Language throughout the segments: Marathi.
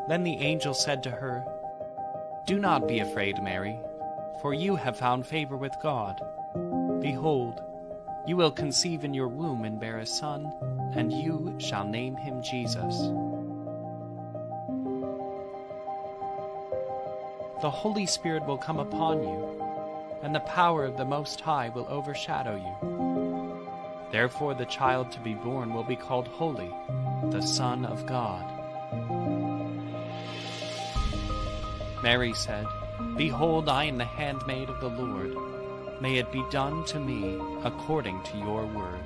Then the angel said to her, "Do not be afraid, Mary, for you have found favor with God. Behold, you will conceive in your womb and bear a son, and you shall name him Jesus. The Holy Spirit will come upon you, and the power of the Most High will overshadow you. Therefore the child to be born will be called Holy, the Son of God." Mary said, "Behold, I am the handmaid of the Lord. May it be done to me according to your word."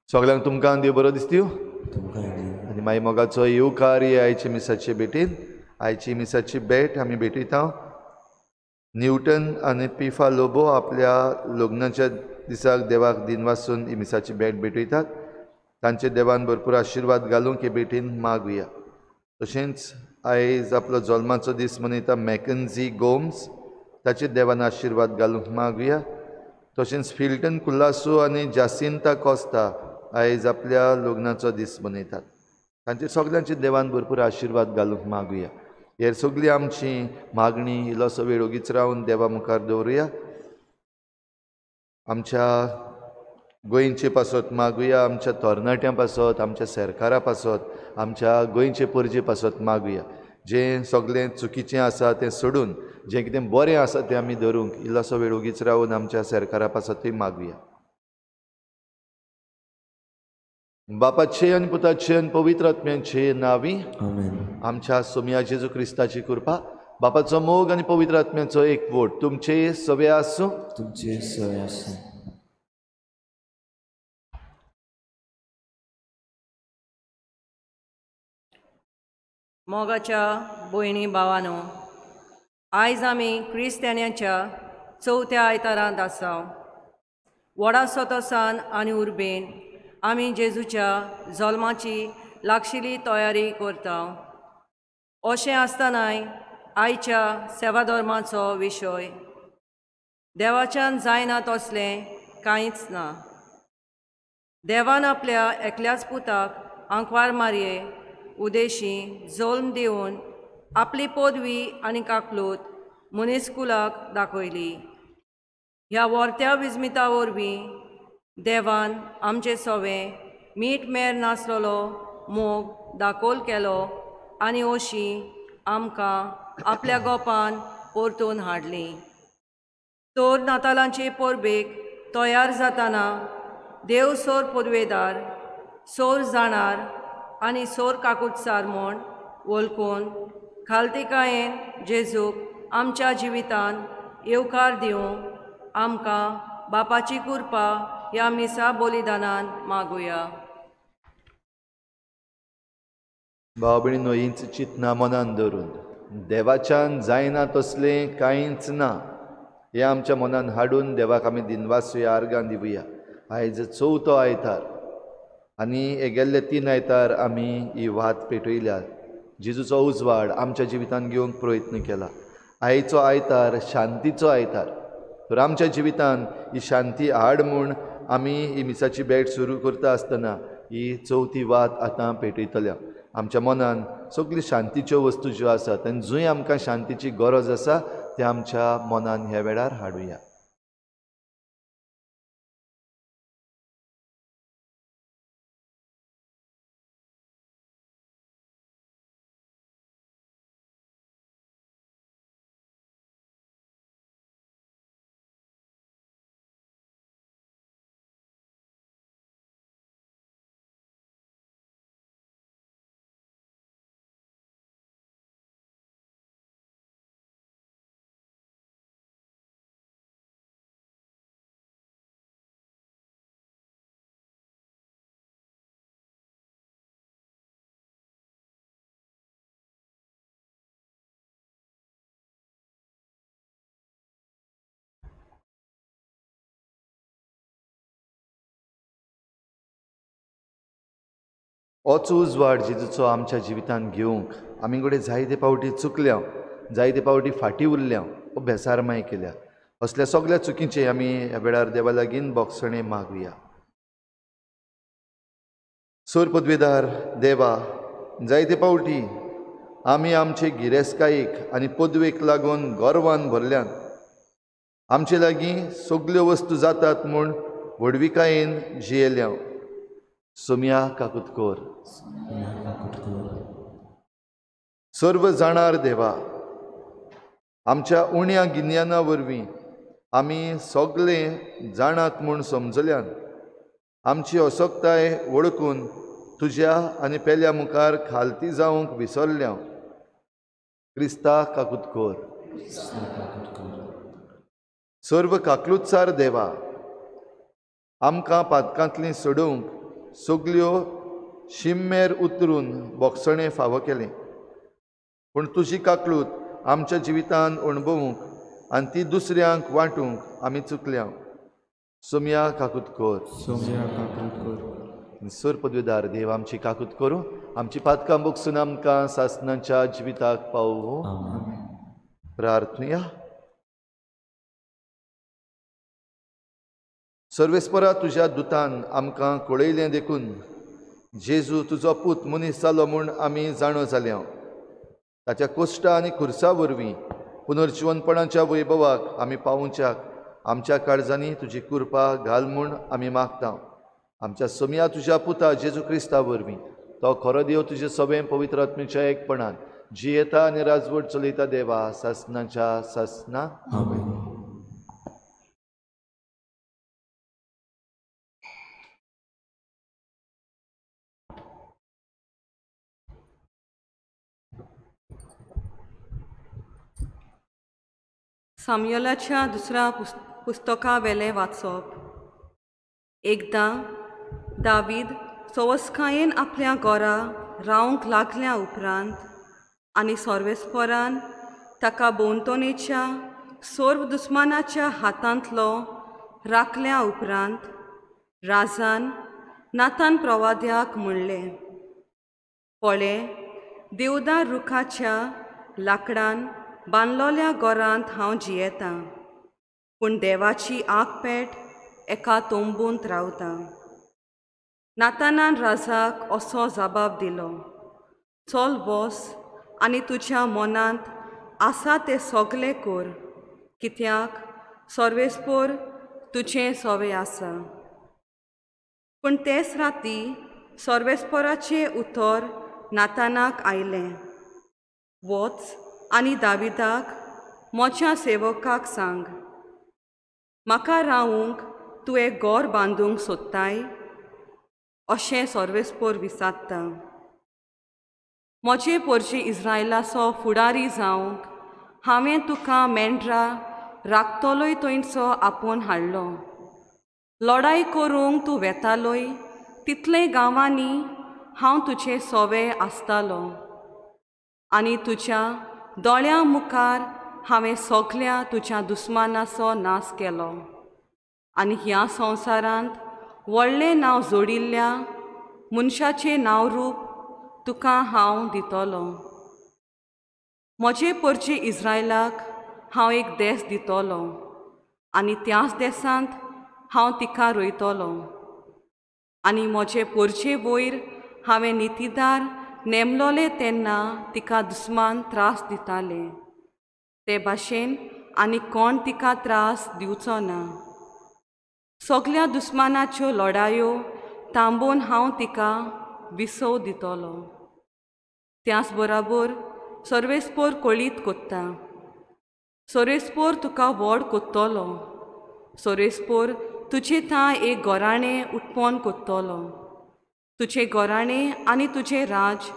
सगळ्यांक तुमकां देव बरो दिसती आनी मागीर मोगाचो येवकारी आयचे मिसाचे भेटेन आयची मिसाची भेट आमी भेटयता न्यूटन आनी पिफा लोबो आपल्या लग्नाच्या दिसाक देवाक दिनवासून ही मिसाची भेट भेटयतात तांचे देवान भरपूर आशिर्वाद घालूंक हे भेटेन मागुया तशेंच आयज आपलो जल्माचो दीस मनयता मॅकन्झी गोम्स ताचे देवान आशिर्वाद घालूंक मागुया तशेंच फिल्टन कुल्लासो आनी जासिंता कॉस्ता आयज आपल्या लग्नाचो दीस मनयतात तांचे सगळ्यांचे देवान भरपूर आशिर्वाद घालूंक मागुया हेर सगळी आमची मागणी इल्लोसो वेळ ओगीच रावन देवा मुखार दवरुया आमच्या गोंयचे पासत मागुया आमच्या तरणाट्यां पासत आमच्या सरकारा पासत आमच्या गोंयचे परजे पासत मागुया जें सगळें चुकीचें आसा तें सोडून जें कितें बरें आसा तें आमी धरूंक इल्लोसो वेळ ओगीच रावन आमच्या सरकारा पासतूय मागुया बापाचे आनी पुताचे आनी पवित्र आत्म्याचे नांवी आमच्या सोम्या जेजू क्रिस्ताची कृपा बापाचो मोग आनी पवित्र आत्म्याचो एकवट तुमचे सवे आसूं मोगाच्या भयणी भावानो आयज आमी क्रिस्तान्याच्या चवथ्या आयतारांत आसा व्हडा सोतोसान आनी उर्बेन आमी जेजूच्या जल्माची लागशिल्ली तयारी करता अशें आसतनाय आयच्या सेवा धर्माचो विशय देवाच्यान जायना तसलें कांयच ना देवान आपल्या एकल्याच पुताक आंकवार मारये उदेशी जल्म दिवन आपली पदवी आनी काकलूत मनीसकुलाक दाखयली ह्या वर्त्या विजमिता वरवीं देवान आमचे सवे मीठ मेर नासलेलो मोग दाखोल केलो आनी अशी आमकां आपल्या गोपान परतून हाडली तोर नातालांचे परबेक तयार जाताना देव सोर पदवेदार सोर जाणार आनी सोर काकुटसार म्हूण वळखून खालतिकायेन जेजूक आमच्या जिवितान येवकार दिवंक आमकां बापाची कृपा ह्या मिसा बलिदानान मागुया भाव भयणीनो हींच चिंतना मनान धरून देवाच्यान जायना तसलें कांयच ना हें आमच्या मनान हाडून देवाक आमी दिनवासूया आर्गां दिवया आयज चवथो आयतार आनी हे गेल्ले 3 आयतार आमी ही वात पेटयल्या जेजूचो उजवाड आमच्या जिवितान घेवंक प्रयत्न केला आयचो आयतार शांतीचो आयतार तर आमच्या जिवितान ही शांती हाड म्हूण आमी ही मिसाची भेट सुरू करता आसतना ही चवथी वात आतां पेटयतल्या आमच्या मनान सगळी शांतीच्यो वस्तू ज्यो आसात आनी जंय आमकां शांतीची गरज आसा ते आमच्या मनान ह्या वेळार हाडुया होच उजवाड जेजूचो आमच्या जिवितान घेवंक आमी कडेन जायते पावटी चुकल्या जायते पावटी फाटीं उरल्या वा बेसारमाय केल्या असल्या सगळ्या चुकींचे आमी ह्या वेळार देवा लागीं बोगसणे मागुया सोर पदवेदार देवा जायते पावटी आमी आमचे गिरेस्कायेक आनी पदवेक लागून गर्वान भरल्यान आमचे लागीं सगल्यो वस्तू जातात म्हूण व्हडविकायेन जियेल्या सोम्या काकुतकोर. सर्व जाणार देवा, आमच्या उण्या गिन्याना वरवीं आमी सगळे जाणात म्हूण समजल्यान आमची असोक्ताय वळखून तुज्या आनी पेल्या मुखार खालती जावंक विसरल्या क्रिस्ता काकुतकोर. सर्व काकलुत्सार देवा, आमकां पातकांतलीं सोडूंक सगल्यो शिम्मेर उतरून बोगसणें फावो केलें, पूण तुजी काकलूत आमच्या जिवितांत अणभवूंक आनी ती दुसऱ्यांक वांटूंक आमी चुकल्या सोम्या काकुतकोर. सर पदवीदार देव आमची काकूत करूं, आमची पातकां बोगसून आमकां सासणाच्या जिविताक पावो. प्रार्थना. सर्वेस्परा तुज्या दुतान आमकां कळयलें देखून जेजू तुजो पूत मनीस जालो म्हूण आमी जाणो जाल्या. ताच्या कोश्टा आनी खुर्सा वरवीं पुनर्जीवनपणाच्या वैभवाक आमी पावोवच्याक आमच्या काळजांनी तुजी कृपा घाल म्हूण आमी मागता. आमच्या सोम्या तुज्या पुता जेजू क्रिस्ता वरवीं तो खरो देव तुजे सगळें पवित्र आत्मेच्या एकपणान जियेता आनी राजवट चलयता देवा सासणाच्या सासना. साम्युएलाच्या दुसऱ्या पुस्तका वेले वाचप. एकदां दावीद सवस्कायेन आपल्या घरा रावंक लागल्या उपरांत आनी सर्वेस्परान ताका बोंतोनेच्या सर्व दुस्मानाच्या हातांतलो राखल्या उपरांत राजान नातान प्रवाद्याक म्हणलें, पळय, देवदार रुखाच्या लांकडान बांदलोल्या घरांत हांव जियेतां, पूण देवाची आगपेट एका तोंबूंत रावता. नातानान राजाक असो जबाब दिलो, चल बस आनी तुज्या मनांत आसा तें सगलें कर, कित्याक सर्वेस्पर तुजें सवें आसा. पूण तेच राती सर्वेस्पराचें उतर नातानाक आयलें, वच आनी दाविदाक म्हज्या सेवकाक सांग, म्हाका रावूंक तूं एक घर बांदूंक सोदताय? अशें सर्वेस्पर विचारता. म्हजे पोरचे इस्रायलाचो फुडारी जावंक हांवें तुका मेंढरा राखतलोय थंयचो आपोवन हाडलो. लढाई करूंक तूं वेतालोय तितले गांवांनी हांव तुजें सवें आसतालो आनी तुज्या दोळ्यां मुखार हांवें सगल्या तुज्या दुस्मानाचो नाश केलो आनी ह्या संवसारांत व्हडलें नांव जोडिल्ल्या मनशाचें नांवरूप तुका हांव दितलो. म्हजे पोरचे इस्रायलाक हांव एक देश दितलो आनी त्याच देशांत हांव तिका रोयतलो आनी म्हजे पोरचे वयर हांवें नितीदार नेमलोले तेन्ना तिका दुस्मान त्रास दिताले, ते भाशेन आनी कोण तिका त्रास दिवचो ना. सगल्या दुस्मानाच्यो लढायो थांबोवन हांव तिका विसव दितलो. त्याच बरोबर सर्वेस्पर कळीत कोत्ता, सर्वेस्पर तुका व्हड कोत्तलो, सर्वेस्पर तुजे थंय एक घराणें उत्पन्न कोत्तलो. तुजें घराणें आनी तुजें राज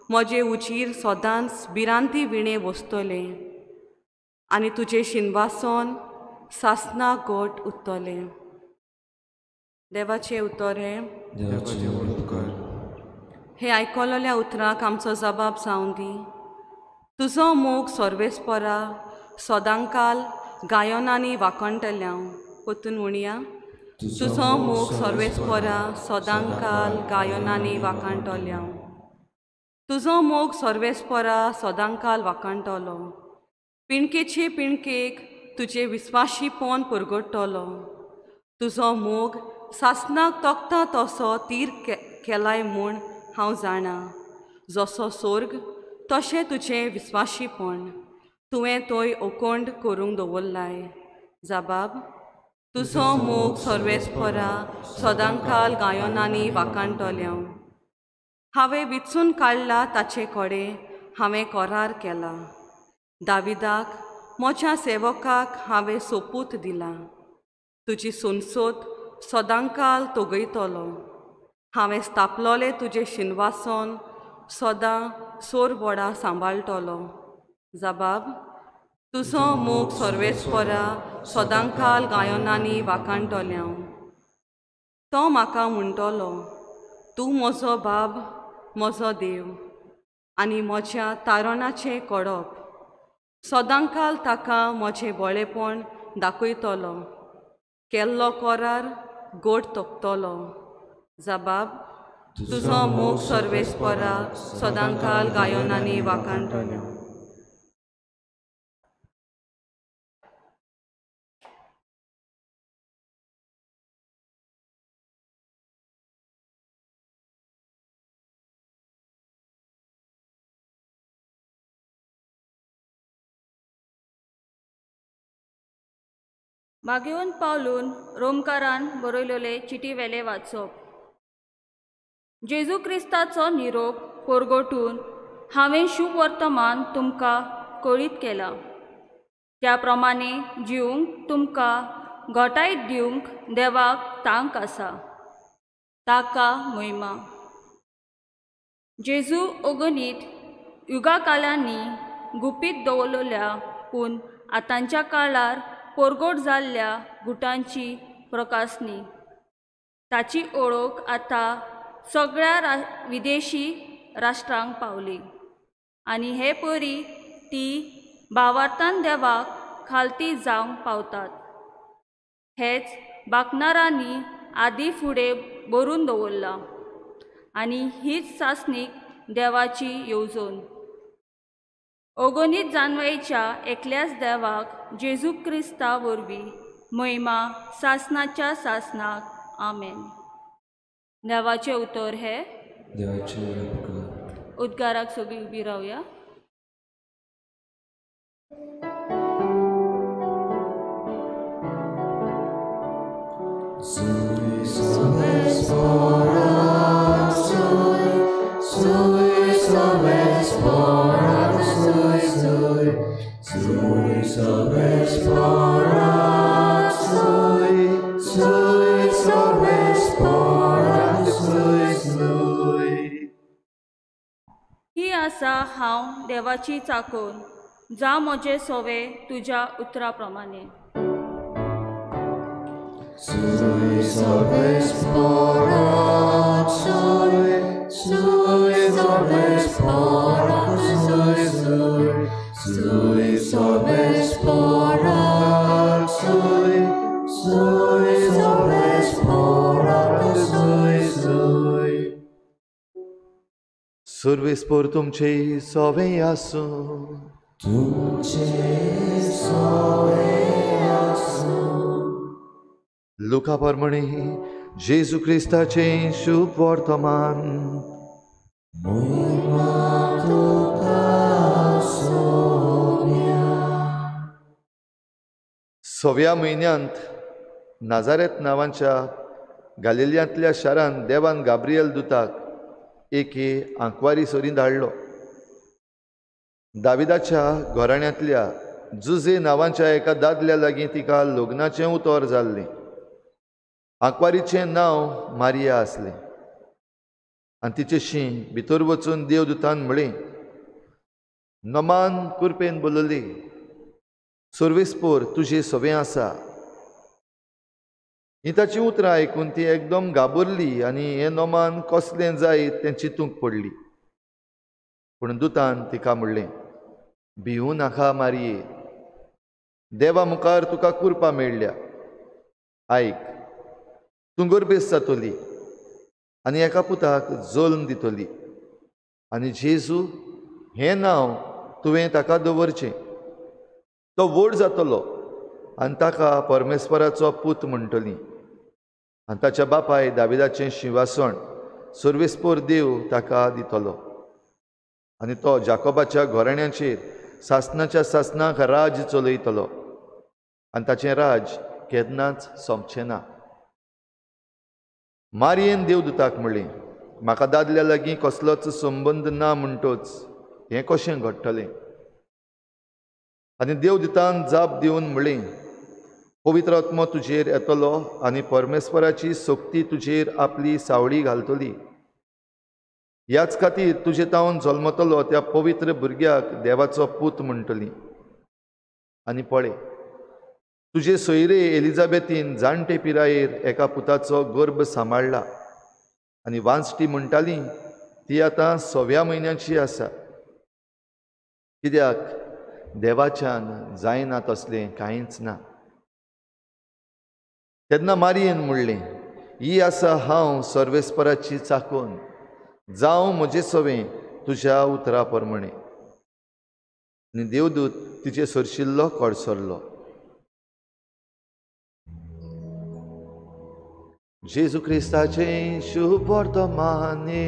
म्हजे उजीर सदांच भिरांती विणे वस्तलें आनी तुजें शिनवासन सासना गोट उत्तलें. देवाचें उतर हे आयकलोल्या उतराक आमचो जबाब जावन दी. तुजो मोग सर्वेस्परा सदांकाल गायनांनी वाकणटल्या. पोतून म्हणया, तुजो मोग सर्वेस्परा सदांकाल गायनांनी वाकणटल्या. तुजो मोग सर्वेस्परा सदांकाल वाकणटलो. पिणकेचे पिणकेक तुजे विस्वाशीपण परगडटलो. तुजो मोग सासनाक तोखता तसो तीर केलाय म्हूण हांव जाणा. जसो स्वर्ग तशें तुजें विस्वाशीपण तुवें तोय ओकोंड करूंक दवरलाय. जबाब: तुजो मोग सर्वेस्परा सदांकाल गायोनांनी वाकाणटलें. हांवें विचून काडला ताचे कडेन हांवें करार केला. दाविदाक म्हज्या सेवकाक हांवें सोपूत दिला. तुजी सुनसोत सदांकाल तोगयतलो. हांवें स्थापलोलें तुजें शिनवासन सदां सोरबोडा सांबाळटलो. जबाब: तुजो मोग सर्वेस्परा सदांकाल गायोनांनी वाकाणटलें. तो म्हाका म्हणटलो, तूं म्हजो बाब, म्हजो देव, आनी म्हज्या तारणाचें कडप. सदांकाल ताका म्हजें बळेपण दाखयतलो. केल्लो करार गोड तोपतलो. जबाब: तुजो मोग सर्वेस्परा सदांकाल गायोनांनी वाकाणटलें. मागेवन पावलून रोमकारान बरयलेले चिटी वेले वाचप. जेजू क्रिस्ताचो निरोप परगटून हांवें शुभ वर्तमान तुमकां कळीत केला. त्या प्रमाणे जिवंक तुमकां घोटाय दिवंक देवाक तांक आसा. ताका महिमा. जेजू अगणीत युगाकालांनी गुपीत दवरलेल्या पूण आतांच्या काळार परगट जाल्ल्या गुटांची प्रकाशनी. ताची ओळख आतां सगळ्या विदेशी राष्ट्रांक पावली आनी हे परी ती भावार्थान देवाक खालती जावंक पावतात. हेच बाकनारांनी आदी फुडें बरोवन दवरला आनी हीच सासणीक देवाची येवजण. अगणीत जानवायेच्या एकल्याच देवाक जेजू क्रिस्ता वरवीं महिमा सासणाच्या सासणाक. आमेन. देवाचें उतर हे. उद्गाराक सगळीं उबी रावया. ही आसा हांव देवाची चाकोन. जा म्हजे सोवे तुज्या उतरा प्रमाणे. सर्वेस्पोर तुमचे सोवे आसूं. लुका प्रमाणे जेजू क्रिस्ताचें शुभ वर्तमान. सव्या म्हयन्यांत नाजारेत नांवाच्या गालिल्यांतल्या शारांत देवान गाब्रियल दुताक एके आंकवारी सोरी धाडलो. दाविदाच्या घराण्यांतल्या जुजे नांवाच्या एका दादल्या लागीं तिका लग्नाचें उतर जाल्लें. आंकवारीचें नांव मारिया आसलें आनी तिचेशी भितर वचून देवदूतान म्हळें, नमान कुरपेन बोलली, सर्वेस्पोर तुजें सवें आसा. ही ताची उतरां आयकून ती एकदम घाबरली आनी हें नोमान कसलें जायत तें चिंतूंक पडली. पूण दुतान तिका म्हणलें, भिवूं नाका मारये, देवा मुखार तुका कुरपा मेळ्ळ्या. आयक, तूं गर्भेस जातली आनी एका पुताक जल्म दितली आनी जेजू हें नांव तुवें ताका दवरचें. तो व्हड जातलो आनी ताका परमेस्वराचो पूत म्हणटली आनी ताच्या बापाय दाविदाचें शिंवासण सर्वेस्पोर देव ताका दितलो. आनी तो जाकोबाच्या घोराण्याचेर सासनाच्या सासनाक राज चलयतलो आनी ताचें राज केन्नाच सोंपचें ना. मारयेन देवदूताक म्हणलें, म्हाका दादल्या लागीं कसलोच संबंद ना म्हणटोच हें कशें घडटलें? आनी देवदूतान जाप दिवन म्हणलें, पवित्र आत्मो तुजेर येतलो आनी परमेश्वराची शक्ती तुजेर आपली सावळी घालतली. ह्याच खातीर तुजे तावन जल्मतलो त्या पवित्र भुरग्याक देवाचो पूत म्हणटली. आनी पळय, तुजे सोयरे एलिझाबेथीन जाणटे पिरायेर एका पुताचो गर्भ सांबाळ्ळा आनी वांसटी म्हणटाली ती आतां 6व्या म्हयन्याची आसा, कित्याक देवाच्यान जायना तसलें कांयच ना. तेन्ना मारयेन म्हणलें, ही आसा हांव सर्वेस्पराची चाकोन, जावं म्हजें सवें तुज्या उतरा प्रमाणें. आनी देवदूत तिचे सरशिल्लो कडसरलो. जेजू क्रिस्ताचें शुभ वर्तमाने.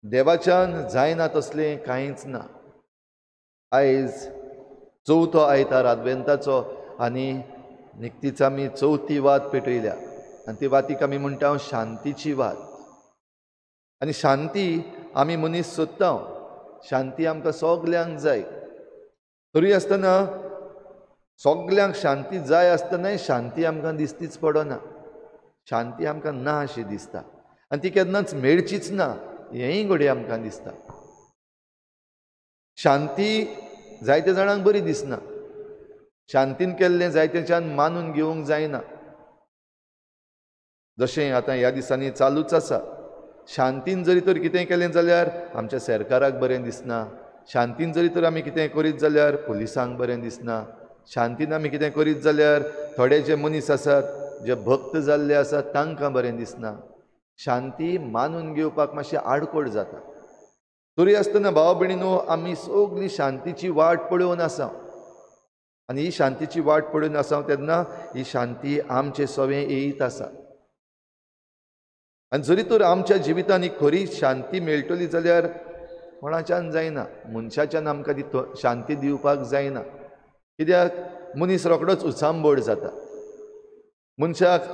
देवाच्यान जायना तसलें कांयच ना. आयज चवथो आयतार आदवेंताचो आनी निकतीच आमी चवथी वात पेटयल्या आनी ती वातीक आमी म्हणटा शांतीची वात. आनी शांती आमी मनीस सोदता. शांती आमकां सगल्यांक जाय. तरी आसतना सगल्यांक शांती जाय आसतनाय शांती आमकां दिसतीच पडना. शांती आमकां ना अशी दिसता आनी ती केन्नाच मेळचीच ना हेंय घडये आमकां दिसता. शांती जायत्या जाणांक बरी दिसना. शांतीन केल्लें जायत्याच्यान मानून घेवंक जायना. जशें आतां ह्या दिसांनी चालूच आसा. शांतीन जरी तर कितें केलें जाल्यार आमच्या सरकाराक बरें दिसना. शांतीन जरी तर आमी कितें करीत जाल्यार पुलिसांक बरें दिसना. शांतीन आमी कितें करीत जाल्यार थोडे जे मनीस आसात जे भक्त जाल्ले आसात तांकां बरें दिसना. शांती मानून घेवपाक मातशी आडकोड जाता. तरी आसतना भाव भयणीनो, आमी सगळीं शांतीची वाट पळोवन आसा आनी ही शांतीची वाट पळोवन आसा तेन्ना ही शांती आमचे सवें येयत आसा. आनी जरी तर आमच्या जिवितांत ही खरी शांती मेळटली जाल्यार कोणाच्यान जायना. मनशाच्यान आमकां ती शांती दिवपाक जायना. कित्याक मनीस रोखडोच उचांबळ जाता. मनशाक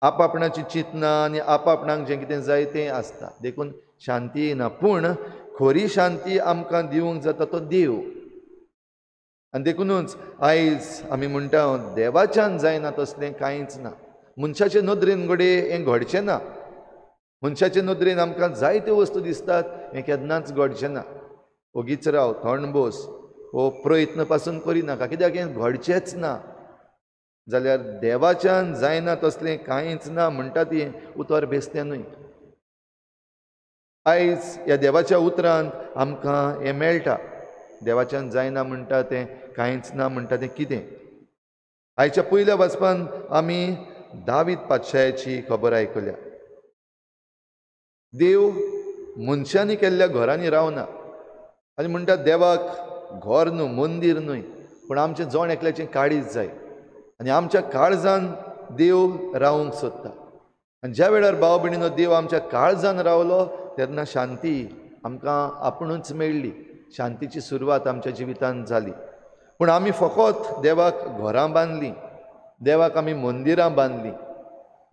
आपापणाची चिंतना आनी आपापणाक जें कितें जाय तें आसता, देखून शांती येना. पूण खरी शांती आमकां दिवंक जाता तो देव. आनी देखूनच आयज आमी म्हणटा देवाच्यान जायना तसलें कांयच ना. मनशाचे नदरेन घडये हें घडचें ना. मनशाचे नदरेन आमकां जायत्यो वस्तू दिसतात, हें केन्नाच घडचें ना. ओगीच राव, थंड बस, हो प्रयत्न पासून करिनाका, कित्याक हें घडचेंच ना. जाल्यार देवाच्यान जायना तसलें कांयच ना म्हणटा ती उतर बेस्तें न्हय. आयज ह्या देवाच्या उतरांत आमकां हें मेळटा. देवाच्यान जायना म्हणटा तें कांयच ना म्हणटा तें कितें? आयच्या पयल्या वाचपान आमी दावीद पातशायाची खबर आयकल्या. देव मनशांनी केल्ल्या घरांनी रावना आनी म्हणटा देवाक घर न्हू, मंदीर न्हय, पूण आमचें जण एकल्याचें काळीज जाय आनी आमच्या काळजान देव रावंक सोदता. आनी ज्या वेळार भाव भयणीनो देव आमच्या काळजान रावलो तेन्ना शांती आमकां आपुणूच मेळ्ळी. शांतीची सुरवात आमच्या जिवितांत जाली. पूण आमी फकत देवाक घरां बांदलीं, देवाक आमी मंदिरां बांदलीं,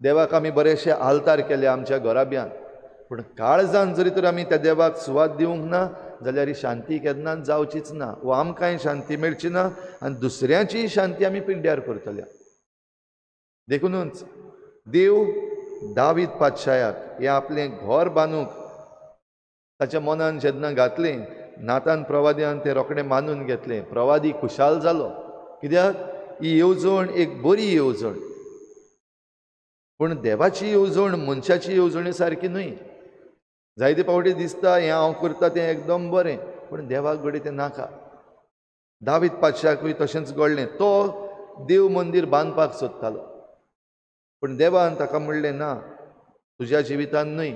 देवाक आमी बरेशे आल्तार केले आमच्या घराब्यान, पूण काळजान जरी तर आमी त्या देवाक सुवात दिवंक ना जाल्यार ही शांती केन्नाच जावचीच ना. वो आमकांय शांती मेळची ना आनी दुसऱ्याची शांती आमी पिड्ड्यार करतल्या. देखूनच देव दावीद पातशायाक हें आपलें घर बांदूंक ताच्या मनान जेन्ना घातलें, नातान प्रवाद्यान तें रोखडें मानून घेतलें. प्रवादी खुशाल जालो, कित्याक ही येवजण एक बरी येवजण. पूण देवाची येवजण मनशाची येवजणे सारकी न्हय. जायते फावटी दिसता हें हांव करता तें एकदम बरें, पूण देवाक घडये तें नाका. दावीद पातशाकूय तशेंच घडलें. तो देव मंदीर बांदपाक सोदतालो, पूण देवान ताका म्हणलें ना, तुज्या जिवितांत न्हय,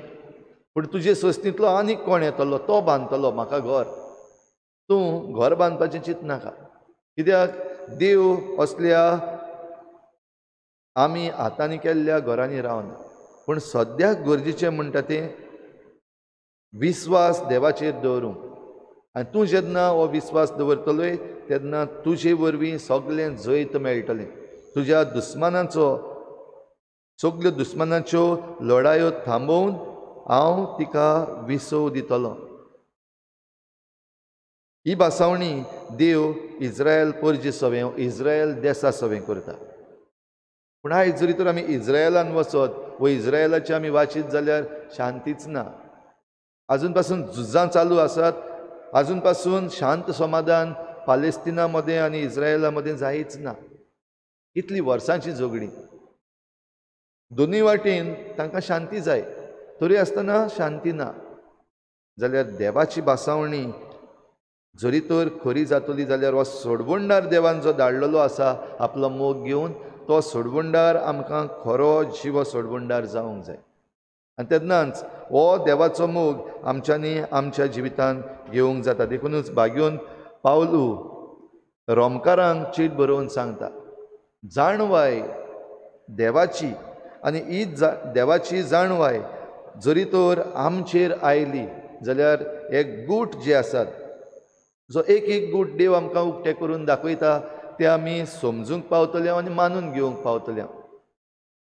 पूण तुजे सस्तींतलो आनीक कोण येतलो तो बांदतलो म्हाका घर. तूं घर बांदपाचें चिंतनाका, कित्याक देव असल्या आमी हातांनी केल्ल्या घरांनी रावना. पूण सद्याक गरजेचें म्हणटा तें विस्वास देवाचेर दवरूंक. आनी तूं जेन्ना हो विस्वास दवरतलोय तेन्ना तुजे वरवीं सगळें जैत मेळटलें. तुज्या दुस्मानाचो सगल्यो दुस्मानाच्यो लढायो थांबोवन हांव तिका विसव दितलो. ही भासावणी देव इज्रायल परजे सवें इज्रायल देसा सवें करता. पूण आयज जरी तर आमी इज्रायलान वचत व इज्रायलाची आमी वाचीत जाल्यार शांतीच ना. आजून पासून झुजां चालू आसात. आजून पासून शांत समाधान पालेस्तिना मदें आनी इज्रायला मदें जायच ना. कितलीं वर्सांची झगडी. दोनूय वाटेन तांकां शांती जाय, तरी आसतना शांती ना. जाल्यार देवाची भासावणी जरी तर खरी जातली जाल्यार हो सोडवणदार देवान जो धाडलेलो आसा आपलो मोग घेवन, तो सोडवणदार आमकां खरो जिवो सोडवणदार जावंक जाय. आनी तेन्नाच हो देवाचो मोग आमच्यांनी आमच्या जिवितांत घेवंक जाता. देखूनच भाग्योन पावलू रोमकारांक चीट बरोवन सांगता, जाणवाय देवाची आनी ही देवाची जाणवाय जरी तर आमचेर आयली जाल्यार हे गूट जे आसात, जो एक एक गूट देव आमकां उक्ते करून दाखयता ते आमी समजूंक पावतले आनी मानून घेवंक पावतले.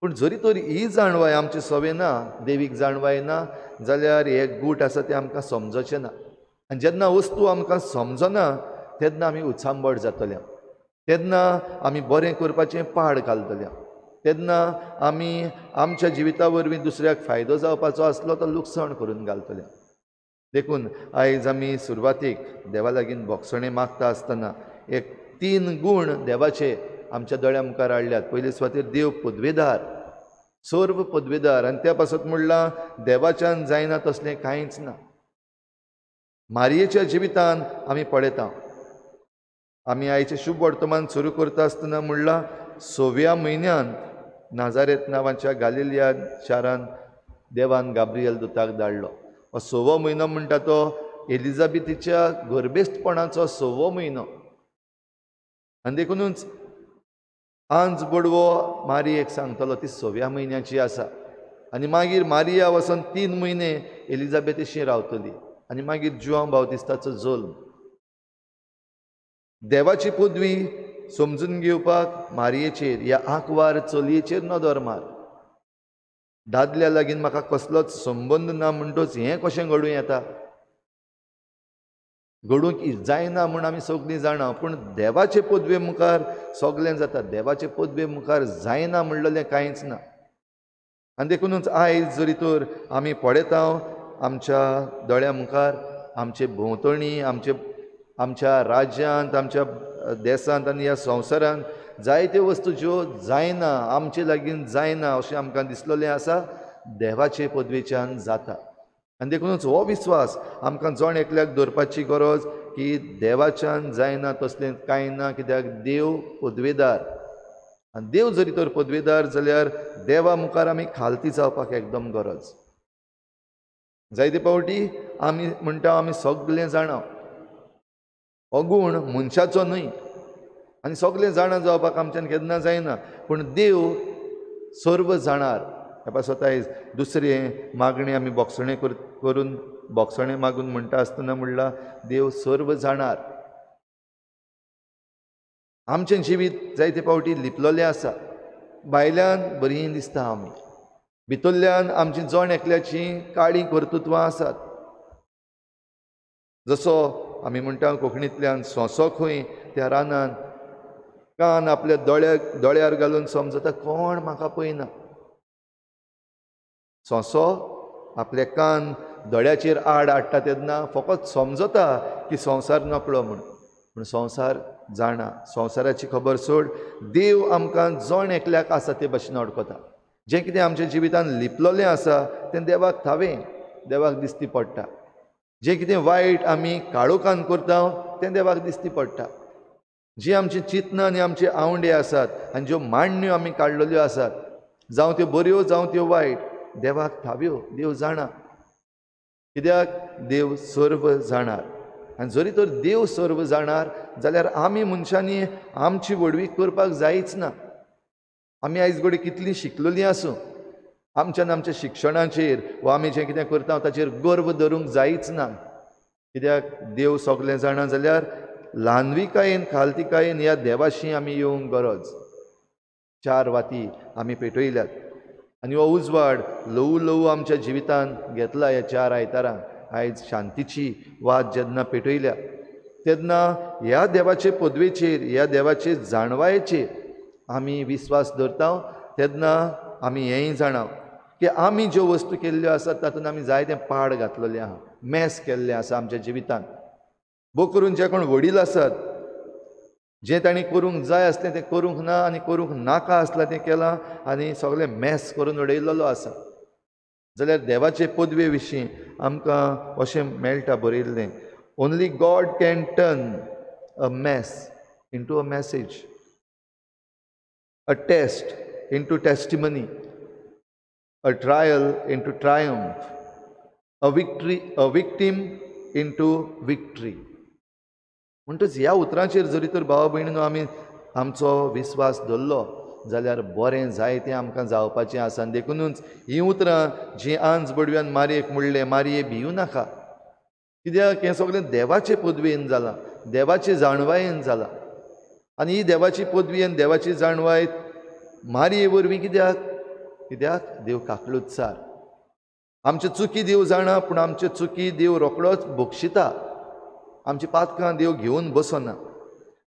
पूण जरी तर ही जाणवाय आमचे सवे ना, देवीक जाणवाय ना, जाल्यार हे गूट आसा ते आमकां समजचे ना. आनी जेन्ना वस्तू आमकां समजना तेन्ना आमी उचांबड जातले, तेन्ना आमी बरें करपाचें पाड घालतले, तेन्ना आमी आमच्या जिविता वरवीं दुसऱ्याक फायदो जावपाचो आसलो तो लुकसाण करून घालतले. देखून आयज आमी सुरवातीक देवा लागीं भोगसणे मागता आसतना एक 3 गूण देवाचे आमच्या दोळ्या मुखार हाडल्यात. पयले सुवातेर देव पदवेदार, सर्व पदवेदार, आनी त्या पासत म्हणलां देवाच्यान जायना तसलें कांयच ना. मारयेच्या जिवितान आमी पळयता, आमी आयचें शुभ वर्तमान सुरू करता आसतना म्हणलां 6व्या म्हयन्यांत नाजारेत नांवाच्या गालिलिया शारान देवान गाब्रियल दुताक धाडलो. हो 6वो म्हयनो म्हणटा तो एलिझाबेथीच्या गर्भेस्तपणाचो 6वो म्हयनो. आनी देखूनच आंज बडवो मारयेक सांगतलो ती 6व्या म्हयन्याची आसा. आनी मागीर मारिया वचोन 3 म्हयने एलिझाबेथीशी रावतली आनी मागीर जुआंव बावतिस्ताचो जल्म. देवाची पदवी समजून घेवपाक मारयेचेर ह्या आंकवार चलयेचेर नदर मार. दादल्या लागीं म्हाका कसलोच संबंद ना म्हणटच हें कशें घडूं येता? घडूंक जायना म्हूण आमी सगळीं जाणा, पूण देवाचे पदवे मुखार सगळें जाता. देवाचे पदवे मुखार जायना म्हणलेलें कांयच ना. आनी देखूनच आयज जरी तर आमी पळयता आमच्या दोळ्या मुखार, आमचे भोंवतणी, आमच्या राज्यांत, आमच्या देशांत आनी ह्या संवसारांत जायत्यो वस्तू ज्यो जायना, आमचे लागीं जायना अशें आमकां दिसलेलें आसा, देवाचे पदवेच्यान जाता. आनी देखूनच हो विस्वास आमकां जण एकल्याक दवरपाची गरज की देवाच्यान जायना तसलें कांय ना, कित्याक देव पदवेदार. आनी देव जरी तर पदवेदार जाल्यार देवा मुखार आमी खालती जावपाक एकदम गरज. जायते फावटी आमी म्हणटा आमी सगळें जाणा. हो गूण मनशाचो न्हय आनी सगळें जाणा जावपाक आमच्यान केन्ना जायना, पूण देव सर्व जाणार. ह्या स्वता दुसरें मागणी आमी भोगसणे करून भोगसणे मागून म्हणटा आसतना म्हणलां देव सर्व जाणार. आमचें जिवीत जायते फावटी लिपलोलें आसा. भायल्यान बरीं दिसता आमी, भितरल्यान आमची जण एकल्याची काळी कर्तुत्वां आसात. जसो आमी म्हणटा कोंकणींतल्यान सोंसो खंय त्या रानान कान आपल्या दोळ्यार घालून समजता कोण म्हाका पळयना. सोंसो आपले कान दोळ्याचेर आड हाडटा तेन्ना फकत समजता की संवसार नकळो म्हूण, पूण संवसार जाणा. संवसाराची खबर सोड, देव आमकां जण एकल्याक आसा ते भाशेन अडकता. जें कितें आमच्या जिवितांत लिपलोलें आसा तें देवाक थावें, देवाक दिसती पडटा. जें कितें वायट आमी काळोखान करता तें देवाक दिसती पडटा. जी आमची चिंतनां आनी आमचे आवंडे आसात आनी ज्यो मांडण्यो आमी काडलेल्यो आसात, जावं त्यो बऱ्यो जावं त्यो वायट, देवाक थाव्यो. देव जाणा, कित्याक देव सर्व जाणार. आनी जरी तर देव सर्व जाणार जाल्यार आमी मनशांनी आमची वडवीक करपाक जायच ना. आमी आयज घडी कितलीं शिकलेलीं आसूं, आमच्यान आमच्या शिक्षणाचेर वा आमी जें कितें करता ताचेर गर्व धरूंक जायच ना. कित्याक देव सगळें जाणा जाल्यार ल्हानविकायेन खालतिकायेन ह्या देवाशी आमी येवंक गरज. 4 वाती आमी पेटयल्यात आनी हो उजवाड ल्हवू ल्हवू आमच्या जिवितांत घेतला. ह्या 4 आयतारांक आयज शांतीची वात जेन्ना पेटयल्या तेन्ना ह्या देवाचे पदवेचेर, ह्या देवाचे जाणवायेचेर आमी विस्वास धरता. तेन्ना आमी हेंय जाणाव की आमी ज्यो वस्तू केल्ल्यो आसात तातूंत आमी जायतें पाड घातलेलें आहा, मॅस केल्लें आसा आमच्या जिवितांत. भोव करून जे कोण वडील आसात, जें तांणी करूंक जाय आसलें तें करूंक ना आनी करूंक नाका आसलां तें केलां आनी सगळें मॅस करून उडयलेलो आसा. जाल्यार देवाचे पदवे विशीं आमकां अशें मेळटा बरयल्लें, only God can turn a mess into a message, a test into testimony, a trial into triumph, a victim into victory. म्हणटच ह्या उतरांचेर जरी तर भावा भयणीनो आमी आमचो विस्वास धरलो जाल्यार बरें जायतें आमकां जावपाचें आसा. आनी देखूनच हीं उतरां जीं आज बडव्यान मारयेक म्हणलें, मारये भिवू नाका, कित्याक हें सगळें देवाचे पदवेन जालां, देवाचे जाणवायेन जालां. आनी ही देवाची पदवी आनी देवाची जाणवाय मारये वरवीं कित्याक देव काकलुतसार. आमच्यो चुकी देव जाणा, पूण आमच्यो चुकी देव रोखडोच बक्षिता. आमची पातकां देव घेवन बसना.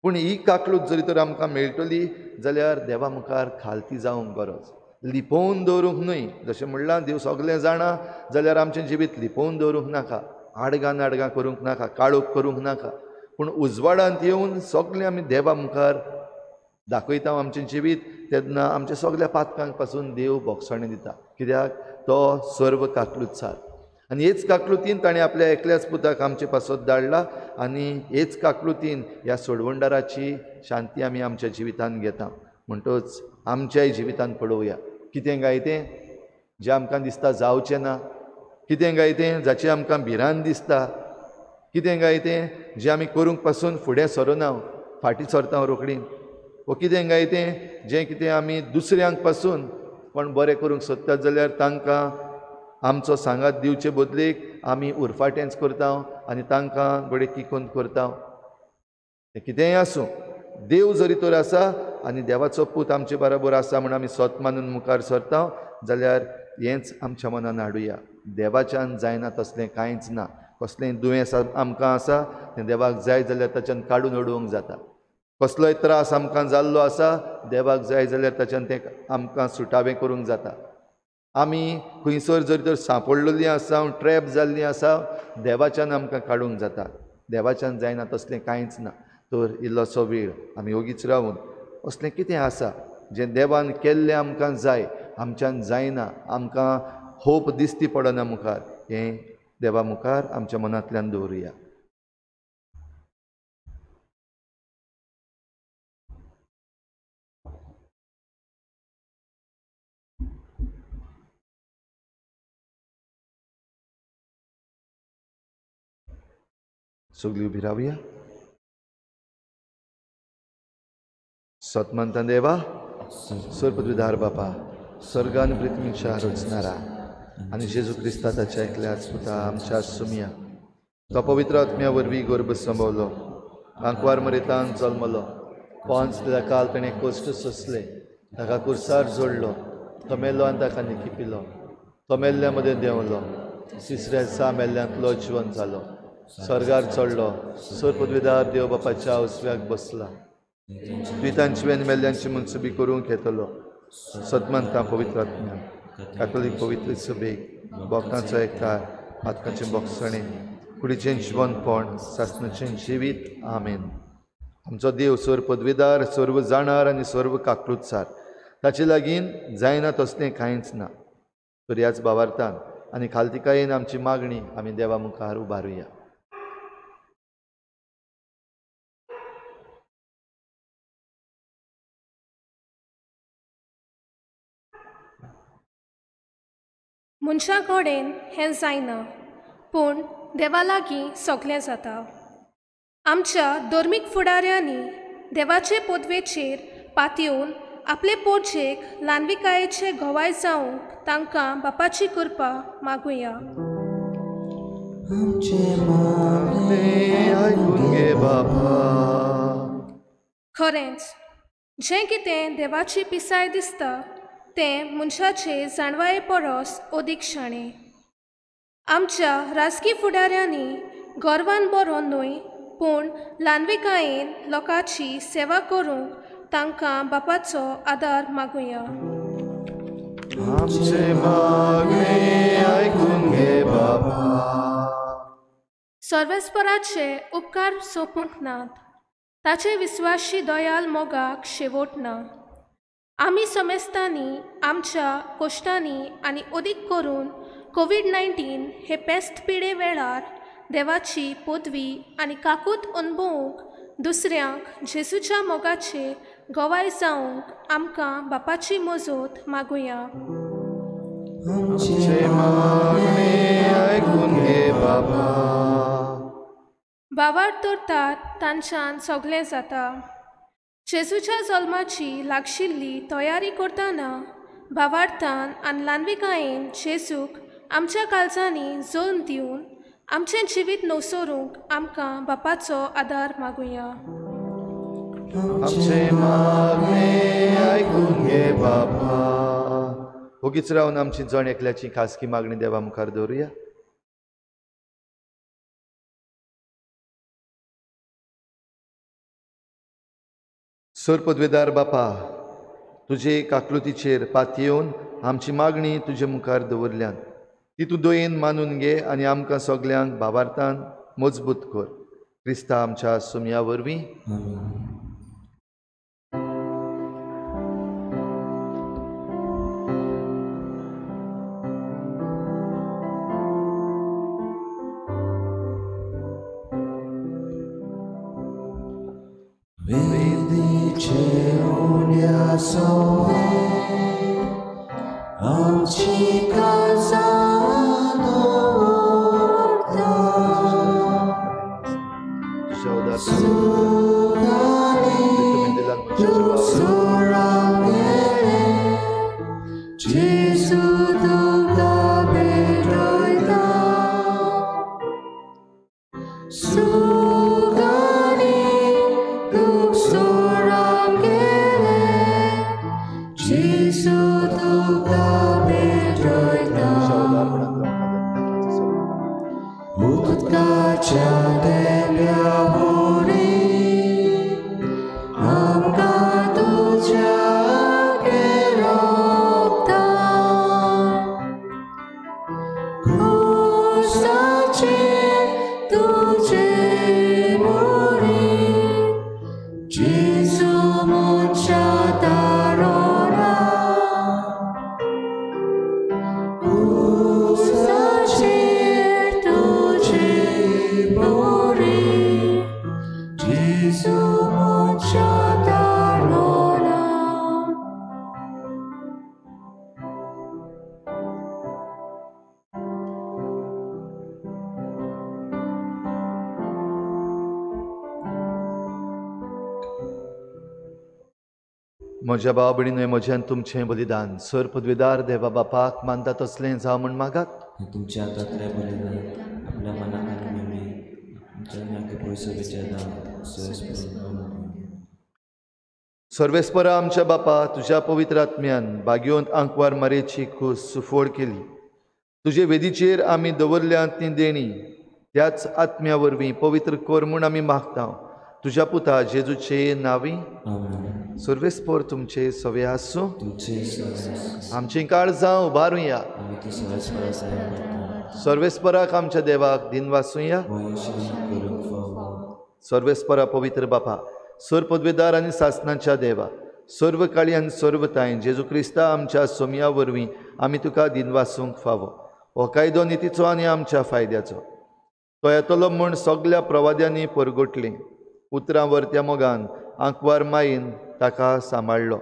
पूण ही काकलूत जरी तर आमकां मेळटली जाल्यार देवा मुखार खालती जावंक गरज. लिपोवन दवरूंक न्हय. जशें म्हणलां देव सगळें जाणा जाल्यार आमचें जिवीत लिपोवन दवरूंक नाका, आडगां करूंक नाका, काळोख करूंक नाका. पूण उजवाडांत येवन सगळें आमी देवा मुखार दाखयता आमचें जिवीत. तेन्ना आमच्या सगळ्या पातकांक पासून देव भोगसणें दिता, कित्याक तो सर्व काकलुतसार. आनी हेच काकलुतीन ताणें आपल्या एकल्याच पुताक आमचे पासत धाडला आनी हेच काकलुतीन ह्या सोडवंडाराची शांती आमी आमच्या जिवितांत घेता. म्हणटच आमच्याय जिवितांत पळोवया कितें काय तें जें आमकां दिसता जावचें ना, कितें काय तें जाची आमकां भिरांत दिसता, कितें काय तें जें आमी करूंक पासून फुडें सरना, फाटीं सरता रोखडीं, वो कितें काय तें जें कितें आमी दुसऱ्यांक पासून कोण बरें करूंक सोदतात जाल्यार तांकां आमचो सांगात दिवचे बदलेक आमी उरफाटेंच करता आनी तांकां बडे किकोन करता. तें कितेंय आसूं, देव जरी तर आसा आनी देवाचो पूत आमचे बरोबर आसा म्हूण आमी स्वत मानून मुखार सरता जाल्यार हेंच आमच्या मनान हाडुया. देवाच्यान जायना तसलें कांयच ना. कसलेंय दुयेंस आमकां आसा तें देवाक जाय जाल्यार ताच्यान काडून उडोवंक जाता. कसलोय त्रास आमकां जाल्लो आसा देवाक जाय जाल्यार ताच्यान तें आमकां सुटावें करूंक जाता. आमी खंयसर जरी तर सांपडलेलीं आसा, ट्रॅप जाल्लीं आसा, देवाच्यान आमकां काडूंक जाता. देवाच्यान जायना तसलें कांयच ना. तर इल्लोसो वेळ आमी ओगीच रावून असलें कितें आसा जें देवान केल्लें आमकां जाय, आमच्यान जायना, आमकां होप दिसती पडना मुखार, हें देवा मुखार आमच्या मनांतल्यान दवरुया. सगळीं उबी रावया. सतमंत देवा, सर्पद्विधार बापा, स्वर्ग आनी पृथ्वीच्या रचणारा आनी जेजू क्रिस्ता ताच्या एकल्याच पुता आमच्या सुमिया तो पवित्र आत्म्या वरवीं गर्भ संभवलो, कांकवार मरेतान जल्मलो, पोंच काल ताणें कश्ट सोंसले, ताका कुर्सार जोडलो, तो मेल्लो आनी ताका निखिपिलो, तो मेल्ल्या मदें देंवलो, तिसऱ्या दिसा मेल्ल्यांतलो जिवंत जालो, स्वर्गार चडलो, सर्पद्विधार देव बापाच्या उजव्याक बसला, पितांची मेल्ल्यांची मनसुबी करूंक येतलो. सतमंतां पवित्र आत्म्या, कातोलीक पवित्र सभेक, भक्तांचो एकठांय, आत्म्याचें भोगसणें, कुडीचें जिवनपण, सासणाचें जिवीत. आमेन. आमचो देव सर्व पदवीदार, सर्व जाणार आनी सर्व काकलुतसार, ताचे लागीं जायना तसलें कांयच ना. तर ह्याच भावार्थान आनी खालतिकायेन आमची मागणी आमी देवा मुखार उबारुया. मनशा कडेन हें जायना, पूण देवा लागीं सगळें जाता. आमच्या धर्मीक फुडाऱ्यांनी देवाचे पोदवेचेर पातयेवन आपले पोरचेक ल्हानविकायेचे घोवाय जावंक तांकां बापाची कृपा मागुया. आयकून घे बाबा. खरेंच जें कितें देवाची पिसाय दिसता तें मनशाचे जाणवाये परस अदीक शाणें. आमच्या राजकी फुडाऱ्यांनी गर्वान बरोवन न्हय पूण ल्हानविकायेन लोकांची सेवा करूंक तांकां बापाचो आदार मागुया. आमचे मागणे आयकून घे बाबा. सर्वेस्पराचे उपकार सोंपूंक नात. ताचे विस्वाशी दयाल मोगाक शेवट ना. आमी समेस्तांनी आमच्या कश्टांनी आनी अदीक करून कोविड-19 हे पेस्त पिडे वेळार देवाची पदवी आनी काकूत अणभवूंक दुसऱ्यांक जेजूच्या मोगाचे गोवाय जावंक आमकां बापाची मजत मागुया. आमचे मागणे आयकून घे बाबा. बावार तरतात तांच्यान सगळें जाता. जेजूच्या जल्माची लागशिल्ली तयारी करतना भावार्थान आनी ल्हानविकायेन जेजूक आमच्या काळजांनी जल्म दिवन आमचें जिवीत नवसरूंक आमकां बापाचो आदार मागुया. आमचे मागणे आयकून घे बाबा. ओगीच रावन आमची जण एकल्याची खासगी मागणी देवा मुखार दवरुया. सर पदवेदार बापा, तुजे काकलुतीचेर पातयेवन आमची मागणी तुजे मुखार दवरल्यान ती तूं दोयेन मानून घे आनी आमकां सगल्यांक भावार्थान मजबूत कर. क्रिस्ता आमच्या सुमया वरवीं. म्हज्या भाव भयणींनो, म्हज्यान तुमचें बलिदान सर पदवेदार देवा बापाक मानता तसलें जावं म्हण मागात. तुमच्या हातांतलें बलिदान आपल्या मनाक आनी मेळ्ळी पयसो सर्वेस्परा आमच्या बापा, तुज्या पवित्र आत्म्यान बागयोंत आंकवार मारेची खूस सुफोड केली. तुजे वेदीचेर आमी दवरल्यांत ती देणी त्याच आत्म्या वरवीं पवित्र कर म्हूण आमी मागता. तुज्या पुता जेजूचे नांवी. सर्वेस्पर तुमचे सवे आसूं. आमची काळजां उबारुया. सर्वेस्पराक आमच्या देवाक दिन वासूया. सर्वेस्परा पवित्र बापा, सर पदवेदार आनी सासणाच्या देवा, सर्व काळी आनी सर्वताय जेजू क्रिस्ता आमच्या सोमया वरवीं आमी तुका दिन वासूंक फावो. हो कायदो नितीचो आनी आमच्या फायद्याचो. तो येतलो म्हूण सगल्या प्रवाद्यांनी परगटलें. उतरां वर्त्या मोगान आंकवार मायेन ताका सांबाळ्ळो.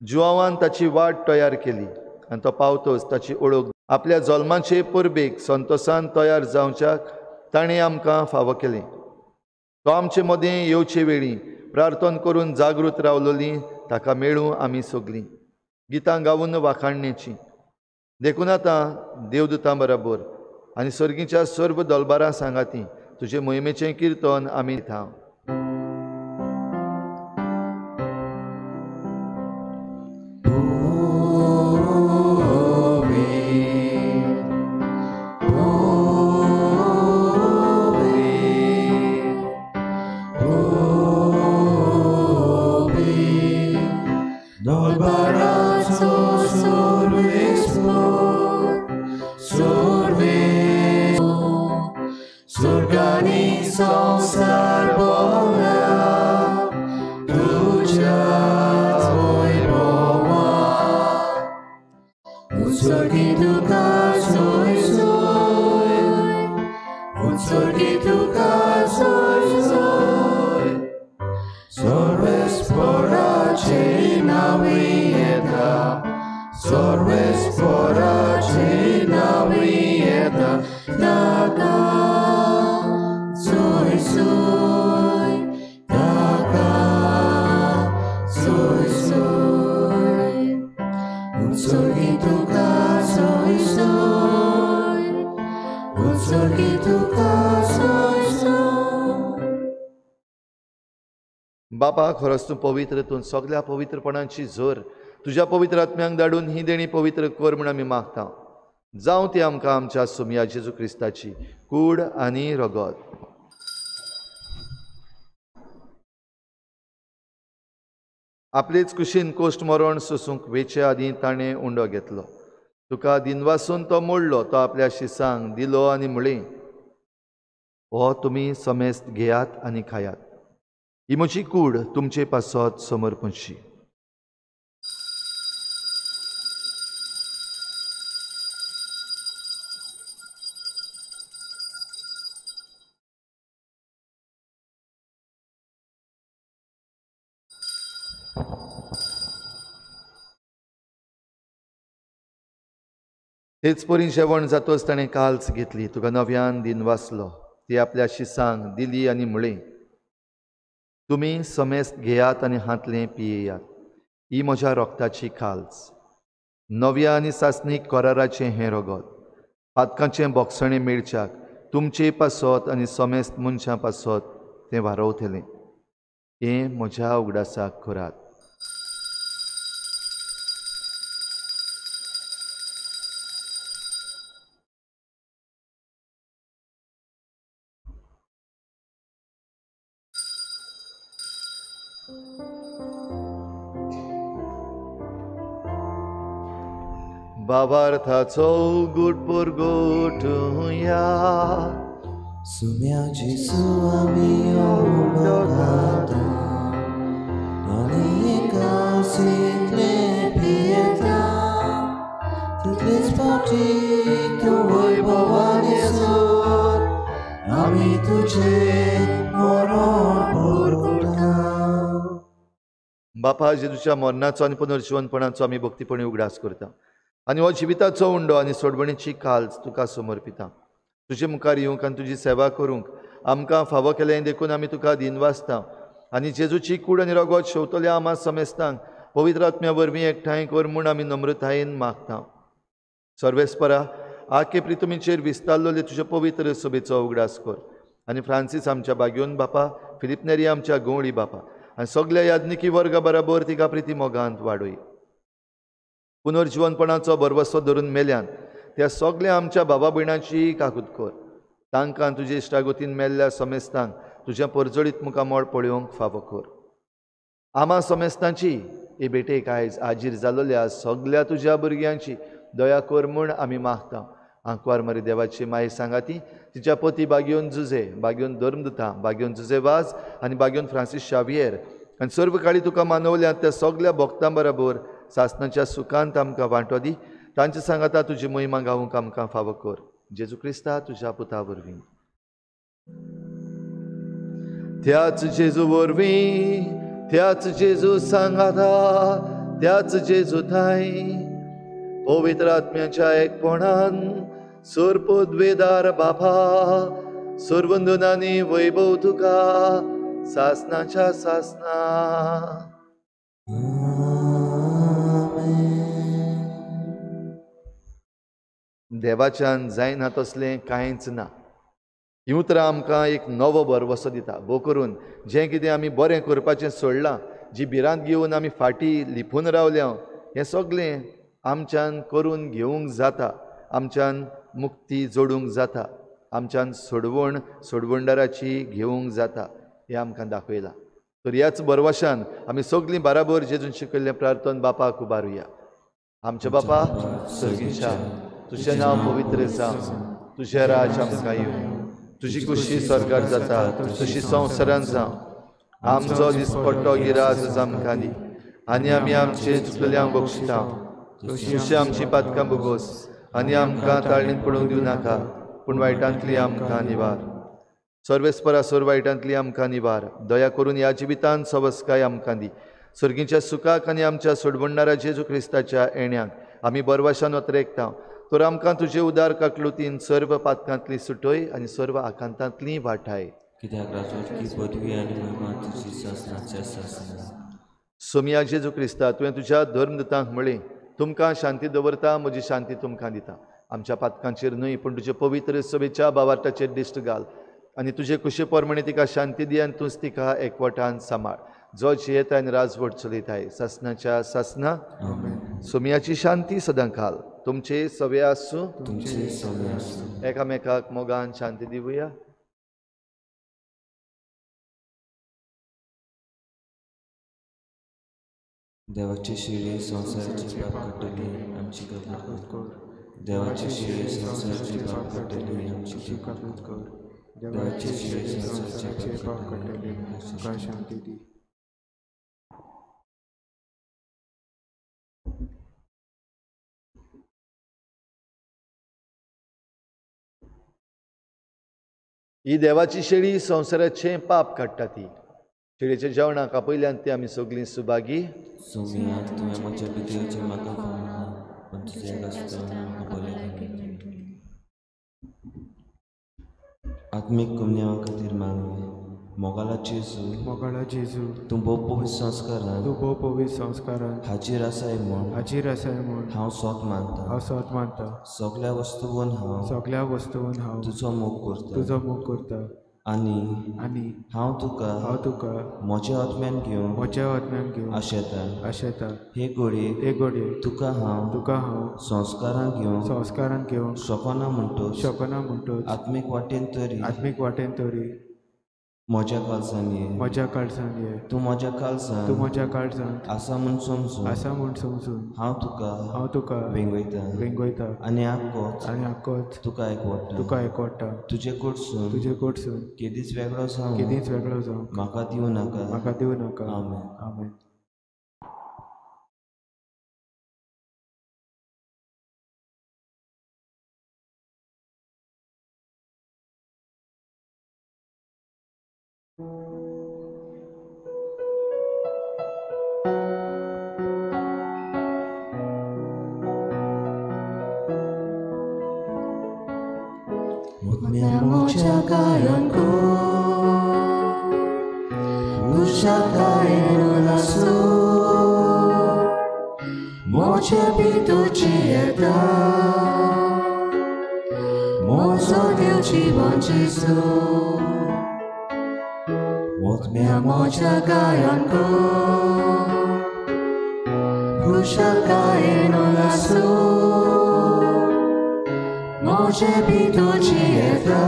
जुवावान ताची वाट तयार केली आनी तो पावतोच ताची ओळख आपल्या जल्माचे परबेक संतोशान तयार जावच्याक ताणें आमकां फावो केलें. तो आमचे मदें येवचे वेळी प्रार्थना करून जागृत रावलोली ताका मेळूं आमी सगलीं गितां गावून वाखाणण्याची देखून आतां देवदूतां बरोबर आनी सर्गीच्या सर्व दलबारां सांगाती तुजे मोहिमेचें किर्तन आमी दिता. बापा खरोच तूं पवित्र, तूं सगळ्या पवित्रपणाची जोर तुज्या पवित्र आत्म्यांक धाडून ही देणी पवित्र कर म्हूण आमी मागता. जावं ती आमकां आमच्या सुमया जेजू क्रिस्ताची कूड आनी रगत. आपलेच कुशीन कोश्ट मरण सोसूंक वेचे आदीं ताणें उंडो घेतलो. तुका दिनवासून तो मोडलो. तो आपल्या शिसांक दिलो आनी म्हळें, हो तुमी समेस्त घेयात आनी खायात. ही म्हजी कूड तुमचे पासत समर्पणशी. तेच परी जेवण जातोच ताणें काल्स घेतली. तुका नव्यान दिन वाचलो. ती आपल्या शिसांक दिली आनी म्हळें, तुमी समेस्त घेयात आनी हातलें पियेयात. ही म्हज्या रोगताची काल्स, नव्या आनी सासणीक कराराचें हें रगत. पातकाचें बोगसणें मेळच्याक तुमचे पासत आनी समेस्त मनशां पासत तें वारवतलें. हें म्हज्या उगडासाक करात. बाबार्थाचो गुटपूर गोठुया. सुम्या जेजू आमी घालता आनी एकाचेंतलें पियेता. तितलेच फावटी तूं वैभवान येसोर आमी तुजें मरण भरता. बापा जेजूच्या मरणाचो आनी पुनर्जीवनपणाचो आमी भक्तीपणी उगडास करता आनी हो जिविताचो उंडो आनी सोडवणेची काल्स तुका समर्पिता. तुजे मुखार येवंक आनी तुजी सेवा करूंक आमकां फावो केलें देखून आमी तुका दिनवासता. आनी जेजूची कूड आनी रगत शेवतल्या आमा समेस्तांक पवित्र आत्म्या वरवीं एकठांय कर म्हूण आमी नम्रतायेन मागता. सर्वेस्परा आखे प्रितुमीचेर विस्तारलोले तुजे पवित्र सभेचो उगडास कर. आनी फ्रांसीस आमच्या बागयोन बापा, फिलिप नेरी आमच्या गवळी बापा आनी सगळ्या याज्ञिकी वर्गा बरोबर तिका प्रिती मोगांत वाडय. पुनर्जीवनपणाचो बरवसो धरून मेल्यान त्या सगळ्या आमच्या बाबा भयणांची काकूत कर. तांकां तुजे इश्टागोतीन मेल्ल्या समेस्तांक तुज्या परजळीत मुखार मोड पळोवंक फावो कर. आमा समेस्तांची हे बेटेक आयज आजीर जालोल्या सगळ्या तुज्या भुरग्यांची दया कर म्हूण आमी मागता. आंकवार मरी देवाची माय सांगाती तिच्या पती बागयोन जुजे, बागयोन धर्मदुता, बागयोन जुजे वाज आनी बागयोन फ्रांसीस शावियर आनी सर्व काळी तुका मानवल्या त्या सगळ्या भक्तां बरोबर सासणाच्या सुखांत आमकां वांटो दी. तांचे सांगाता तुजी महिमा गावूंक आमकां फावो कर. जेजू क्रिस्ता तुज्या पुता वरवीं. त्याच जेजू वरवीं, त्याच जेजू सांगाता, त्याच जेजू थाय पवित्र आत्म्याच्या एकपणान सोरपोद्वेदार बापा सुरवंदनांनी वैभव तुका सासनाच्या सासना. देवाच्यान जायना तसलें कांयच ना. ही उतरां आमकां एक नवो भरवसो दिता. भोव करून जें कितें आमी बरें करपाचें सोडलां, जी भिरांत घेवन आमी फाटीं लिपून रावल्या, हें सगळें आमच्यान करून घेवंक जाता. आमच्यान मुक्ती जोडूंक जाता. आमच्यान सोडवणदाराची घेवंक जाता. हें आमकां दाखयलां. तर ह्याच बरवशान आमी सगळीं बाराबर जेजून शिकयल्लें प्रार्थन बापाक उबारुया. आमचे बापा सर्गीच्या, तुजें नांव पवित्र जावं, तुजें राज आमकां येवं, तुजी कुशी स्वर्गार जाता तशी संवसारांत जावं. आमचो दिसपट्टो गिराज आमकां दी आनी आमी आमचे चुकल्यांक बक्षिता. तशी आमची पातकां बुगोस आनी आमकां ताळणेंत पडूंक दिवं नाका, पूण वायटांतली आमकां निवार. सर्वेस्परा सोर वायटांतली आमकां निवार. दया करून ह्या जिवितांत सवस्काय आमकां दी. सर्गीच्या सुखाक आनी आमच्या सोडवणदारा जेजू क्रिस्ताच्या येण्याक आमी बरवशान वतरेकता. तर आमकां तुजे उदार काकलुतीन सर्व पातकांतली सुटय आनी सर्व आकांतांतली वाटाय. कित्याक राजवटी पदवी आनी महिमा तुजी सासनाच्या सासना. सोमिया जेजू क्रिस्ता, तुवें तुज्या धर्मदूतांक म्हळें, तुमकां शांती दवरता, म्हजी शांती तुमकां दिता. आमच्या पातकांचेर न्हय, पूण तुजे पवित्र सभेच्या भावार्थाचेर दिश्ट घाल आनी तुजे कुशे पोरमणे तिका शांती दी आनी तूंच तिका एकवटान सांबाळ. जो जियेता आनी राजवट चलयताय सासनाच्या सासना. सोमियाची शांती सदां घाल. तुमचे सवे आसूं, तुमचे सवे आसूं. एकामेकाक मोगान शांती दिवया. देवाची शिडी संवसाराची पाप काडटली आमची काबूत कर. देवाची शिडी संवसाराची पाप काडटली आमची काबूत कर. देवाची शिडी संवसाराची पाप काडटली आमकां शांती दी. ही देवाची शेळी संवसाराचें पाप काडटा. ती शेळयेच्या जेवणाक आपयल्यान ती आमी सगळीं सुभागी. सोमिया, तुवें म्हज्या भितरचें म्हाका खबर, पण तुजें रस्त्यान म्हाका बरें. आत्मीक कमन्यां खातीर मागणे. मोगाला जेजू, तूं भोव पवित्र संस्कारान हाजीर आसाय म्हूण हांव सोत मानता. सगळ्या वस्तूंत हांव तुजो मोग करता. आनी हांव तुका म्हज्या आत्म्यान घेवन आशेता. हे घोडये तुका हांव संस्कारान घेवन शकना म्हणटोच आत्मीक वाटेन तरी म्हज्या काळजान ये. तूं म्हज्या काळजांत आसा म्हूण समजून हांव तुका वेंगयता आनी आक्कोच तुका एकवडटा. तुजे कडसून केदीच वेगळो जावं म्हाका दिवं नाका. आमेन. Moja gayanku, ushaka enolasu, moja bitu cieta, mozo Deus te bandizo. Mia moja gayanku, ushaka enolasu. Moje bitu cieta,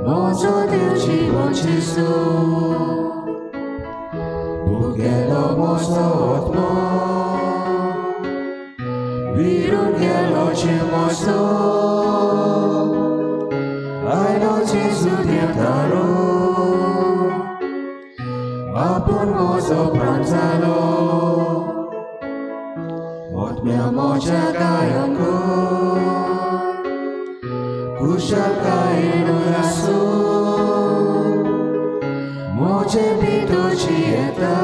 mozo Deus te bandizo. Ugelo mozo otmo, virungelo ci mozo. Ai no Jesu diantaro, apun mozo pranzalo. Mia moja gayanku, kushaka enolasu. Moje bitu cieta,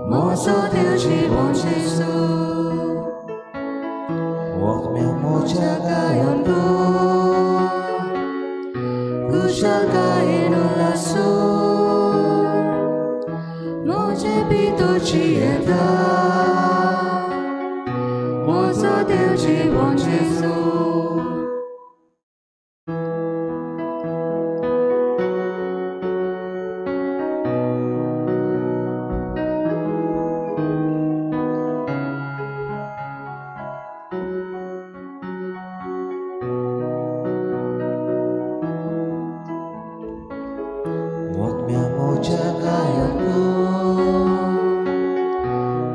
mozo Deus te bandizo. Mia moja gayanku. कुशलकायेन lassù, moje bitoci eta, mozo Deuci buon Gesù.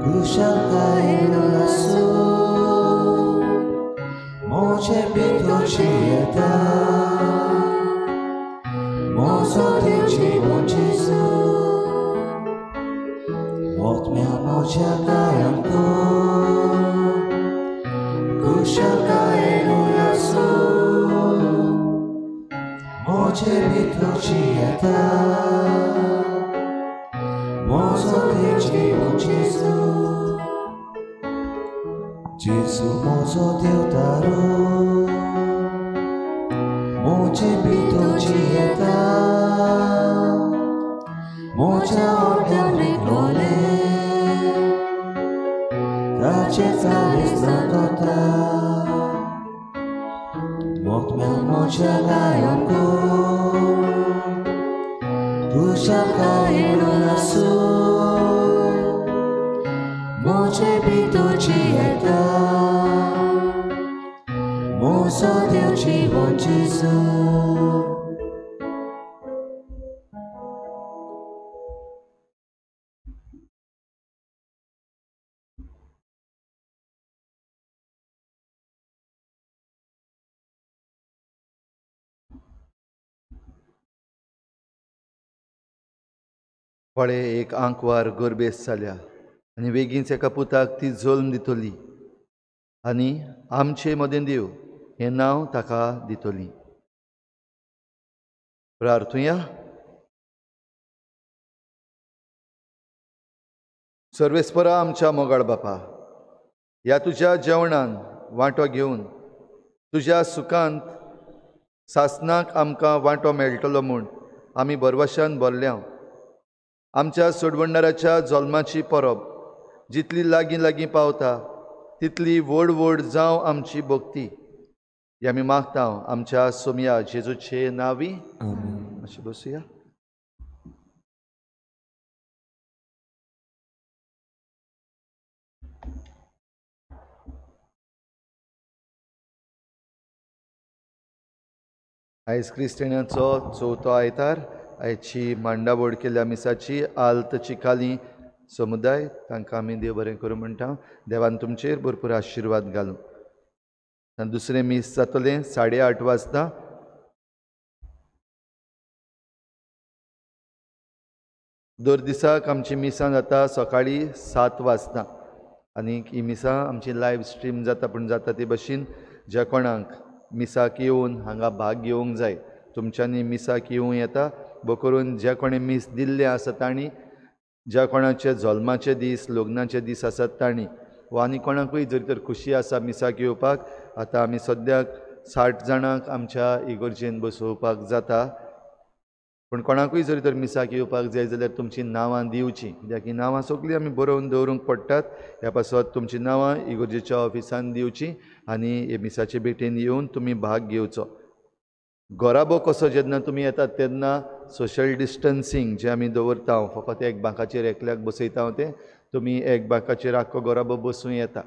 Kushakayen lassù, moje bitoci eta, mozo Deuci buon Gesù. Mot mea moja kayanku, kushakayen lassù, moje bitoci eta, mozo Deuci buon Gesù. Gesù mozo Deu daru, moje bitoci eta, moja organ glole, tace sales notota, mot mea moja kayanku, kushakayen lassù, moje bitoci eta, mozo Deuci buon Gesù. फळे एक आंकवार गरबेस जाल्या आनी बेगीनच एका पुताक ती जल्म दितली आनी आमचे मदें देव हें नांव ताका दितली. प्रार्थुया. सर्वेस्परा आमच्या मोगाळ बापा, ह्या तुज्या जेवणान वांटो घेवन तुज्या सुखांत सासनाक आमकां वांटो मेळटलो म्हूण आमी बरवशान भरल्या. आमच्या सोडवणदाराच्या जल्माची परब जितली लागीं लागीं पावता तितली व्हड व्हड जावं आमची भक्ती. हें आमी मागता आमच्या सोमया जेजूचे नांवी. मातशें बसुया. आयज क्रिस्तांवांचो चवथो आयतार. आयची मांडावळ केल्या मिसाची आल्त चिकाली समुदाय तांकां आमी देव बरें करूं म्हणटा. देवान तुमचेर भरपूर आशिर्वाद घालूं. दुसरें मीस जातलें 8:30 वाजता. दर दिसाक आमची मिसां जाता सकाळीं 7 वाजता आनी ही मिसां आमची लायव्ह स्ट्रीम जाता. पूण जाता ते भाशेन ज्या कोणाक मिसाक येवन हांगा भाग घेवंक जाय तुमच्यांनी मिसाक येवं येता. बो करून जे कोणें मीस दिल्ले आसा तांणी, ज्या कोणाचे जल्माचे दीस लग्नाचे दीस आसात तांणी, वा आनी कोणाकूय जरी तर खुशी आसा मिसाक येवपाक, आतां आमी सद्याक 60 जाणांक आमच्या इगर्जेन बसोवपाक जाता. पूण कोणाकूय जरी तर मिसाक येवपाक जाय जाल्यार तुमची नांवां दिवची, कित्याक ही नांवां सगळीं आमी बरोवन दवरूंक पडटात. ह्या पासत तुमची नांवां इगर्जेच्या ऑफिसान दिवची आनी हे मिसाचे भेटेन येवन तुमी भाग घेवचो. गोराबो कसो जेन्ना तुमी येतात तेन्ना सोशल डिस्टन्सींग जें आमी दवरता, फकत एक बांकाचेर एकल्याक बसयता तें तुमी एक बांकाचेर आख्खो गोराबो बसूं येता.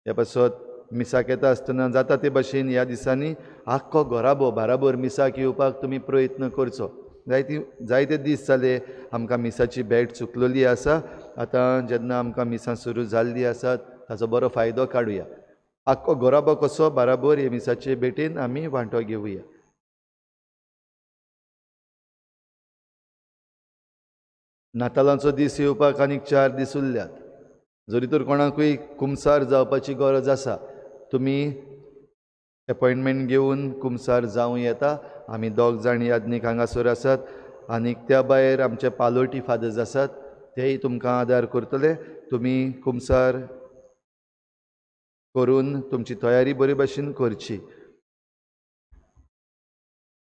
ह्या पासत मिसाक येता आसतना जाता ते भाशेन ह्या दिसांनी आख्खो गोराबो बाराबर मिसाक येवपाक तुमी प्रयत्न करचो. जायते दीस जाले आमकां मिसाची भेट चुकलेली आसा. आतां जेन्ना आमकां मिसां सुरू जाल्ली आसात ताचो बरो फायदो काडुया. आख्खो गोराबो कसो बाराबर हे मिसाचे भेटेन आमी वांटो घेवया. नातालांचो दीस येवपाक आनीक 4 दीस उरल्यात. जरी तर कोणाकूय कुमसार जावपाची गरज आसा तुमी अपॉयंटमेंट घेवन कुमसार जावं येता. आमी 2 जाण याज्ञीक हांगासर आसात आनीक त्या भायर आमचे पालोटी फादर्स आसात, तेय तुमकां आदार करतले. तुमी कुमसार करून तुमची तयारी बरे भाशेन करची.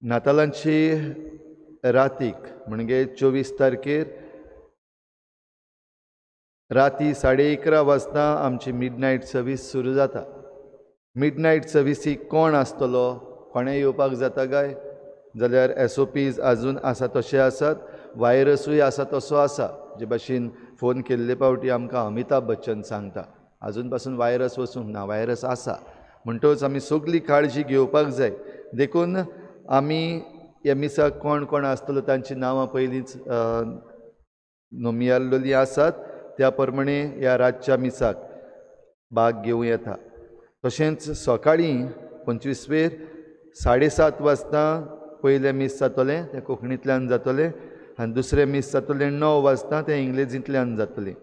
नातालांची रातीक म्हणजे 24 तारखेर राती 11:30 वाजता आमची मिडनायट सर्वीस सुरू जाता. मिडनायट सर्विसीक कोण आसतलो, कोणें येवपाक जाता काय जाल्यार SOPs आजून आसा तशे आसात, व्हायरसूय आसा तसो आसा. जे भाशेन फोन केल्ले फावटी आमकां अमिताभ बच्चन सांगता आजून पासून व्हायरस वचूंक ना, व्हायरस आसा. म्हणटच आमी सगळी काळजी घेवपाक जाय. देखून आमी ह्या मिसाक कोण कोण आसतलो तांची नांवां पयलींच नोंदयल्लीं आसात. त्या प्रमाणे ह्या रातच्या मिसाक भाग घेवं येता. तशेंच सकाळीं 25 7:30 वाजता पयलें मीस जातलें, तें कोंकणींतल्यान जातलें, आनी दुसरें मीस जातलें 9 वाजता, तें इंग्लिजींतल्यान जातलें.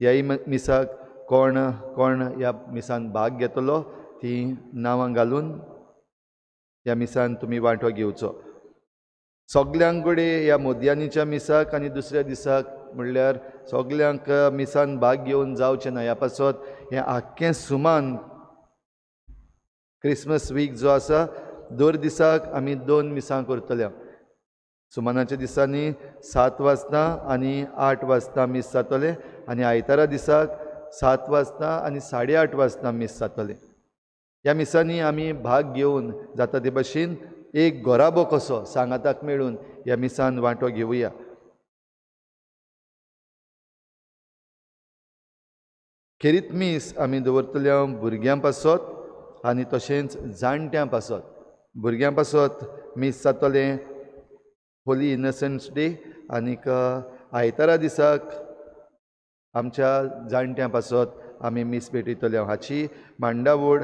ह्याय मिसाक कोण कोण ह्या मिसान भाग घेतलो ती नांवां घालून ह्या मिसान तुमी वांटो घेवचो. सगल्यांक कडेन ह्या मोदयांनीच्या मिसाक आनी दुसऱ्या दिसाक म्हणल्यार सगल्यांक मिसान भाग घेवन जावचें ना. ह्या पासत हें आख्खें सुमान क्रिसमस वीक जो आसा दर दिसाक आमी 2 मिसां करतले. सुमानाच्या दिसांनी 7 वाजता आनी 8 वाजता मीस जातले आनी आयतारा दिसाक 7 वाजता आनी 8:30 वाजता मीस जातले. ह्या मिसांनी आमी भाग घेवन जाता ते भाशेन एक गोराबो कसो सांगाताक मेळून ह्या मिसान वांटो घेवया. खेरीत मीस आमी दवरतल्या भुरग्यां पासत आनी तशेंच जाणट्यां पासत. भुरग्यां पासत मीस जातलें होली इनसंट्स डे आनीक आयतारा दिसाक आमच्या जाणट्यां पासत आमी मीस भेटयतले. हाची मांडावळ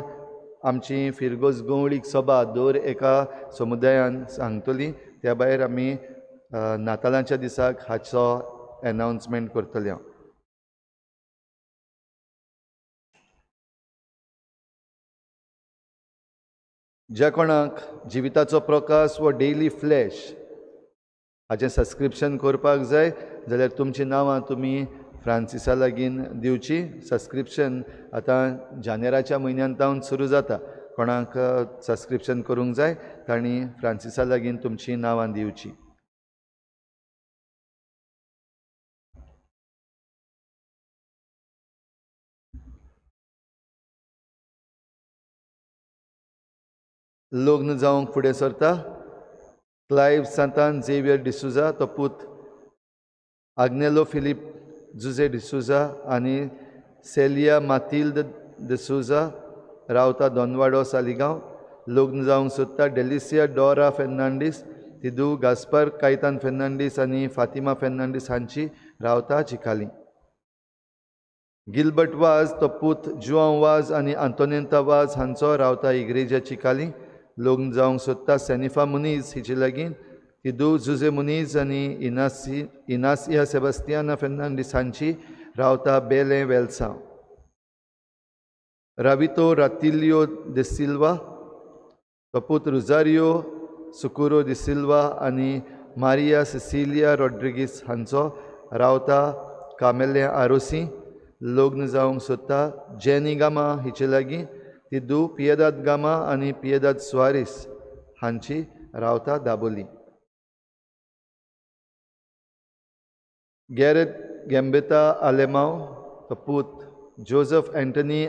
आमची फिरगोज गवळीक सभा दर एका समुदायान सांगतली. त्या भायर आमी नातालांच्या दिसाक हाचो एनाउन्समेंट करतले. ज्या कोणाक जिविताचो प्रकाश व डेली फ्लॅश हाचें सबस्क्रिप्शन करपाक जाय जाल्यार तुमची नांवां तुमी फ्रांसिसा लागीं दिवची. सबस्क्रिप्शन आतां जानेराच्या म्हयन्यांत सुरू जाता. कोणाक सबस्क्रिप्शन करूंक जाय तांणी फ्रांसिसा लागीं तुमची नांवां दिवची. लग्न जावंक फुडें सरता. क्लायव सांतान झेवियर डिसुजा तो पूत आग्नेलो फिलीप जुजे डिसुजा आनी सेलिया मातिल्द डिसुजा रावता दोनवाडो सालिगांव. लग्न जावंक सोदता डेलिसिया डोरा फेर्नांडीस तिदू गास्पर कायतान फेर्नांडीस आनी फातिमा फेर्नांडीस हांची रावता चिकाली. गिलबर्ट वाज तो पूत जुआंव वाज आनी आंतोनेंता वाज हांचो रावता इग्रेजा चिकाली. लग्न जावंक सोदता सेनिफा मुनीज हिचे लागीं तिदू जुजे मुनीज आनी इनासिया सेबास्तियाना फेर्नांडीस हांची रावता बेले वेल्सांव. रावितो रातिलियो दे सिल्वा तो पूत रुजारियो सुकुरो दि सिल्वा आनी मारिया सिसिलिया रॉड्रिगीस हांचो रावता कामेले आरोसी. लग्न जावंक सोदता जेनी गामा हिचे लागीं तिदू पियेदाद गामा आनी पियेदाद सुवारीस हांची रावता दाबोली. गॅरेट गॅम्बेता आलेमांव तो पूत जोझफ एंटनी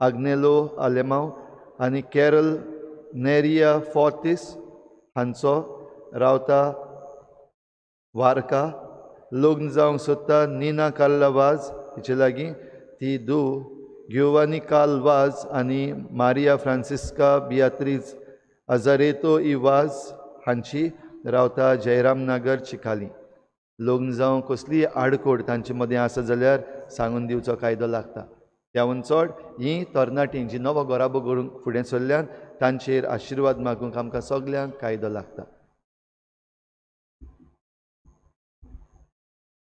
आग्नेलो आलेमांव आनी कॅरल नेरिया फॉर्तीस हांचो रावता वार्का. लग्न जावंक सोदता निना कार्ला वाज हिचे लागीं ती दू गियोवानी काल वाज आनी मारिया फ्रांसिस्का बियात्रीज अजारेतो इ वाज हांची रावता जयराम नगर चिकाली. लग्न जावंक कसलीय आडकोड तांचे मदें आसा जाल्यार सांगून दिवचो कायदो लागता. त्याहून चड हीं तरणाटीं जी नवो गोराबो करूंक फुडें सरल्यान तांचेर आशिर्वाद मागूंक आमकां सगल्यांक कायदो लागता.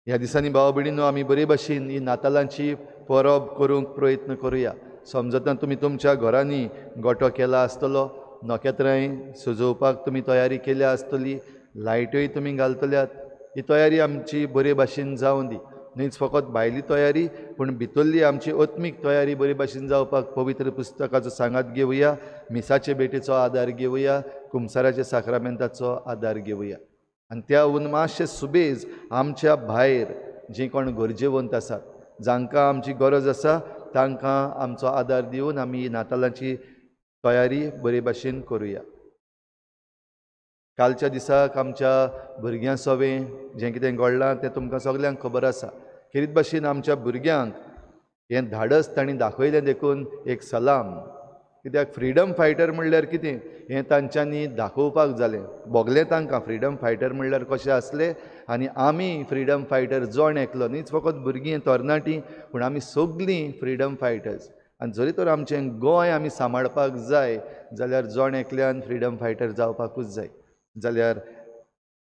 ह्या दिसांनी भाव भयणीनो आमी बरे भाशेन ही नातालांची परब करूंक प्रयत्न करुया. समजता तुमी तुमच्या घरांनी गोठो केला आसतलो, नखेत्रांय सजोवपाक तुमी तयारी केल्या आसतली, लायट्योय तुमी घालतल्यात. ही तयारी आमची बरे भाशेन जावं दी. न्हीच फकत भायली तयारी पूण भितरली आमची आत्मीक तयारी बरे भाशेन जावपाक पवित्र पुस्तकाचो सांगात घेवया, मिसाचे भेटेचो आदार घेवया, कुमसाराच्या साक्रामेंताचो आदार घेवया आनी त्या उन्माशे सुबेज आमच्या भायर जे कोण गरजेवंत आसात, जांकां आमची गरज आसा तांकां आमचो आदार दिवन आमी नातालांची तयारी बरे भाशेन करुया. कालच्या दिसाक आमच्या भुरग्यां सवें जें कितें घडलां तें तुमकां सगल्यांक खबर आसा. खेरीत भाशेन आमच्या भुरग्यांक हें धाडस तांणी दाखयलें देखून एक सलाम. कित्याक फ्रिडम फायटर म्हणल्यार कितें हें तांच्यांनी दाखोवपाक जालें. भोगलें तांकां फ्रिडम फायटर म्हणल्यार कशें आसलें आनी आमी फ्रिडम फायटर जण एकलो न्हीच फकत भुरगीं तरणाटीं पूण आमी सगलीं फ्रिडम फायटर्स. आनी जरी तर आमचें गोंय आमी सांबाळपाक जाय जाल्यार जण एकल्यान फ्रिडम फायटर जावपाकूच जाय. जाल्यार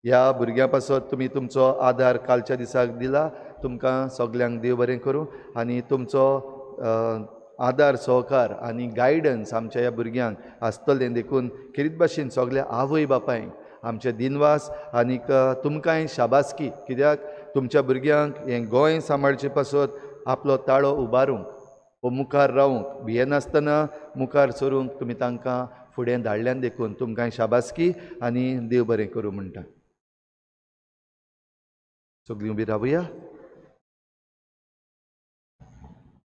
ह्या भुरग्यां पासत तुमी तुमचो आदार कालच्या दिसाक दिला. तुमकां सगल्यांक देव बरें करूं आनी तुमचो आदार सहकार आनी गायडन्स आमच्या ह्या भुरग्यांक आसतलें देखून खेरीत भाशेन सगल्या आवय बापायंक आमचे दिनवास आनीक तुमकांय शाबासकी. कित्याक तुमच्या भुरग्यांक हें गोंय सांबाळचे पासत आपलो ताळो उबारूंक वो मुखार रावूंक भियेनासतना मुखार सरूंक तुमी तांकां फुडें धाडल्यान देखून तुमकांय शाबासकी आनी देव बरें करूं म्हणटा. सगळीं उबी रावया.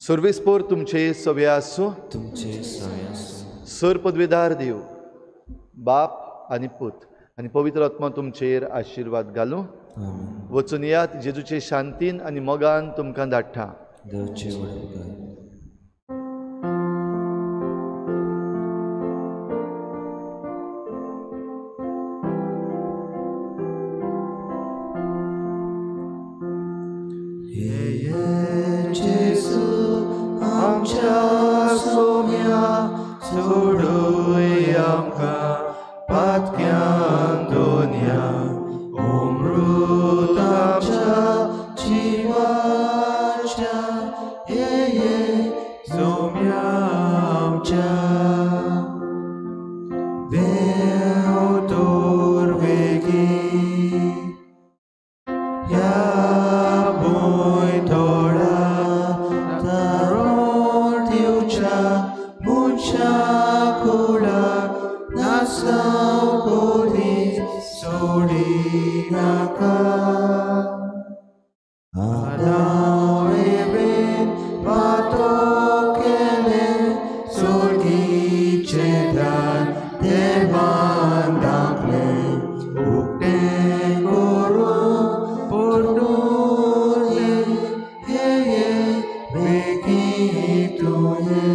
सर्वेस्पोर तुमचे सवे आसूं. तुमचे सवे आसूं. सर पदवेदार देव बाप आनी पूत आनी पवित्र आत्मा तुमचेर आशिर्वाद घालूं. वचून यात जेजूचे शांतीन आनी मोगान तुमकां धाडटा. देवचे वडील आमच्या सोम्या सोडूय आमकां पातक्यान दोनया अमृत आमच्या जिवाच्या हे सोम्या आमच्या देव तोर वेगी ह्या बोय थोडा सोडी नाका आदाळे बेन पातो केले सोडीचे दान देवान दाखले उक्तें करून परतून ये बेगी तुये.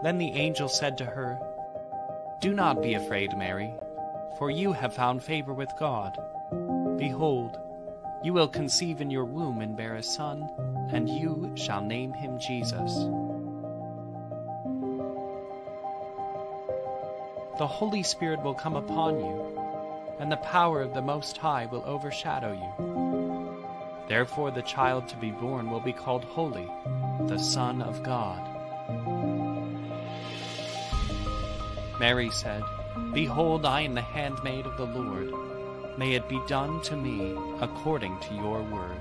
Then the angel said to her, "Do not be afraid, Mary, for you have found favor with God. Behold, you will conceive in your womb and bear a son, and you shall name him Jesus. The Holy Spirit will come upon you, and the power of the Most High will overshadow you. Therefore the child to be born will be called Holy, the Son of God." Mary said, "Behold, I am the handmaid of the Lord. May it be done to me according to your word."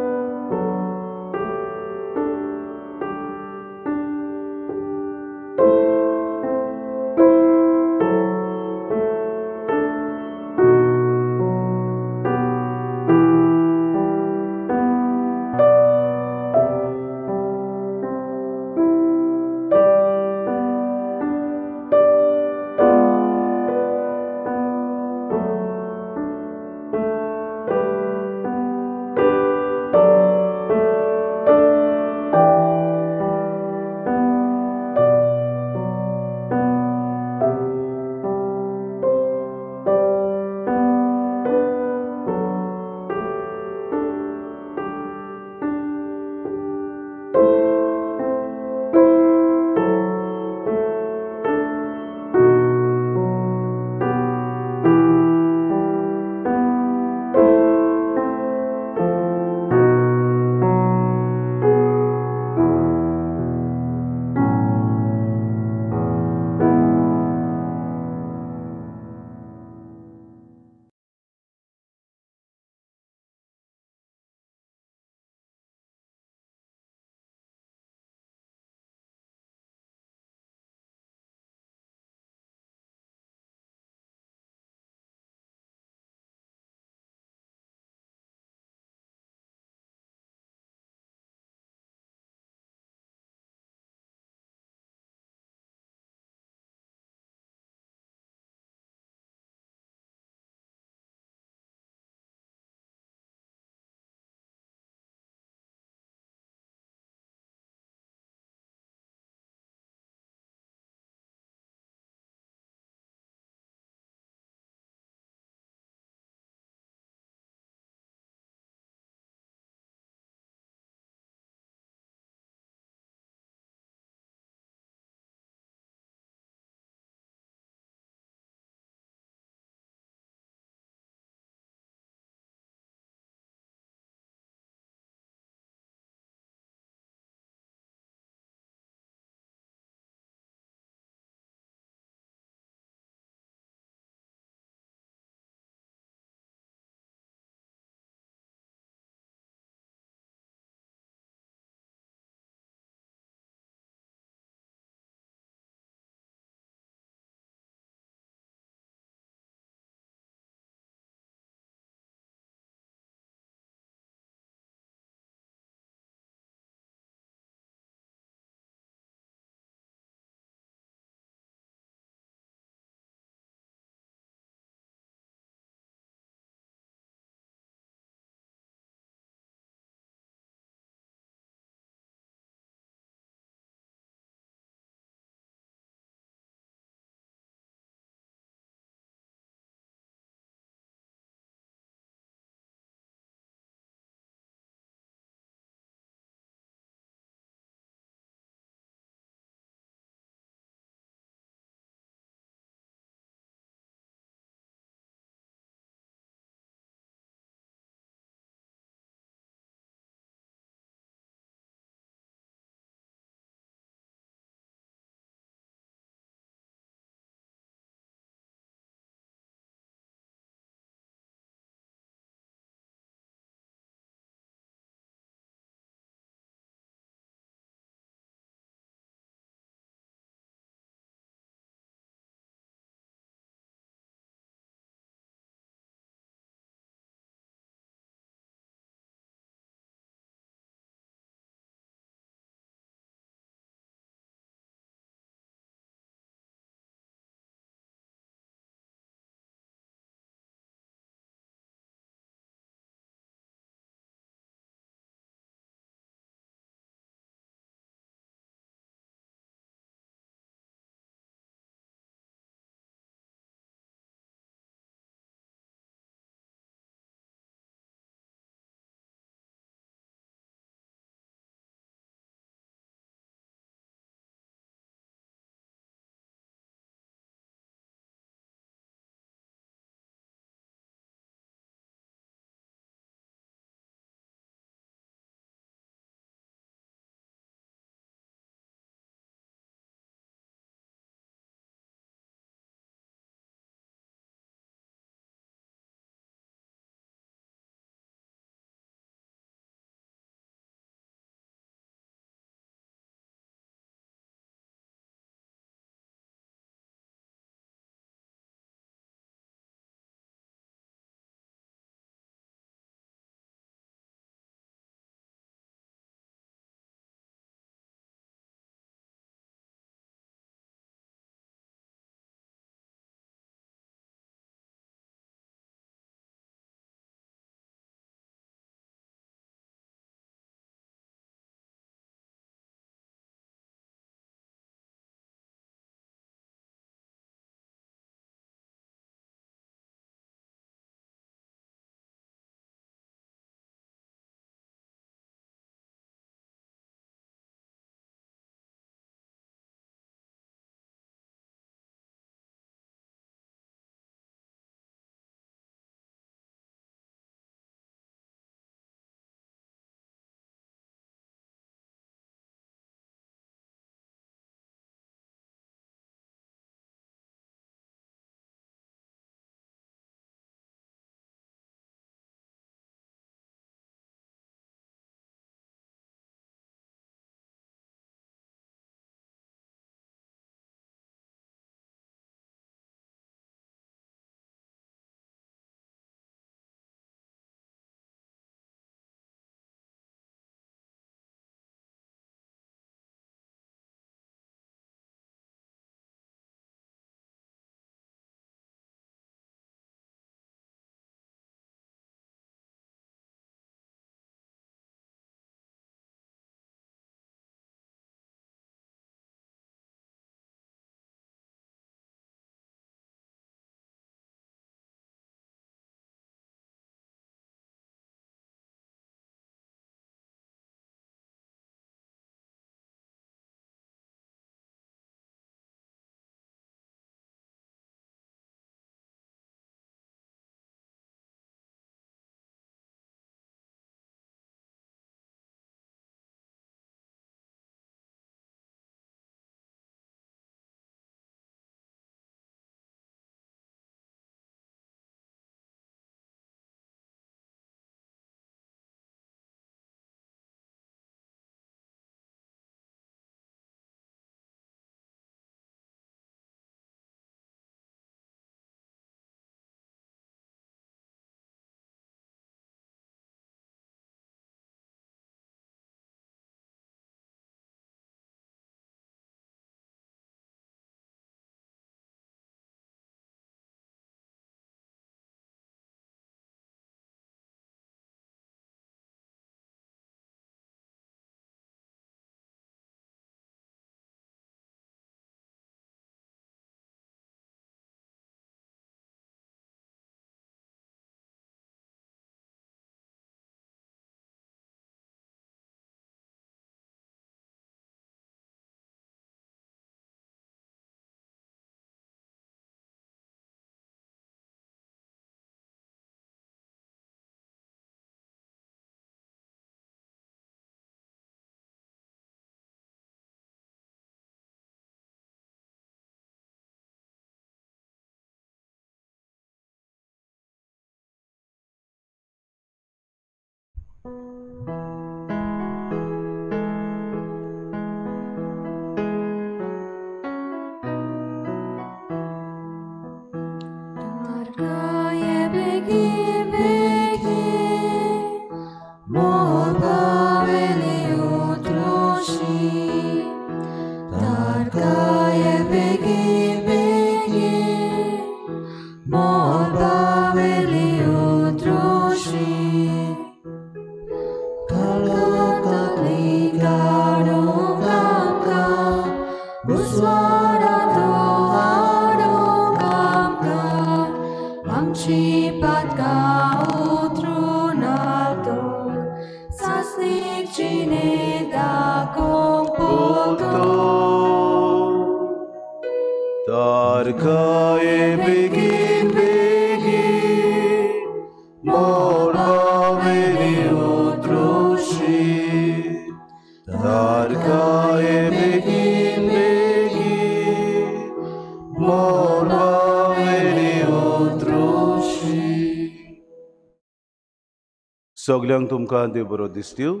सगल्यांक तुमकां देव बरो दीस दिवं.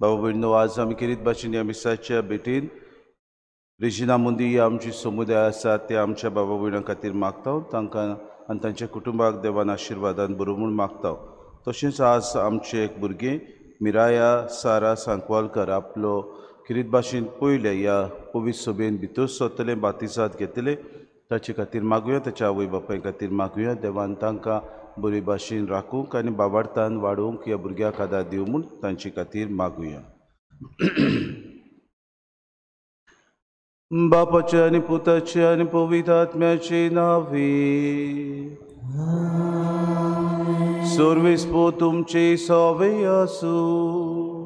बाबा भयणीनो, आज आमी किरीत भाशेन ह्या मिसाच्या भेटीन रेजिना मुंदी ही आमची समुदाय आसा ते आमच्या बाबा भयणां खातीर मागता, तांकां आनी तांच्या कुटुंबाक देवान आशिर्वादान बरो म्हूण मागता. तशेंच आज आमचे एक भुरगें मिराया सारा सांकवालकर आपलो किरीत भाशेन पयले ह्या पवित्र सभेन भितर सरतले, बातिजात घेतले. ताचे खातीर मागुया, ताच्या आवय बापाय खातीर मागुया. देवान तांकां बरे भाशेन राखूंक आनी बाबार्थान वाडोवंक ह्या भुरग्याक आदार दिवं म्हूण तांचे खातीर मागुया. बापाचे आनी पुताचे आनी पवित्र आत्म्याचे नांवे. सर्वेस्पो तुमचे सवे आसूं.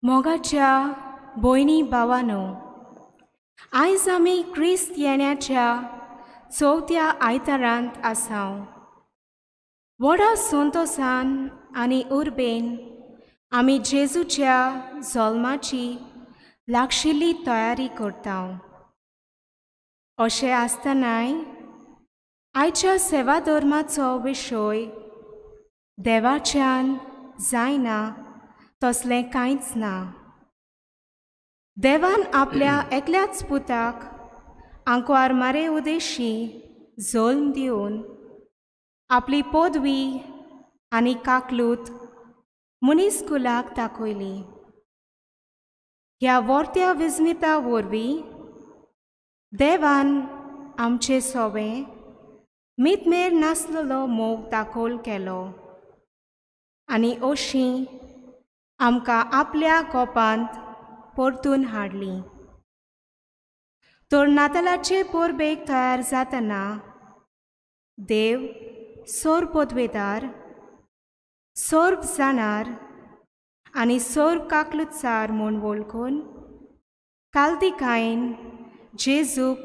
मोगाच्या भयणी भावांनो, आयज आमी क्रिस्त येण्याच्या चवथ्या आयतारांत आसां. व्हडा संतोशान आनी उर्बेन आमी जेजूच्या जल्माची लागशिल्ली तयारी करता. अशें आसतनाय आयच्या सेवा धर्माचो विशय देवाच्यान जायना तसलें कांयच ना. देवान आपल्या एकल्याच पुताक आंकवार मारे उदेशी जल्म दिवन आपली पदवी आनी काकलूत मनीसकुलाक दाखयली. ह्या वर्त्या विजनिता वरवीं देवान आमचे सवें मितमेर नासलेलो मोग दाखोल केलो आनी अशीं आमकां आपल्या कोपांत परतून हाडली. तर नातालाचे परबेक तयार जातना देव सोर पदवेदार, सोर्ब जाणार आनी सोर्ब काकलुतसार म्हूण वळखून काल्तिकायेन जेजूक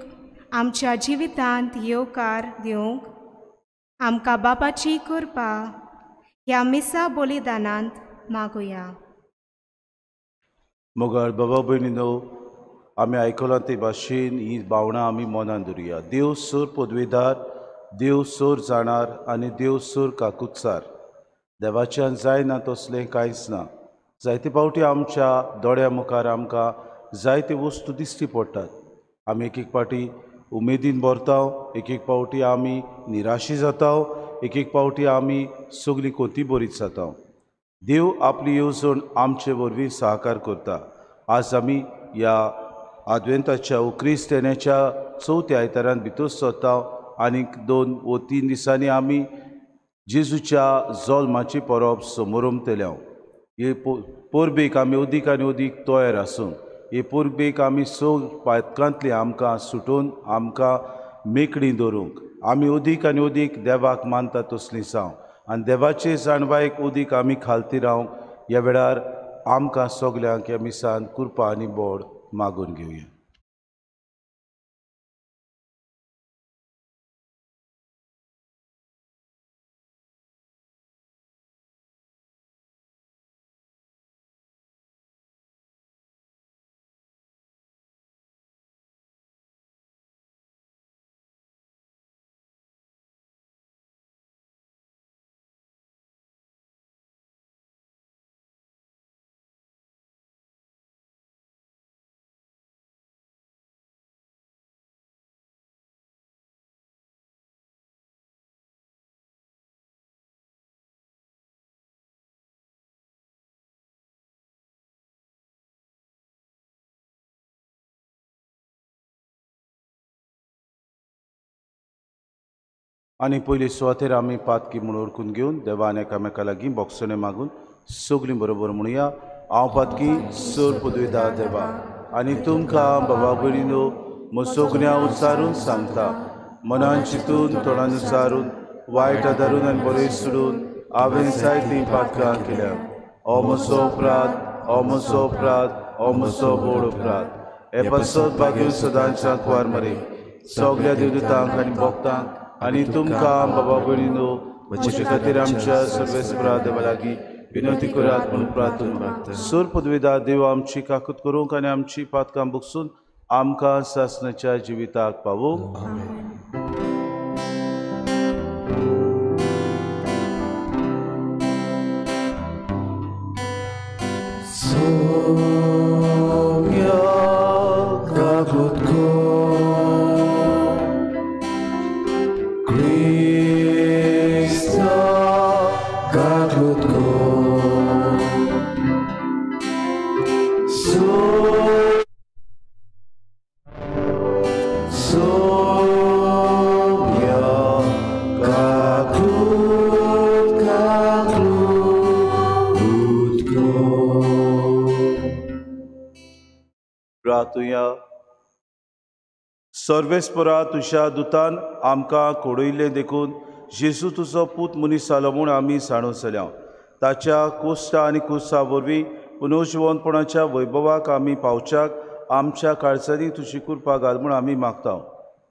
आमच्या जिवितांत येवकार दिवंक आमकां बापाची कृपा ह्या मिसा बलिदानांत मागुया. मोगाळ बाबा भयणीनो, आमी आयकलां ते भाशेन ही भावना आमी मनान दवरुया. देव सोर पदवेदार, देव सोर जाणार आनी देव सोर काकुतसार. देवाच्यान जायना तसलें कांयच ना. जायते फावटी आमच्या दोळ्या मुखार आमकां जायते वस्तू दिश्टी पडटात. आमी एक एक पावटी उमेदीन भरता, एक एक पावटी आमी निराशी जाता, एक एक पावटी आमी सगळी कोती बरीच जाता. देव आपली येवजण आमचे वरवीं सहकार करता. आज आमी ह्या आद्वेंताच्या व क्रिस्त येण्याच्या चवथ्या आयतारांत भितर सरता. आनीक 2 वा 3 दिसांनी आमी जेजूच्या जल्माची परब समोरंतल्या. हे परबेक आमी अदीक आनी अदीक तयार आसूं. हे परबेक आमी सगळ पातकांतली आमकां सुटोवन आमकां मेकळीं दवरूंक आमी अदीक आनी अदीक देवाक मानता तसलीं जावं आनी देवाचे जाणवायेक अदीक आमी खालती रावंक ह्या वेळार आमकां सगल्यांक ह्या मिसान कृपा आनी बोड मागून घेवया. आनी पयली सुवातेर आमी पातकी म्हूण ओळखून घेवन देवान एकामेका लागीं बोगसणे मागून सगलीं बरोबर म्हणुया. हांव पातकी सोर पदवीदार देवा आनी तुमकां बाबा भयणीनो म्हज्या सगळ्या उच्चारून सांगता. मनान चिंतून तोंडान उच्चारून वायट आदारून आनी बरें सोडून हांवें जायतीं पातकां केल्या. हो म्हजो अपराध, हो म्हजो अपराध, हो म्हजो व्हड अपराध. हे पासत बागेन सदांच्या कुवार मारी सगळ्या देवदूतांक आनी भक्तांक आनी तुमकां बाबा भयणीनो म्हजे खातीर आमच्या सर्वेस्परा देवा लागीं विनंती करात म्हणून प्रार्थना. सोर पदवीदार देव आमची काकूत करूंक आनी आमची पातकां बुकसून आमकां सासणाच्या जिविताक पावूंक. सर्वेस्परा तुज्या दुतान आमकां कोडयिल्लें देखून जेजू तुजो पूत मनीस जालो म्हूण आमी जाणून जाल्या. ताच्या कोश्टा आनी कुसा वरवीं पुनर्जिवनपणाच्या वैभवाक आमी पावच्याक आमच्या काळजांनी तुजी कृपा घाल म्हूण आमी मागता.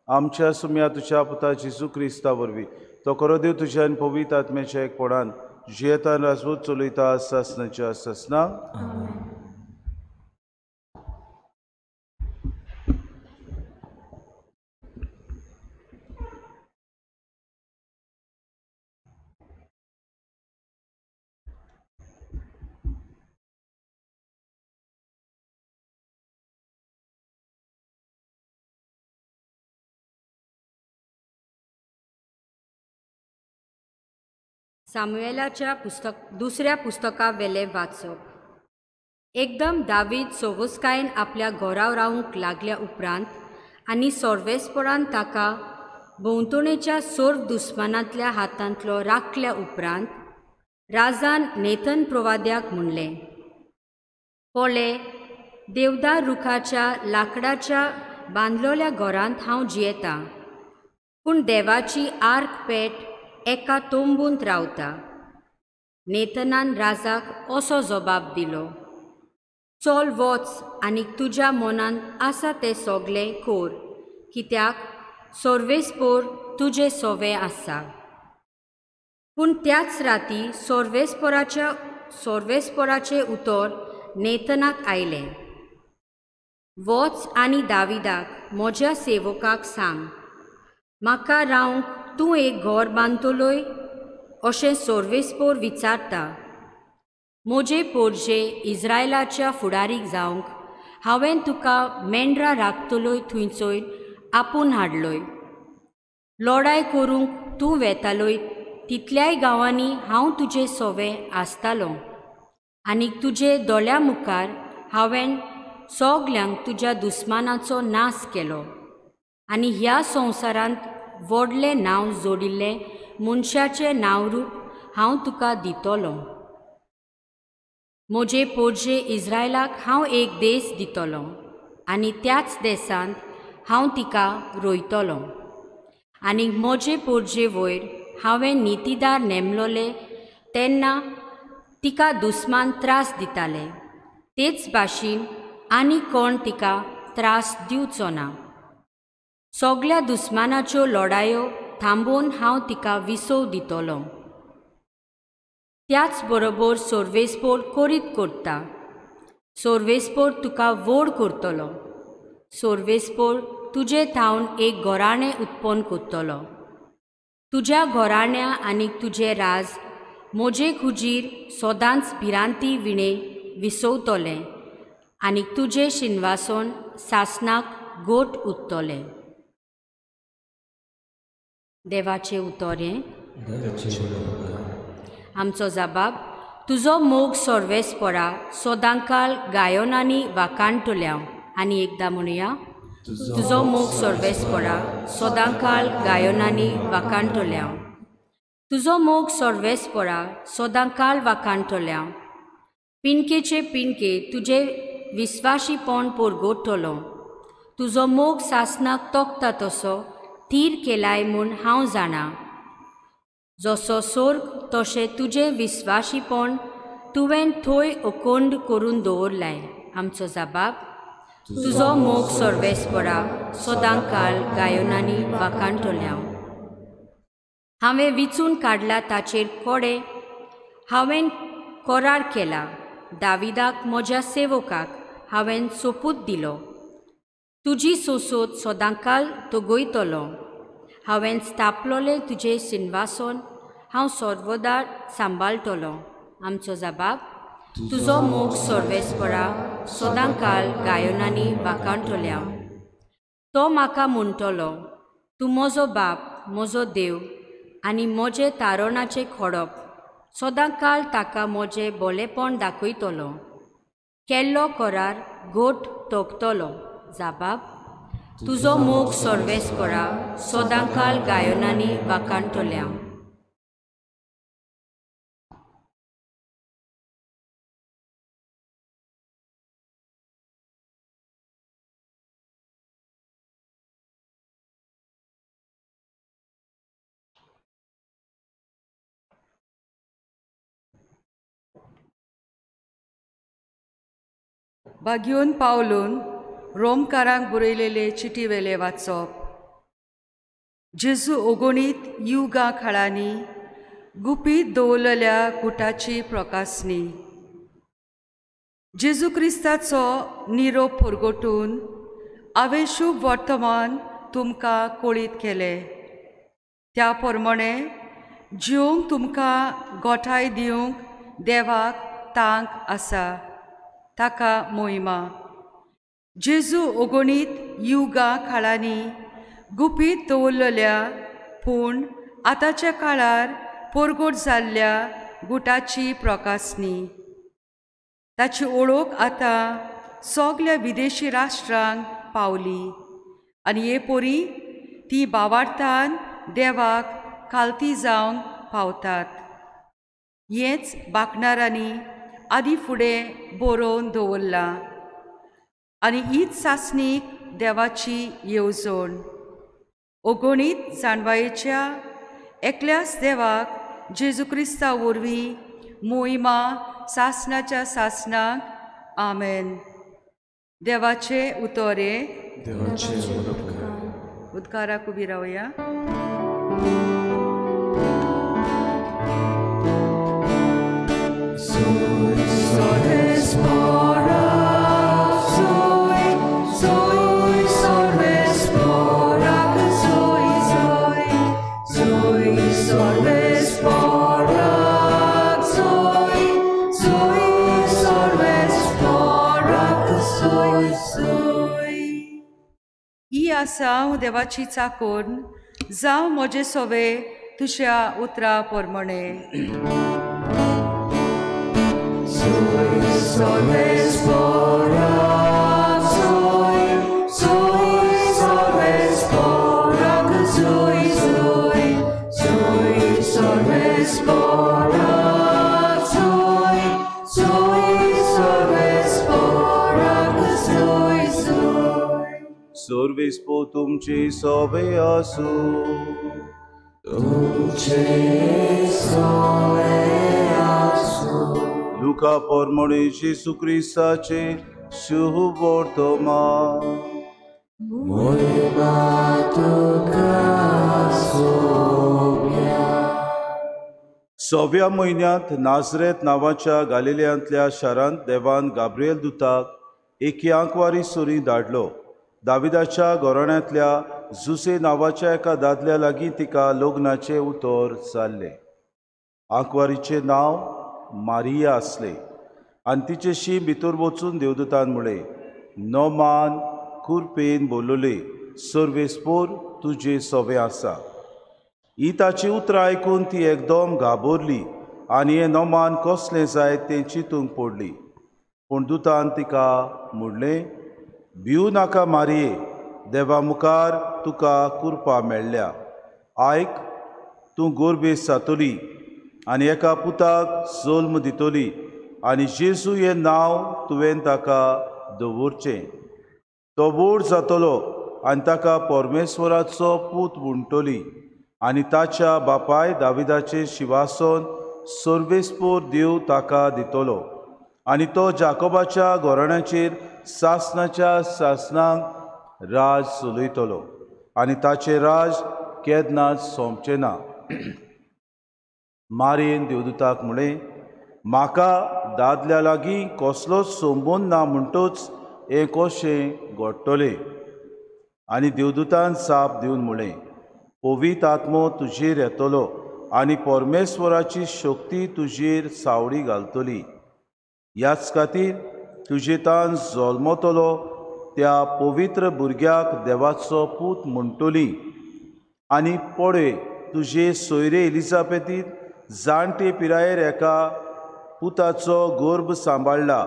आमच्या सुम्या तुज्या पुता जेजू क्रिस्ता वरवीं तो खरो देव तुज्या आनी पवित्र आत्म्याच्या एकपणान जियेता राजवत चलयता सासणाच्या सासना. सामुएलाच्या दुसऱ्या पुस्तका वेले वाचप. एकदम दावीद सोवस्कायेन आपल्या घोराव रावूंक लागल्या उपरांत आनी सोर्वेस्पोरान ताका भोंवतणेच्या सोर दुस्मानांतल्या हातांतलो राखल्या उपरांत राजान नेथन प्रवाद्याक म्हणलें, पोळे देवदार रुखाच्या लांकडाच्या बांदलोल्या घरांत हांव जियेतां, पूण देवाची आर्क पेट एका तोंबूंत रावता. नेथनान राजाक असो जबाब दिलो, चल वच आनी तुज्या मनान आसा तें सगलें कोर, कित्याक सोर्वेस्पोर तुजे सोवे आसा. पूण त्याच राती सोर्वेस्पोराचें उतर नेथनाक आयलें, वच आनी दाविदाक म्हज्या सेवकाक सांग, म्हाका रावंक तूं एक घर बांदतलोय? अशें सोर्वेस्पोर विचारता. म्हजे पोरजे इस्रायलाच्या फुडारीक जावंक हांवें तुका मेंढरां राखतलोय थंयचोय आपूण हाडलोय. लढाय करूंक तूं वेतालोय तितल्याय गांवांनी हांव तुजे सोवे आसतालो आनी तुजे दोळ्या मुखार हांवें सगल्यांक तुज्या दुस्मानाचो नाश केलो आनी ह्या संवसारांत व्हडलें नांव जोडिल्लें मनशाचें नांवरूप हांव तुका दितलो. म्हजे पोरजे इस्रायलाक हांव एक देश दितलो आनी त्याच देशांत हांव तिका रोयतलो. आनी म्हजे पोरजे वयर हांवें नितीदार नेमलोले तेन्ना तिका दुस्मान त्रास दिताले, तेच भाशेन आनी कोण तिका त्रास दिवचो ना. सगळ्या दुस्मानाच्यो लढायो थांबोवन हांव तिका विसव दितलो. त्याच बरोबर सोर्वेस्पोर करीत करता. सोर्वेस्पोर तुका व्हड करतलो. सोर्वेस्पोर तुजे थावन एक घोराणें उत्पन्न करतलो. तुज्या घोराण्या आनी तुजे राज म्हजे खुजीर सदांच भिरांती विणे विसवतले आनी तुजे शिनवासन सासनाक गोट उत्तले. देवाचे उतोरें. आमचो जबाब, तुजो मोग सोर्वेस्पोरा सदांकाळ गायनांनी वाकाणटल्या. आनी एकदां म्हणुया, तुजो मोग सर्वेस्परा सदांकाळ गायनांनी वाकाणटल्या तुजो मोग सर्वेस्परा सदांकाळ वाकाणटल्या पिणकेचे पिणके तुजे विस्वाशीपण पोरगोडटलो तुजो मोग सासनाक तोखता तसो थीर केलाय म्हूण हांव जाणा जसो सोर्ग तशें तुजें विस्वाशीपण तुवें थंय अखंड करून दवरलाय आमचो जबाब तुजो मोग सर्वेस्परा सदांकाळ गायनांनी वाकाणटल्या हांवें विचून काडला ताचेर कोडे हांवें करार केला दाविदाक म्हज्या सेवकाक हांवें सोपूत दिलो तुजी सोसोत सदांकाळ तो गोयतलो हांवें स्थापलोले तुजें सिंहासन हांव सर्वदा सांबाळटलो आमचो जबाब तुजो मोग सर्वेस्परा सदांकाळ गायनांनी वाकाणटल्या तो म्हाका म्हणटलो तूं म्हजो बाप म्हजो देव आनी म्हजें तारणाचें खडप सदांकाळ ताका म्हजें बोलेपण दाखयतलो केल्लो करार घोट तोखतलो जबाब तुजो मोग सर्वेस्परा सदांकाळ गायनांनी वाकाणटल्या बागयोन पावलून रोमकारांक बरयलेले चिटी वेले वाचप जेजू ओगोणीत युगा काळांनी गुपीत दवरलेल्या गुटाची प्रकाशनी जेजू क्रिस्ताचो निरोप परगटून हांवें शुभ वर्तमान तुमकां कळीत केलें त्या प्रमाणे जिवंक तुमकां गोठाय दिवंक देवाक तांक आसा ताका मोहिमा जेजू ओगोणीत युगा काळांनी गुपीत दवरलेल्या पूण आतांच्या काळार परगट जाल्ल्या गुटाची प्रकाशनी ताची ओळख आतां सगल्या विदेशी राष्ट्रांक पावली आनी हे परी ती भावार्थान देवाक खालती जावंक पावतात हेंच बाकणारांनी आदी फुडें बरोवन दवरलां आनी हीच सासणीक देवाची येवजण ओगोणीत जाणवायेच्या एकल्याच देवाक जेजू क्रिस्ता वरवीं मोहिमा सासणाच्या सासणाक आमेन देवाचे उतोरे उद्गाराक उबी रावया ही आसा हांव देवाची चाकोन जावं म्हजे सोवे तुज्या उतरा प्रमाणे सर्वेस्पो तुमचे सोवे आसू लुका पोरमणे जेजू क्रिस्ताचे शुभ वर्तमान सव्या म्हयन्यांत नाझरेत नांवाच्या गालिलेयांतल्या शारांत देवान गाब्रिएल दुताक एके आंकवारी सोरी धाडलो दाविदाच्या घराण्यांतल्या जुसे नांवाच्या एका दादल्या लागीं तिका लग्नाचें उतर जाल्लें आंकवारीचें नांव मारिया आसलें आनी तिचे शी भितर वचून देवदूतान म्हळें नोमान कुरपेन बोलोले सर्वेस्पोर तुजे सोवे आसा ही ताची उतरां आयकून ती एकदम घाबरली आनी हें नोमान कसलें जाय तें चिंतूंक पडली पूण दुतान तिका म्हणलें भिवू नाका मारये देवा मुखार तुका कृपा मेळ्ळ्या. आयक, तूं गोरबेस जातली आनी एका पुताक जल्म दितली आनी जेजू हें नांव तुवें ताका दवरचें. तो व्हड जातलो आनी ताका परमेश्वराचो पूत म्हणटली आनी ताच्या बापाय दाविदाचें शिंवासन सर्वेस्पोर देव ताका दितलो आनी तो जाकोबाच्या घोराण्याचेर सासनाच्या सासनांक राज चलयतलो आनी ताचें राज केन्नाच सोंपचें ना. मारयेन देवदूताक म्हळें, म्हाका दादल्या लागीं कसलोच संबंद ना म्हणटच हें कशें घडटलें. आनी देवदूतान जाप दिवन म्हळें, पवित्र आत्मो तुजेर येतलो आनी परमेश्वराची शक्ती तुजेर सावळी घालतली. ह्याच खातीर तुजे तान जल्मतलो त्या पवित्र भुरग्याक देवाचो पूत म्हणटली. आनी पळय, तुजे सोयरे एलिझाबेथीन जाणटे पिरायेर एका पुताचो गर्भ सांबाळ्ळा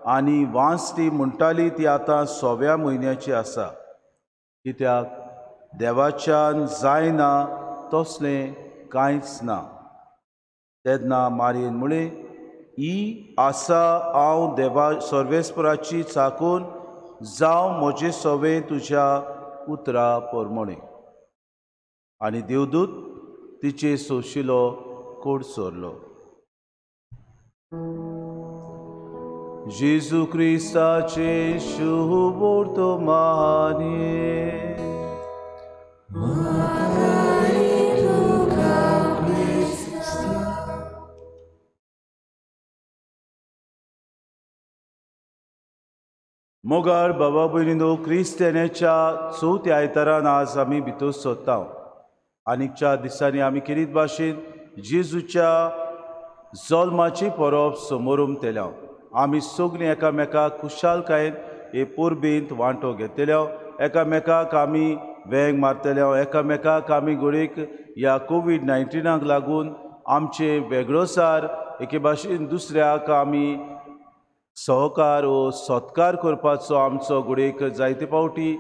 आनी वांस ती म्हणटाली ती आतां 6व्या म्हयन्याची आसा, कित्याक देवाच्यान जायना तसलें कांयच ना. तेन्ना मारयेन म्हळें, ही आसा हांव देवा सर्वेस्पराची चाकून, जावं म्हजे सवें तुज्या उतरा प्रमाणे. आनी देवदूत तिचे सोशिलो कोड सोरलो. जेजू क्रिस्ताचे शुभ वर्तमाने मोगार बाबा भयणीनो, क्रिस्तानाच्या चवथ्या आयतारान आज आमी भितर सोदता. आनीकच्या दिसांनी आमी किरीत भाशेन जेजूच्या जल्माची परब समारंभ केल्या. आमी सगळीं एकामेकाक खुशालकायेन हे परबेंत वांटो घेतल्या. एकामेकाक आमी वेंग मारतल्या. एकामेकाक आमी घडीक ह्या कोविड-19 लागून आमचे वेगळोसार एके भाशेन दुसऱ्याक आमी सहकार व सत्कार करपाचो आमचो घडीक जायते फावटी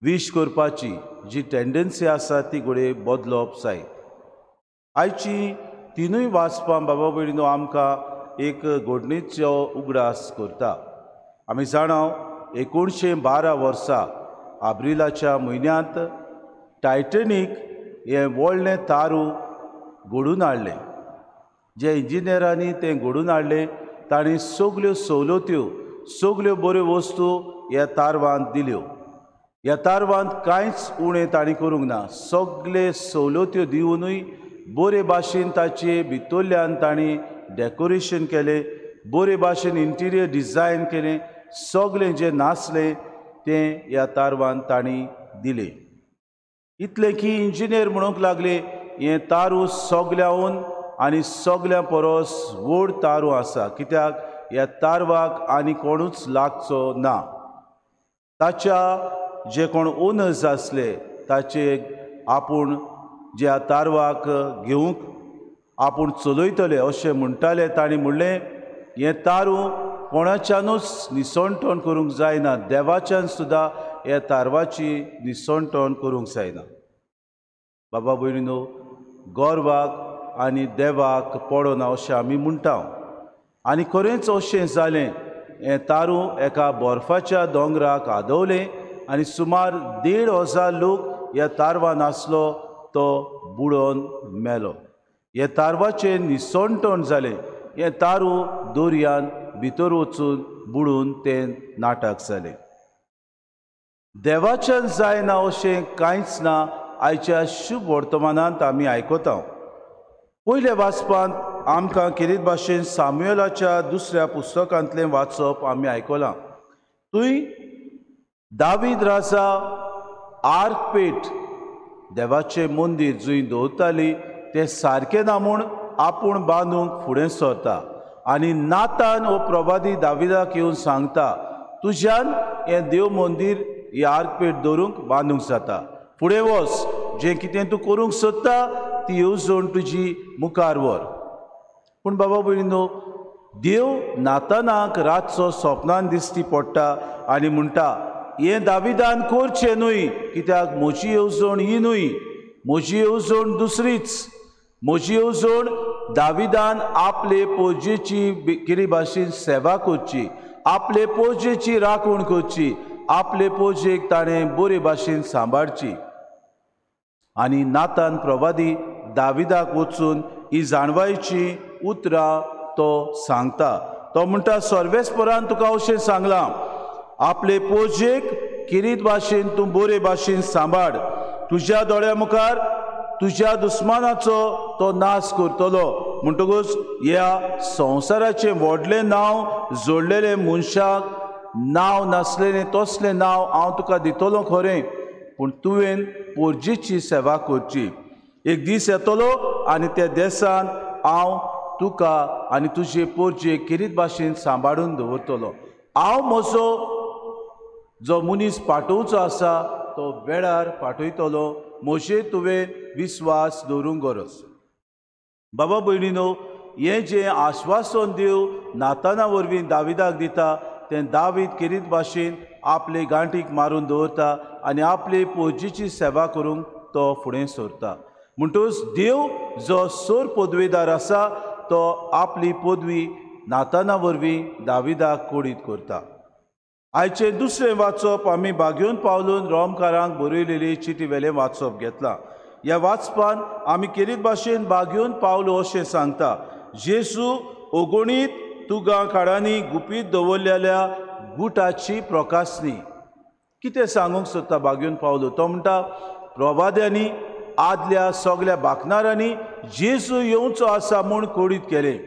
विश करपाची जी टेंडन्सी आसा ती घडये बदलप जाय. आयची तिनूय वाचपां बाबा भयणीनो आमकां एक घडणीचो उगडास करता. आमी जाणाव 1912 वर्सा एप्रिलाच्या म्हयन्यांत टायटॅनीक हें व्हडलें तारू घडून हाडलें. जे इंजिनियरांनी तें घडून हाडलें तांणी सगल्यो सवलत्यो, सगल्यो बऱ्यो वस्तू ह्या तारवांत दिल्यो. ह्या तारवांत कांयच उणें तांणी करूंक ना. सगळे सवलत्यो दिवनूय बरे भाशेन ताचे भितरल्यान तांणी डेकोरेशन केलें, बरे भाशेन इंटिरियर डिजायन केलें. सगळें जें नासलें तें ह्या तारवांत तांणी दिलें. इतलें की इंजिनियर म्हणूंक लागले, हें तारू सगळ्याहून आनी सगळ्या परस व्हड तारू आसा, कित्याक ह्या तारवाक आनी कोणूच लागचो ना. ताच्या जे कोण ओनर्स आसले ताचे आपूण ज्या तारवाक घेवंक आपूण चलयतले अशें म्हणटाले. तांणी म्हणलें, हें तारू कोणाच्यानूच निसणटण करूंक जायना, देवाच्यान सुद्दां ह्या तारवाची निसणटण करूंक जायना. बाबा भयणीनो, गोरवाक आनी देवाक पडना अशें आमी म्हणटा. आनी खरेंच अशें जालें. हें तारू एका बर्फाच्या दोंगराक आदवलें आनी सुमार 1,500 लोक ह्या तारवान आसलो तो बुडोवन मेलो. हे तारवाचें निसणटण जालें. हें तारू दर्यान भितर वचून बुडून तें नाटक जालें. देवाच्यान जायना अशें कांयच ना आयच्या शुभ वर्तमानांत आमी आयकता. पयल्या वाचपांत आमकां किरीत भाशेन सामुएलाच्या दुसऱ्या पुस्तकांतलें वाचप आमी आयकलां. थंय दावीद राजा आर्क पेट देवाचें मंदीर जंय दवरताली तें सारकें ना म्हूण आपूण बांदूंक फुडें सरता. आनी नातान हो प्रवादी दाविदाक येवन सांगता, तुज्यान हें देव मंदीर ही आर्क पेट दवरूंक बांदूंक जाता. फुडें वच, जें कितें तूं करूंक सोदता ती येवजण तुजी मुखार व्हर. पूण बाबा भयणीनो, देव नातानाक रातचो सपनान दिसती पडटा आनी म्हणटा, हें दाविदान करचें न्हय, कित्याक म्हजी येवजण ही न्हय, म्हजी येवजण दुसरीच. म्हजी येवजण दाविदान आपले पोरजेची किरी भाशेन सेवा करची, आपले पोरजेची राखण करची, आपले पोरजेक ताणें बरे भाशेन सांबाळची. आनी नातान प्रवादी दाविदाक वचून ही जाणवायची उतरां तो सांगता. तो म्हणटा, सर्वेस्परान तुका अशें सांगलां, आपले पोरजेक किरीत भाशेन तूं बरे भाशेन सांबाळ. तुज्या दोळ्या मुखार तुज्या दुस्मानाचो तो नाश करतलो. म्हणटकूच ह्या संवसाराचें व्हडलें नांव जोडलेले मनशाक नांव नासलेलें तसलें नांव हांव तुका दितलो खरें, पूण तुवें पोरजेची सेवा करची. एक दीस येतलो आनी त्या देसान हांव तुका आनी तुजे पोरजे किरीत भाशेन सांबाळून दवरतलो. हांव म्हजो जो मनीस पाठोवचो आसा तो वेळार पाठयतलो. म्हजेर तुवें विस्वास दवरूंक गरज. बाबा भयणीनो, हें जें आश्वासन देव नाताना वरवीं दाविदाक दिता तें दावीद किरीत भाशेन आपले गांठीक मारून दवरता आनी आपले पोरजेची सेवा करूंक तो फुडें सरता. म्हणटूच देव जो सोर पदवेदार आसा तो आपली पदवी नाताना वरवीं दाविदाक कोडीत करता. आयचें दुसरें वाचप आमी बागेवन पावलून रोमकारांक बरयलेली चिटी वेलें वाचप घेतलां. ह्या वाचपान आमी किरीत भाशेन बागेवन पावलो अशें सांगता. जेजू ओगोणीत तुगा काळांनी गुपीत दवरलेल्या गुटाची प्रकाशनी. कितें सांगूंक सोदता बागेवन पावलो? तो म्हणटा, प्रवाद्यांनी आदल्या सगल्या बाकनारांनी जेजू येवचो आसा म्हूण कोडीत केलें.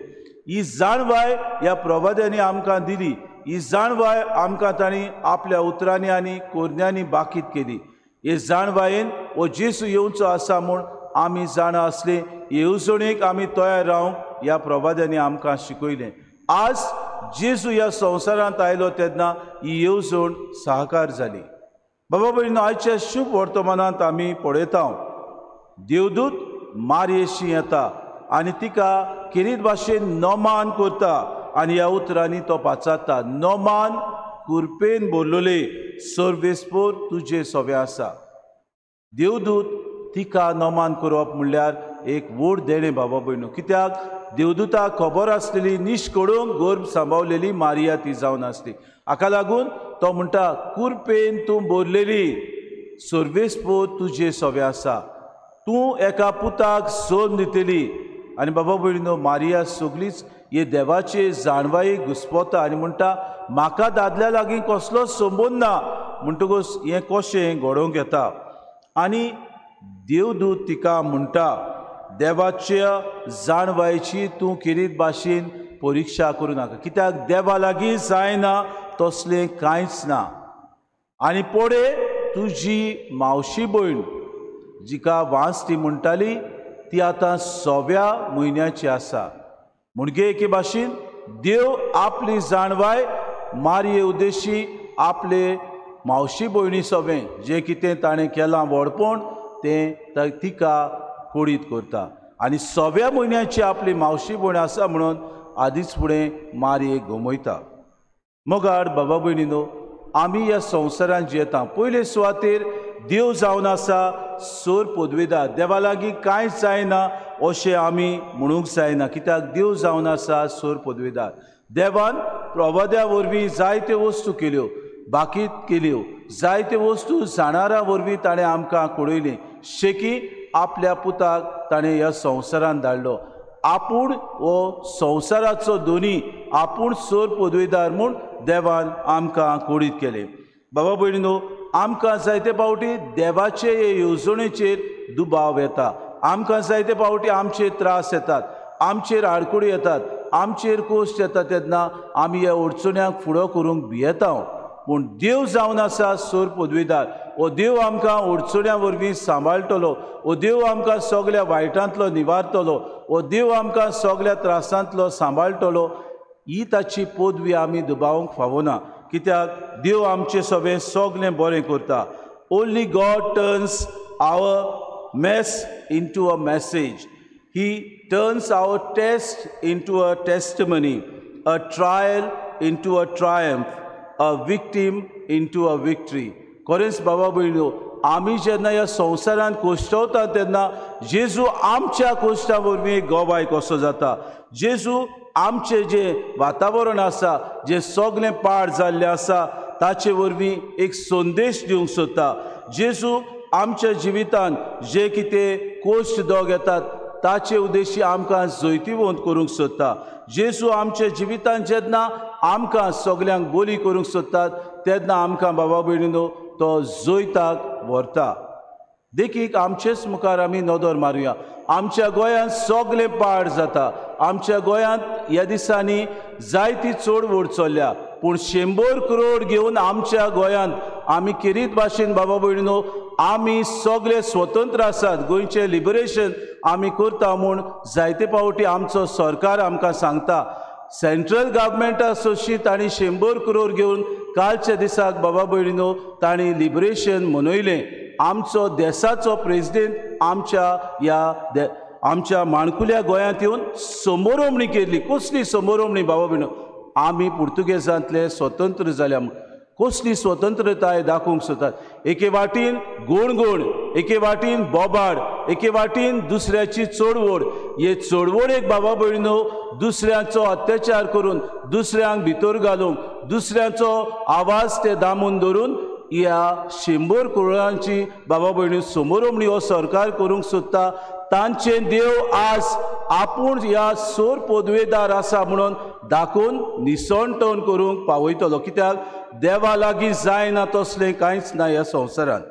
ही जाणवाय ह्या प्रवाद्यांनी आमकां दिली. ही जाणवाय आमकां तांणी आपल्या उतरांनी आनी कोरण्यांनी बाकीत केली. हे जाणवायेन हो जेजू येवचो आसा म्हूण आमी जाणा असले येवजणेक आमी तयार रावंक ह्या प्रवाद्यांनी आमकां शिकयलें. आज जेजू ह्या संवसारांत आयलो तेन्ना ही येवजण साकार जाली. बाबा भयणीनो, आयच्या शुभ वर्तमानांत आमी पळयता देवदूत मारयेशी येता आनी तिका किरीत भाशेन नोमान करता आनी ह्या उतरांनी तो पाचारता, नोमान कुरपेन बोरलोले सर्वेस्पोर तुजे सोबे आसा. देवदूत तिका नोमान करप म्हणल्यार एक व्हड देणें बाबा भयणो. कित्याक देवदूताक खबर आसलेली निश्कळूंक गर्भ सांबाळलेली मारिया ती जावन आसली. हाका लागून तो म्हणटा, कुरपेन तूं बोरलेली सर्वेस्पोर तुजे सोबे आसा. तूं एका पुताक सोन दितली. आनी बाबा भयणीनो, मारिया सगळीच हे देवाचे जाणवायेक घुस्पोता आनी म्हणटा, म्हाका दादल्या लागीं कसलोच संबंद ना. म्हणटकूच हें कशें घडोवंक येता. आनी देवदूत तिका म्हणटा, देवाच्या जाणवायेची तूं किरीत भाशेन परिक्षा करूं नाका, कित्याक देवा लागीं जायना तसलें कांयच ना. आनी पळे, तुजी मावशी भयण जिका वांस ती म्हणटाली ती आतां 6व्या म्हयन्याची आसा. म्हणजे एके भाशेन देव आपली जाणवाय मारये उद्देशी आपले मावशी भयणी सोबें जें कितें ताणें केलां व्हडपण तें तिका कोडीत करता. आनी 6व्या म्हयन्याची आपली मावशी भयण आसा म्हणून आदींच फुडें मारयेक गमयता. मोगाड बाबा भयणीनो, आमी ह्या संवसारांत जियेता. पयले सुवातेर देव जावन आसा सोर पदवेदार. देवा लागीं कांयच जायना अशें आमी म्हणूंक जायना, कित्याक देव जावन आसा सोर पदवेदार. देवान प्रवाद्या वरवीं जायत्यो वस्तू केल्यो, बाकीत केल्यो, जायत्यो वस्तू जाणारा वरवीं ताणें आमकां कळयली. शेकी आपल्या पुताक ताणें ह्या संवसारांत धाडलो. आपूण हो संवसाराचो दोनी, आपूण सोर पदवेदार म्हूण देवान आमकां कोडीत केलें. बाबा भयणीनो, आमकां जायते फावटी देवाचे हे येवजणेचेर दुबाव येता. आमकां जायते फावटी आमचेर त्रास येतात, आमचेर आडकुडी येतात, आमचेर कोश्ट येता. तेन्ना आमी ह्या अडचण्यांक फुडो करूंक भियेता. पूण देव जावन आसा सोर पदवेदार. हो देव आमकां अडचण्यां वरवीं सांबाळटलो. हो देव आमकां सगल्या वायटांतलो निवारतलो. हो देव आमकां सगल्या त्रासांतलो सांबाळटलो. ही ताची पदवी आमी दुबावंक फावना, कित्याक देव आमचें सगळें बरें करता. Only God turns our mess into a message. He turns our test into a testimony, a trial into a triumph, a victim into a victory. खरेंच बाबा भयणीनो, आमी जेन्ना ह्या संवसारांत कोश्टवता तेन्ना जेजू आमच्या कोश्टा वरवीं एक गोबाय कसो जाता. जेजू आमचें जें वातावरण आसा, जें सगळें पाड जाल्लें आसा, ताचे वरवीं एक संदेश दिवंक सोदता. जेजू आमच्या जिवितांत जे कितें कोश्ट दोग येतात ताचे उद्देशी आमकां जैतिवंत करूंक सोदता. जेजू आमच्या जिवितांत जेन्ना आमकां सगल्यांक बोली करूंक सोदतात तेन्ना आमकां बाबा भयणीनो तो जैताक व्हरता. देखीक आमचेच मुखार आमी नदर मारुया. आमच्या गोंयांत सगळें पाड जाता. आमच्या गोंयांत ह्या दिसांनी जायती चोडवड चल्ल्या, पूण 100 करोड घेवन आमच्या गोंयांत आमी किरीत भाशेन बाबा भयणीनो आमी सगळे स्वतंत्र आसात. गोंयचें लिबरेशन आमी करता म्हूण जायते फावटी आमचो सरकार आमकां सांगता. सेंट्रल गव्हर्मेंटा सशी तांणी 100 करोड घेवन कालच्या दिसाक बाबा भयणीनो तांणी लिबरेशन मनयलें. आमचो देशाचो प्रेसिडेंट आमच्या माणकुल्या गोंयांत येवन समोरवणी केल्ली. कसली समोरवणी बाबा भयणीनो? आमी पुर्तुगेजांतले स्वतंत्र जाल्या. कसली स्वतंत्रताय दाखोवंक सोदतात. एके वाटेन गोणगोण, एके वाटेन बोबाड, एके वाटेन दुसऱ्याची चोडवड. हे चोडवडेक बाबा भयणीनो दुसऱ्यांचो अत्याचार करून, दुसऱ्यांक भितर घालूंक, दुसऱ्यांचो आवाज ते दामून धरून ह्या 100 करोडांची बाबा भयणी समोरवणी हो सरकार करूंक सोदता. तांचे देव आज आपूण ह्या सोर पदवेदार आसा म्हणून दाखोवन निसंटोवन करूंक पावयतलो. कित्याक देवा लागीं जायना तसलें कांयच ना ह्या संवसारांत.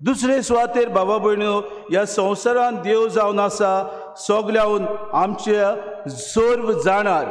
दुसरे सुवातेर बाबा भयणीनो ह्या संवसारांत देव जावन आसा सगळ्याहून आमच्या सर्व जाणार.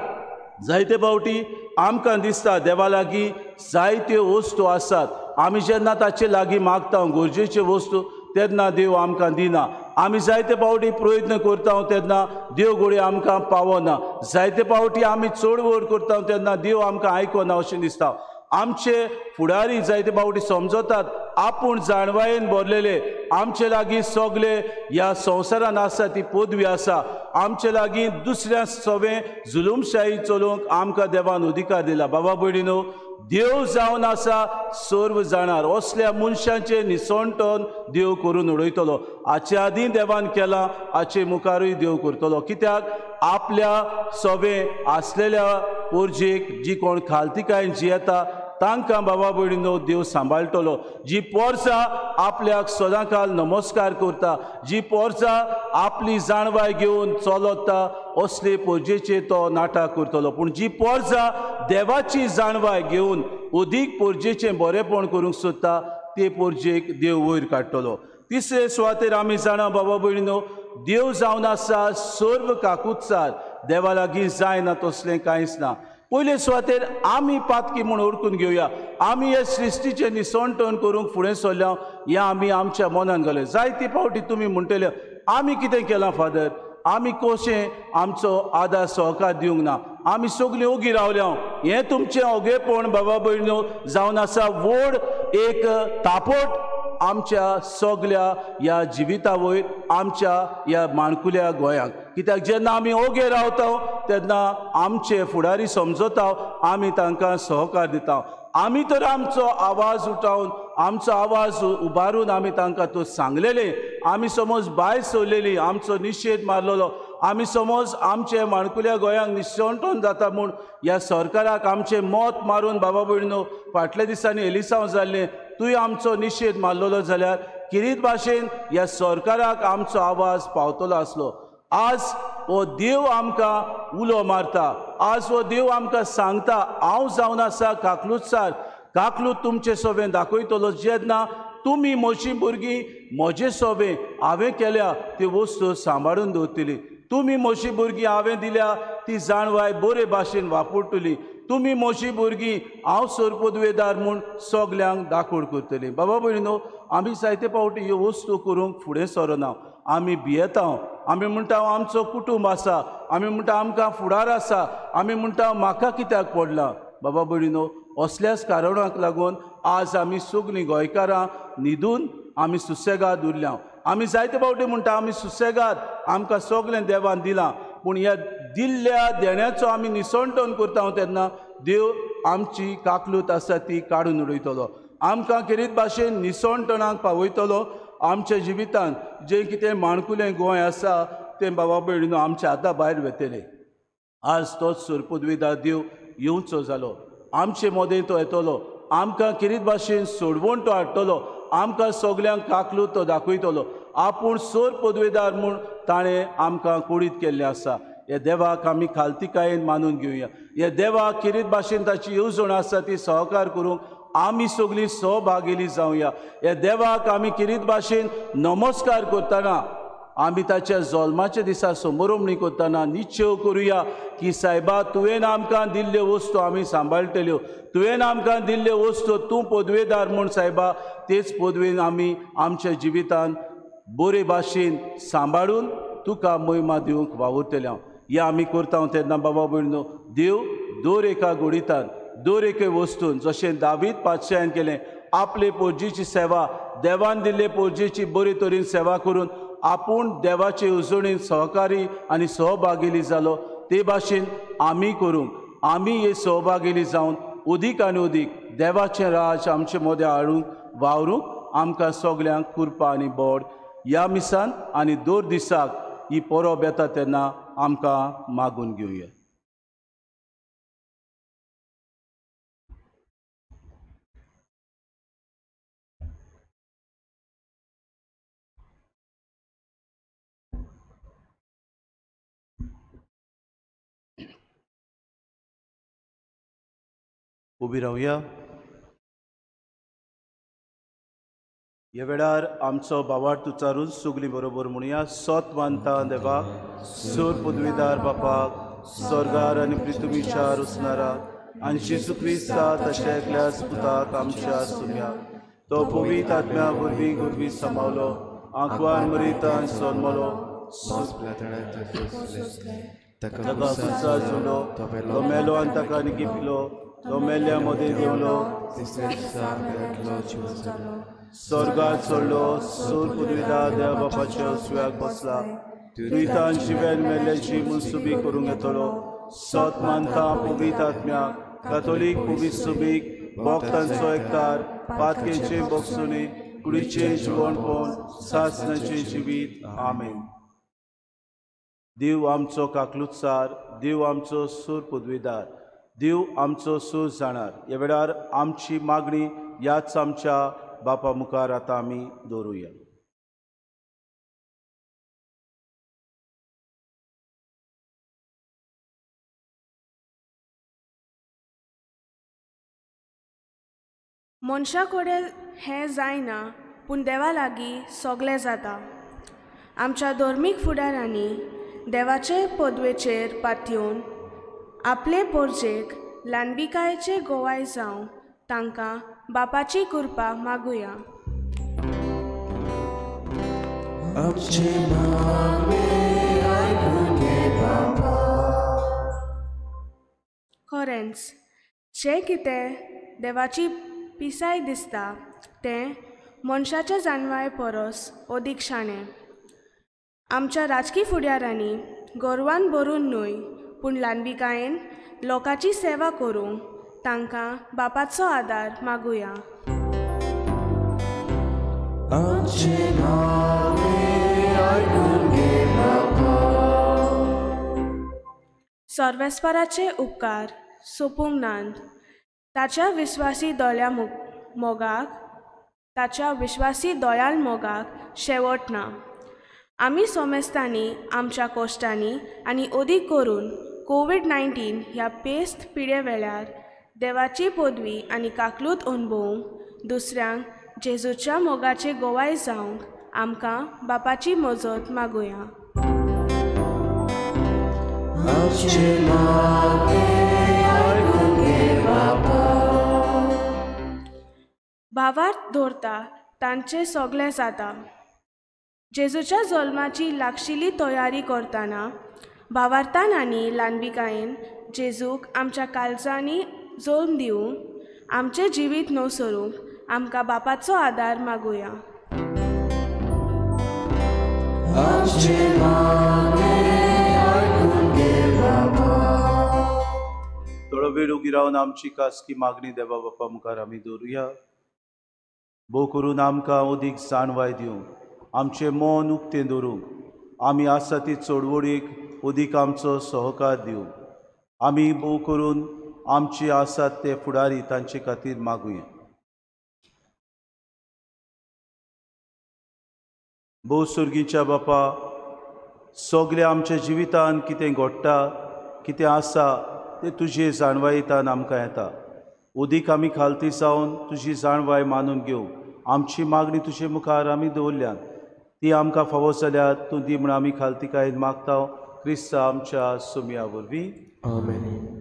जायते फावटी आमकां दिसता देवा लागीं जायत्यो वस्तू आसात. आमी जेन्ना ताचे लागीं मागता गरजेच्यो वस्तू तेन्ना देव आमकां दिना. आमी जायते फावटी प्रयत्न करता तेन्ना देव घोडी आमकां पावना. जायते फावटी आमी चोडवड करता तेन्ना देव आमकां आयकना अशें दिसता. आमचे फुडारी जायते फावटी समजतात आपूण जाणवायेन भरलेले. आमचे लागीं सगळे ह्या संवसारांत आसा ती पदवी आसा. आमचे लागीं दुसऱ्या सवें जुलूमशाही चलोवंक आमकां देवान अधिकार दिला. बाबा भयणीनो, देव जावन आसा सर्व जाणार. असल्या मनशांचे निसंटोन देव करून उडयतलो. हाचे आदीं देवान केलां, हाचे मुखारूय देव करतलो. कित्याक आपल्या सवें आसलेल्या पोरजेक जी कोण खालतिकायेन जियेता तांकां बाबा भयणीनो देव सांबाळटलो. जी पोरसां आपल्याक सदांकाल नमस्कार करता, जी पोरसां आपली जाणवाय घेवन चलता, असले पोरजेचेर तो नाटा करतलो. पूण जी पोरसां देवाची जाणवाय घेवन अदीक पोरजेचें बरेंपण करूंक सोदता ते पोरजेक देव वयर काडटलो. तिसरे सुवातेर आमी जाणा बाबा भयणीनो, देव जावन आसा सर्व काकूतसार. देवा लागीं जायना तसलें कांयच ना. पयले सुवातेर आमी पातकी म्हूण ओळखून घेवया. आमी हे सृश्टीचें निसंटोन करूंक फुडें सरल्या हें आमी आमच्या मनान घालया. जायती फावटी तुमी म्हणटले आमी कितें केलां फादर, आमी कशें आमचो आदार सहकार दिवंक ना, आमी सगळीं ओगी रावल्या. हें तुमचें ओगेपण बाबा भयणीनो जावन आसा व्हड एक तापोट आमच्या सगळ्या ह्या जिविता वयर, आमच्या ह्या माणकुल्या गोंयांक. कित्याक जेन्ना आमी ओगे रावता तेन्ना आमचे फुडारी समजता, आमी तांकां सहकार दिता. आमी तर आमचो आवाज उठावन, आमचो आवाज उबारून आमी तांकां तो सांगलेले. आमी समज भायर सरलेली, आमचो निशेध मारलेलो, आमी समज आमचे माणकुल्या गोंयांक निसंटोन जाता म्हूण ह्या सरकाराक आमचें मत मारून बाबा भयणीनो फाटल्या दिसांनी एलिसांव जाल्लें तुवें आमचो निशेध मारलेलो जाल्यार किरीत भाशेन ह्या सरकाराक आमचो आवाज पावतलो आसलो. आज हो देव आमकां उलो मारता. आज हो देव आमकां सांगता हांव जावन आसा काकलूतसार. काकलूत तुमचे सवें दाखयतलो. जेन्ना तुमी म्हजीं भुरगीं म्हजे सवें हांवें केल्या ती वस्तू सांबाळून दवरतली. तुमी म्हजीं भुरगीं हांवें दिल्या ती जाणवाय बरे भाशेन वापरतली. तुमी म्हजीं भुरगीं हांव सरपदवेदार म्हूण सगल्यांक दाखोड करतली. बाबा भयणीनो, आमी जायते फावटी ह्यो वस्तू करूंक फुडें सरना. आमी भियेता. आमी म्हणटा आमचो कुटुंब आसा, आमी म्हणटा आमकां फुडार आसा, आमी म्हणटा म्हाका कित्याक पडलां. बाबा भयणीनो, असल्याच कारणाक लागून आज आमी सगळीं गोंयकारां न्हिदून आमी सुसेगाद उरल्या. आमी जायते फावटी म्हणटा आमी सुसेगाद, आमकां सगळें देवान दिलां. पूण ह्या दिल्ल्या देण्याचो आमी निसंटोन करता तेन्ना देव आमची काकलूत आसा ती काडून उडयतलो. आमकां किरीत भाशेन निसणटणाक पावयतलो आमच्या जिवितान जें कितें माणकुलें गोंय आसा तें बाबा भयणीनो आमच्या हाता भायर वेतले आज तोच सर पदवीदार देव येवचो जालो आमचे मोदें तो येतलो आमकां किरीत भाशेन सोडवण तो हाडटलो आमकां सगल्यांक काकलूत तो दाखयतलो आपूण सोर पदवेदार म्हूण ताणें आमकां कुडीत केल्लें आसा हे देवाक आमी खालतीकायेन मानून घेवया हे देवाक किरीत भाशेन ताची येवजण आसा ती सहकार करूंक आमी सगळीं सहभागिली जावया हे देवाक आमी किरीत भाशेन नमस्कार करतना आमी ताच्या जल्माच्या दिसा समोरमणी करतना निश्चय करुया की सायबा तुवें आमकां दिल्ल्यो वस्तू आमी सांबाळटल्यो तुवें आमकां दिल्ल्यो वस्तू तूं पदवेदार म्हूण सायबा तेच पदवेन आमी आमच्या जिवितान बरे भाशेन सांबाळून तुका महिमा दिवंक वावुरतले हांव हे आमी करता तेन्ना बाबा भयणीनो देव दर एका घडींतान दर एके वस्तून जशें दावीद पातशायान केलें आपले पोरजीची सेवा देवान दिल्ले पोरजीची बरे तरेन सेवा करून आपूण देवाचे उजवणेन सहकारी आनी सहभागिली जालो ते भाशेन आमी करूंक आमी हे सहभागिली जावन उदीक आनी उदीक देवाचें राज आमचे मदें हाडूंक वावरूंक आमकां सगल्यांक कृपा आनी बोड ह्या मिसान आनी दर दिसाक ही परब येता तेन्ना आमकां मागून घेवया उबी रावया ह्या वेळार आमचो भावार्थ उच्चारून सगळीं बरोबर म्हणुया सोत मानता देवाक सोर पदवीदार बापाक स्वर्गार आनी पृथ्वीचार उसणारा आनी जेजू क्रिस्ता तशें एकल्या पुताक आमच्या सुम्या तो पवित्र आत्म्या वरवीं गुरवी समावलो आंकवान मरितान सोलमलो ताका सुसा जुलो तो मेलो आनी ताका निगी पिलो तो मेल्या मदें देवलो स्वर्गात सोडलो सोर पदवीदार देवा बापाच्या उसव्याक बसला तुयतान जिवेन मेल्ल्याची मुनसुबी करूंक येतलो सोत मानता पवित्र आत्म्याक कातोलीक पवित्र सुबीक भक्तांचो एकतार पातकेचे बोगसुनी कुडीचें जिवणपण सासणाचें जिवीत आमेन देव आमचो काकलुतसार देव आमचो सोर पदवीदार देव आमचो सूर जाणार ह्या वेळार आमची मागणी ह्याच आमच्या बापा मुखार आतां आमी दवरुया मनशा कडेन हें जायना पूण देवा लागीं सगळें जाता आमच्या धर्मीक फुडाऱ्यांनी देवाचे पदवेचेर पातयेवन आपले पोरजेक ल्हानबिकायेचे गोवाय जावं तांकां बापाची कृपा मागुया खरेंच जें कितें देवाची पिसाय दिसता तें मनशाच्या जानवाय परस अदीक शाणें आमच्या राजकी फुडाऱ्यांनी गोरवान भरून न्हय पूण ल्हानबिकायेन लोकांची सेवा करूंक तांकां बापाचो आदार मागुया सर्वेस्पराचे उपकार सोपूंक नात ताच्या विस्वासी दोळ्या मोगाक ताच्या विश्वासी दोळ्याल मोगाक शेवट ना आमी सोमेस्तांनी आमच्या कोश्टांनी आनी अदीक करून कोविड-19 ह्या पेस्त पिडे वेळार देवाची पदवी आनी काकलूत अणभवूंक दुसऱ्यांक जेजूच्या मोगाचे गोवाय जावंक आमकां बापाची मजत मागुया भावार्थ दवरता तांचे सगळें जाता जेजूच्या जल्माची लागशिल्ली तयारी करतना भावार्थान आनी ल्हानबिकायेन जेजूक आमच्या काळजांनी जल्म दिवंक आमचें जिवीत नवसरूंक आमकां बापाचो आदार मागुया थोडो वेळ उगी रावन आमची खासगी मागणी देवा बापा मुखार आमी दवरुया भोव करून आमकां उदीक जाणवाय दिवं, आमचें मन उक्तें दवरूंक, आमी आसा ती चळवळीक उदीक आमचो सहकार दिवं. आमी भोव करून आमची आसात ते फुडारी तांचे खातीर मागुया. भोव सुर्गीच्या बापा, सगळें आमच्या जिवितांत कितें घडटा, कितें आसा तें तुजे जाणवायेंतल्यान आमकां येता. उदीक आमी खालती जावन तुजी जाणवाय मानून घेवं. आमची मागणी तुजे मुखार आमी दवरल्यान ती आमकां फावो जाल्यार तूं दी म्हूण आमी खालतीकायेन मागता. क्रिस्ता आमच्या सुमया वरवीं. आमेन.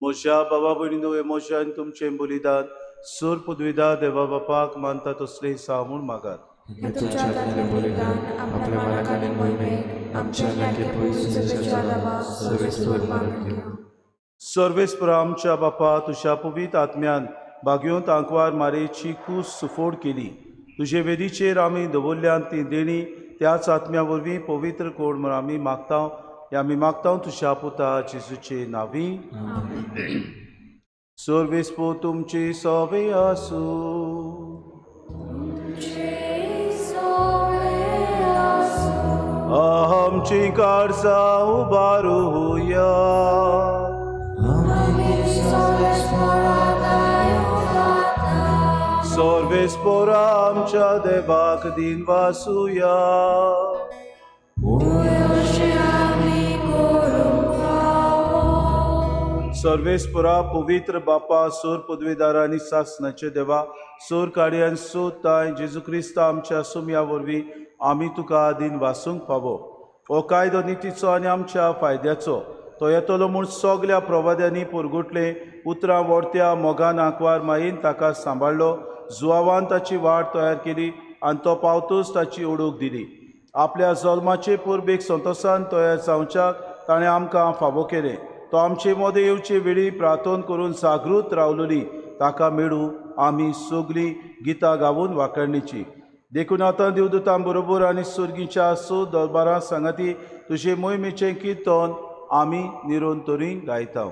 म्हज्या बाबा भयणीनो, एमोशन तुमचें बलिदान सूर पदवीदार देवा बापाक मानता तसलें सा म्हूण मागात. सर्वेस्पर आमच्या बापा, तुज्या पवित्र आत्म्यान बागयोंत आंकवार मारेची कूस सुफोड केली. तुजे वेदीचेर आमी दवरल्यान ती देणी त्याच आत्म्या वरवीं पवित्र कोण म्हूण आमी मागता. आमी मागता तुज्या पुता जेजूचे नांवी. सर्वेस्पो तुमची सवे आसूं. आमची काळजां उबारूया. सर्वेस्पोर आमच्या देवाक दिन वासुया. सर्वेस्परा पवित्र बापा, सोर पदवीदारांनी सासनाचे देवा, सोर काड्यान सोताय जेजू क्रिस्त आमच्या सुमया वरवीं आमी तुका दिन वासूंक फावो. हो कायदो नितीचो आनी आमच्या फायद्याचो. तो येतलो म्हूण सगल्या प्रवाद्यांनी परगुटले. उतरां वोडत्या मोगान आंकवार मायेन ताका सांबाळलो. जुवावान ताची वाट तयार केली आनी तो पावतूच ताची ओळख दिली. आपल्या जल्माचे पुर्बेक संतोशान तयार जावच्याक ताणें आमकां फावो केलें. तो आमचे मोदे येवचे वेळी प्रार्थना करून जागृत रावलोली. ताका मेळू आमी सगळीं गितां गावून वाकणणीची. देखून आतां देवदूतां बरोबर आनी सुर्गीच्या सो दरबारां सांगाती तुजे मोहिमेचें किर्तन आमी निरंतरी गायता.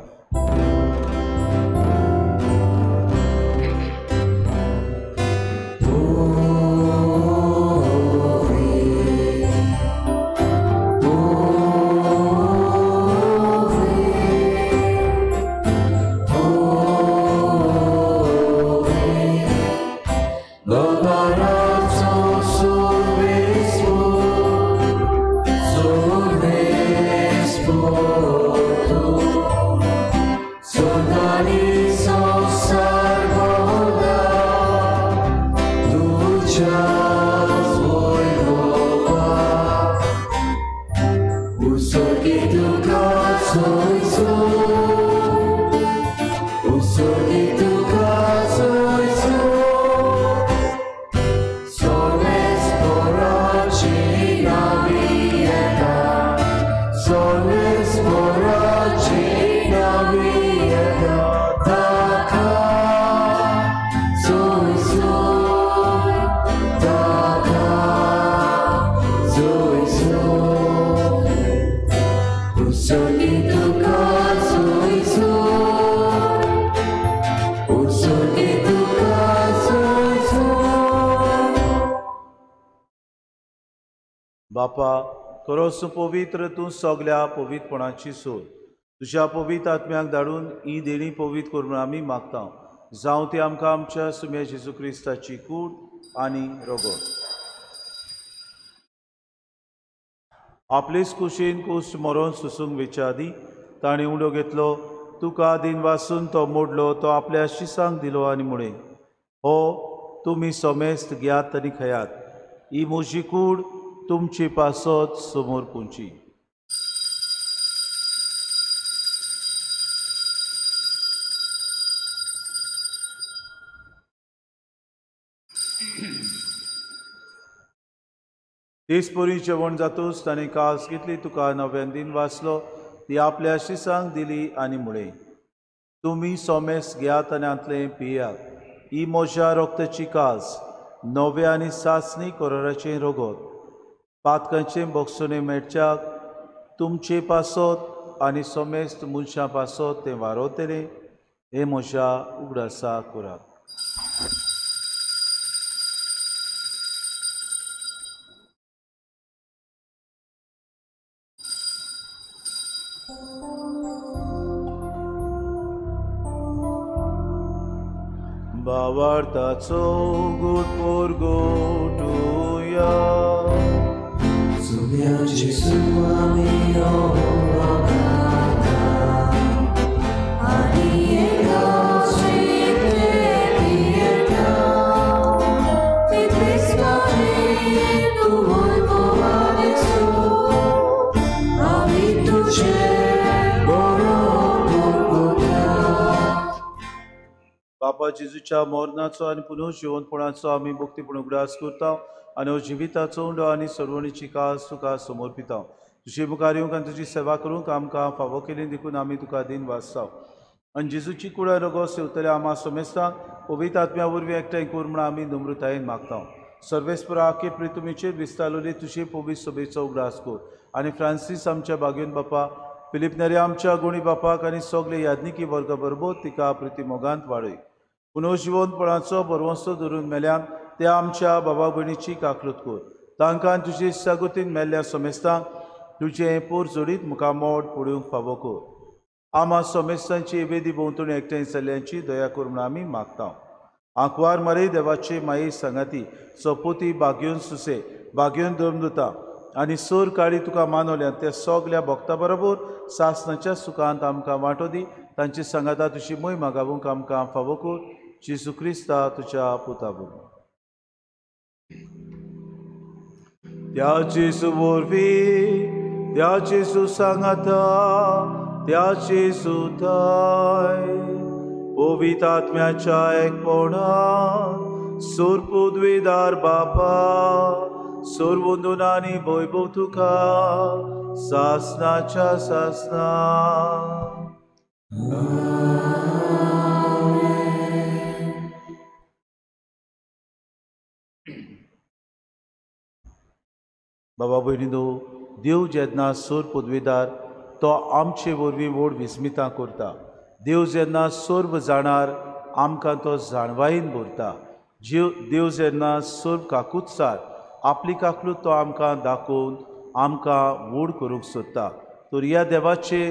Sorvespo tu बापा खरोच पवित्र तूं सगल्या पवित्रपणाची सोय तुज्या पवित्र आत्म्याक धाडून ही देणी पवित्र करून आमी मागता जावं ती आमकां आमच्या सुम्या जेजू क्रिस्ताची कूड आनी रगत आपलेच कुशीन कुश्ट मरोन सुसूंक विचादी ताणें उंडो घेतलो तुका दिन वासून तो मोडलो तो आपल्या शिसांक दिलो आनी म्हणे हो तुमी सोमेस्त घेयात आनी खयात ही म्हजी कूड तुमची पासत समोर पोंची दिसपरी जेवण जातूच ताणें कास घेतली तुका नव्यान दिन वाचलो ती आपल्या शिसांक दिली आनी म्हळे तुमी सोमेस घेयात आनी आंतले पियात ही म्हज्या रोगताची कास नवे आनी सासणी कोराराचें रगत पातकांचें बोगसोने मेळच्याक तुमचे पासत आनी सोमेस्त मनशां पासत तें वारोतले हे म्हज्या उगडासा करात Bavartaco gut porgotuja Zumiaci suami ogata Ani ekaci tebieta Ti trismane tu volvo adesso Avituce बापा जेजूच्या मोरनाचो आनी पुनः जिवंतपणाचो आमी भक्तीपूर्ण उगडास करता आनी जिविताचो उंडो आनी सर्वणीची कास तुका समर्पिता तुजी मुखार येवंक आनी तुजी सेवा करूंक आमकां फावो केली देखून आमी तुका दिन वाचता आनी जेजूची कुडा रगो सेवतले आमा सोमेस्तांक पवित्र आत्म्या वरवीं एकठांय कर म्हण आमी नम्रतायेन मागता सर्वेस्परा आखे प्रितुमेचेर विस्तारलेली तुजे पवित्र सभेचो उगडास कर आनी फ्रांसीस आमच्या बागेन बापा फिलिप नेरे आमच्या गुणी बापाक आनी सगळे यादनिकी वर्ग बरोबर तिका प्रिती मोगांत वाडय पुनः जिवंतपणाचो बरवंसो धरून मेल्यान त्या आमच्या बाबा भयणीची काकलूत कर तांकां तुजे सागोतीन मेल्ल्या सोमेस्तांक तुजें पोर जोडीत मुखामोड पडूंक फावो कर आमा सोमेस्तांची बेदी भोंवतणी एकठांय जाल्ल्यांची दया कर म्हूण आमी मागता आंकवार मारे देवाचे माये सांगाती सपोती बागयोन सुसे बागयोन धर्मदुता आनी सोर काळी तुका मानवल्यान त्या सगल्या भक्तां बरोबर सासणाच्या सुखांत आमकां वांटो दी तांची सांगाता तुजी मोय मागावूंक आमकां फावो कर जेजू क्रिस्ता तुज्या पुता बरोबर त्या जेजू वरवीं त्या जेजू सांगाता त्या जेजू थंय पवित्र आत्म्याच्या एकपणान सोर पदवीदार बापा सोर वंदनांनी वैभव तुका सासणाच्या सासना बाबा भयणीनो देव जेन्ना सोर पदवीदार तो आमचे वरवीं व्हड विस्मितां करता देव जेन्ना सोर्व जाणार आमकां तो जाणवायेन भरता देव जेन्ना सोर्व काकूतसार आपली काकलूत तो आमकां दाखोवन आमकां व्हड करूंक सोदता तर ह्या देवाचे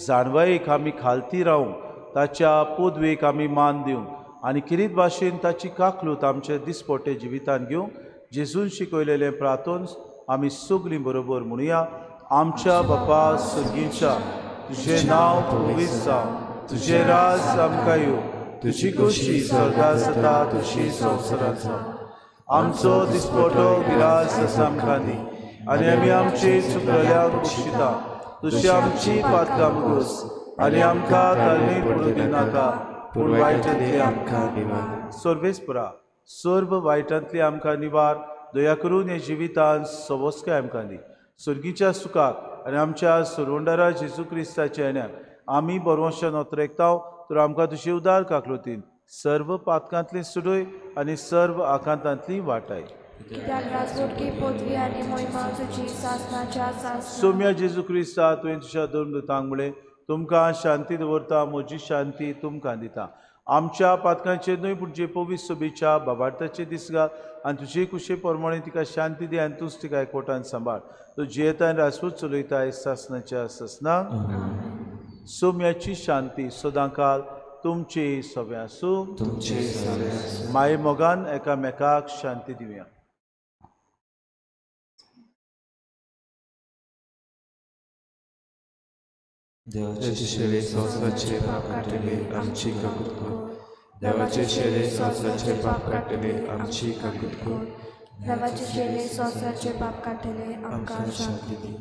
जाणवायेक आमी खालती रावूंक ताच्या पदवेक आमी मान दिवंक आनी किरीत भाशेन ताची काकलूत आमचे दिसपट्टे जिवितान घेवंक जेजून शिकयलेलें प्रार्थोन आमी सगळीं बरोबर म्हणुया आमच्या बापा सर्गीच्या तुजें नांव पवित्र जावं तुजें राज आमकां येवं तुजी खुशी स्वर्गांत जाता तशी संवसारांत जावं आमचो दिसपट्टो गिरास आसा आमकां दी आनी आमी आमचे चुकलेल्यांक बक्षिता तुजी आमची पातकां मुगोस आनी आमकां तालमीत पडूं दिनाका पूण वायटांतली आमकां निवार सर्वेस्परा सर्व वायटांतली आमकां निवार दया करून हे जिवितांत सवस्काय आमकां दी सर्गीच्या सुखाक आनी आमच्या सुरवंडारा जेजू क्रिस्ताच्या येण्याक आमी बरवंशान ओतरेकताव तर आमकां तुजी उदार काकलुतीन सर्व पातकांतली सुडय आनी सर्व आकांतांतली वाटाय सोम्या जेजू क्रिस्ता तुवें तुज्या धर्मदूतांक म्हळें तुमकां शांती दवरता म्हजी शांती तुमकां दिता आमच्या पातकांचे न्हय पूण जे पवित्र सोबीच्या बाबार्थाचे दीस घाल आनी तुजे कुशे प्रमाणे तिका शांती दी आनी तूंच तिका एकवटान सांबाळ तो जियेता आनी राजपूत चलयता सासनाच्या ससना सोम्याची शांती सदांकाल तुमचे सवे आसूं माये मोगान एकामेकाक शांती दिवया. देवाचे शेळे संवसाराचे पाप काटले आमची काकूत कर. देवाचे शेळे संवसाराचे पाप काटले आमची काकूत कर. देवाचे शेळे संवसाराचे पाप काटले आमकां शांती दी.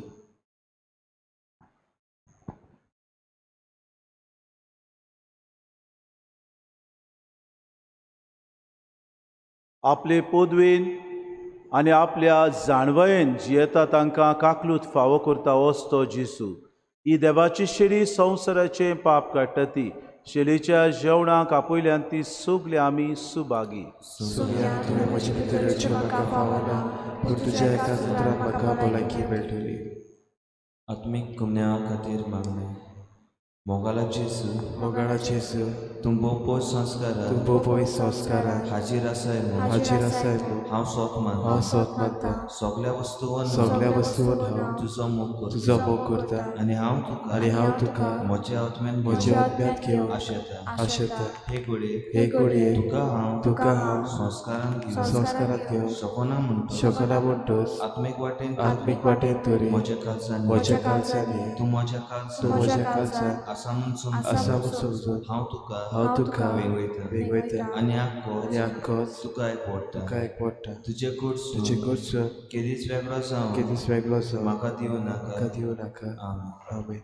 आपले पोदवेन आनी आपल्या जाणवयेन जियेता तांकां काकलूत फावो करता वचतो जेसू ही देवाची शेळी संवसाराचे पाप काडटा ती शेळीच्या जेवणाक आपयल्यान ती सगली आमी सुभागी. तुवें म्हजे भितर येवचें म्हाका फावना पूण तुज्या एका उतरान म्हाका भलायकी मेळटली. आत्मीक कुमन्या खातीर मागणे मोगाला जेसू तुंबो पोय संस्कारा हाजीर आसाय हांव सोत मानता सगळ्या वस्तूवन हांव तुजो मोग करता आनी हांव तुका म्हज्या आत्म्यान घेवन आशेता. हे घडये तुका हांव संस्कारांत घेवन शकना म्हणटोस आत्मीक वाटेन तरी म्हज्या काळजांनी तूं म्हज्या काळजांत आसा म्हूण समजून हांव तुका वेगवयता आनी आख्खोच तुका एकवडटा. तुजे कडसून केदीच वेगळो जावं म्हाका दिवं नाका. आमेन.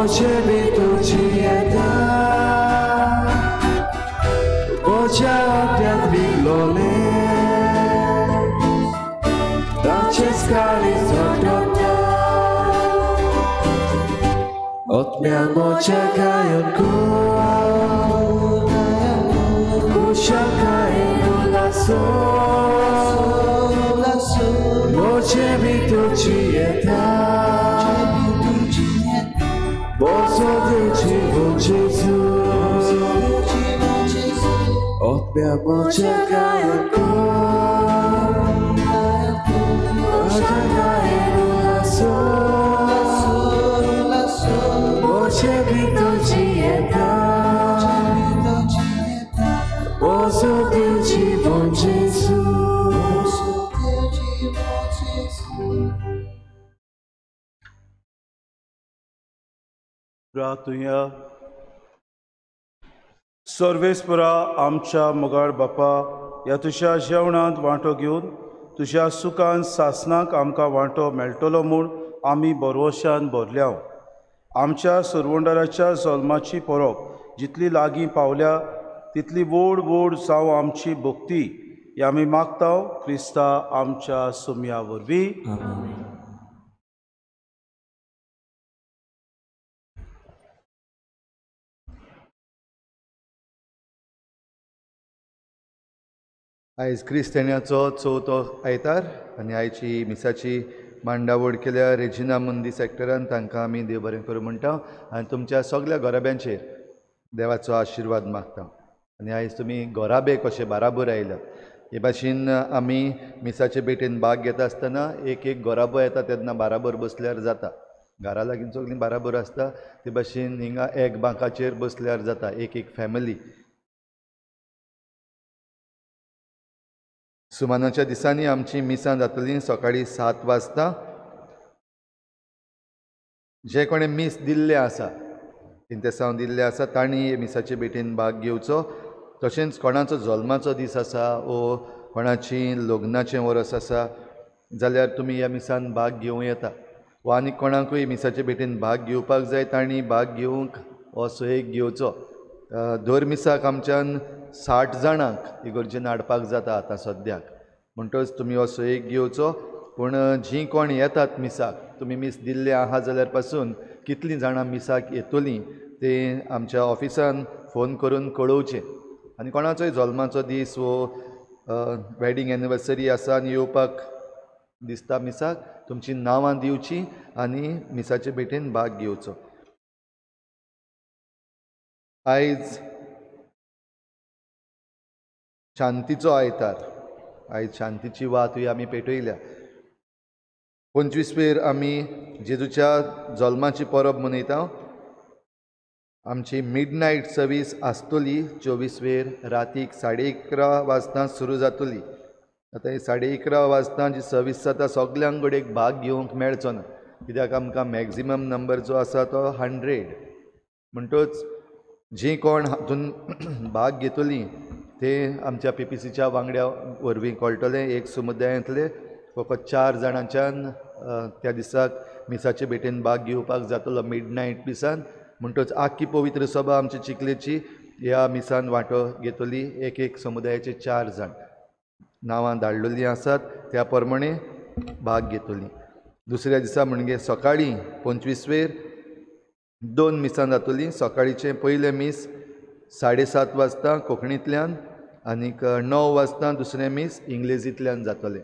Oce mi tu ci Otmiamo czekają Uszakają lasso Mocie bituci eta Bosodici von Gesù Otmiamo czekają Uszakają lasso Mocie bituci eta Bosodici von Gesù प्रार्थूया. सर्वेस्परा आमच्या मोगाळ बापा, ह्या तुज्या जेवणांत वांटो घेवन तुज्या सुखान सासनाक आमकां वांटो मेळटलो म्हूण आमी बरवशान भरल्या. आमच्या सुरवंडराच्या जल्माची परब जितली लागीं पावल्या तितली व्हड व्हड जावं आमची भक्ती ही आमी मागता क्रिस्ता आमच्या सुमया वरवीं. आयज क्रिस्तान्याचो चवथो आयतार आनी आयची मिसाची मांडावळ केल्या रेजिना मंदी सेक्टरान तांकां आमी देव बरें करूं म्हणटा आनी तुमच्या सगळ्या घराब्यांचेर देवाचो आशिर्वाद मागता. आनी आयज तुमी घोराबे कशे बाराबर आयल्या. हे भाशेन आमी मिसाचे भेटेन भाग घेता आसतना एक एक घोराबो येता तेन्ना बाराबर बसल्यार जाता. घरा लागीं सगळीं बाराबर आसता ते भाशेन हिंगा एक बांकाचेर बसल्यार जाता एक एक फॅमिली. सुमानाच्या दिसांनी आमची मिसां जातलीं सकाळीं 7 वाजता. जे कोणें मीस दिल्ले आसा इंतेसांव दिल्ले आसा तांणी मिसाचे भेटेन भाग घेवचो. तशेंच कोणाचो जल्माचो दीस आसा वो कोणाची लग्नाचें वर्स आसा जाल्यार तुमी ह्या मिसान भाग घेवं येता. वा आनी कोणाकूय मिसाचे भेटेन भाग घेवपाक जाय तांणी भाग घेवंक हो सयेक घेवचो. दर मिसाक आमच्यान 60 जाणांक इगर्जेन हाडपाक जाता आतां सद्याक. म्हणटच तुमी हो सयेक घेवचो. पूण जीं कोण येतात मिसाक तुमी मीस दिल्ले आहा जाल्यार पासून कितलीं जाणां मिसाक येतलीं तें आमच्या ऑफिसान फोन करून कळोवचें. आनी कोणाचोय जल्माचो दीस वो वेडींग एनिवर्सरी आसा आनी येवपाक दिसता मिसाक तुमचीं नांवां दिवचीं आनी मिसाचे भेटेन भाग घेवचो. आयज शांतीचो आयतार. आयज शांतीची वातूय आमी पेटयल्या. 25 आमी जेजूच्या जल्माची परब मनयता. आमची मिडनायट सर्वीस आसतली 24 रातीक 11:30 वाजता सुरू जातली. आतां ही 11:30 वाजता जी सर्वीस जाता सगल्यांक कडेन भाग घेवंक मेळचो ना कित्याक आमकां मॅक्झिमम नंबर जो आसा तो 100. म्हणटच जीं कोण हातून भाग घेतलीं ते आमच्या PPCच्या वांगड्या वरवीं कळटलें. एक समुदाय येतले फकत 4 जाणांच्यान त्या दिसाक मिसाचे भेटेन भाग घेवपाक जातलो मिडनायट मिसान. म्हणटच आख्खी पवित्र सभा आमची चिखलेची ह्या मिसान वांटो घेतली. एक एक समुदायाचे 4 जाण नांवां धाडलेलीं आसात त्या प्रमाणे भाग घेतलीं. दुसऱ्या दिसा म्हणजे सकाळीं 25 2 मिसां जातलीं. सकाळीचें पयलें मीस 7:30 वाजता कोंकणींतल्यान आनीक 9 वाजता दुसरें मीस इंग्लिशींतल्यान जातलें.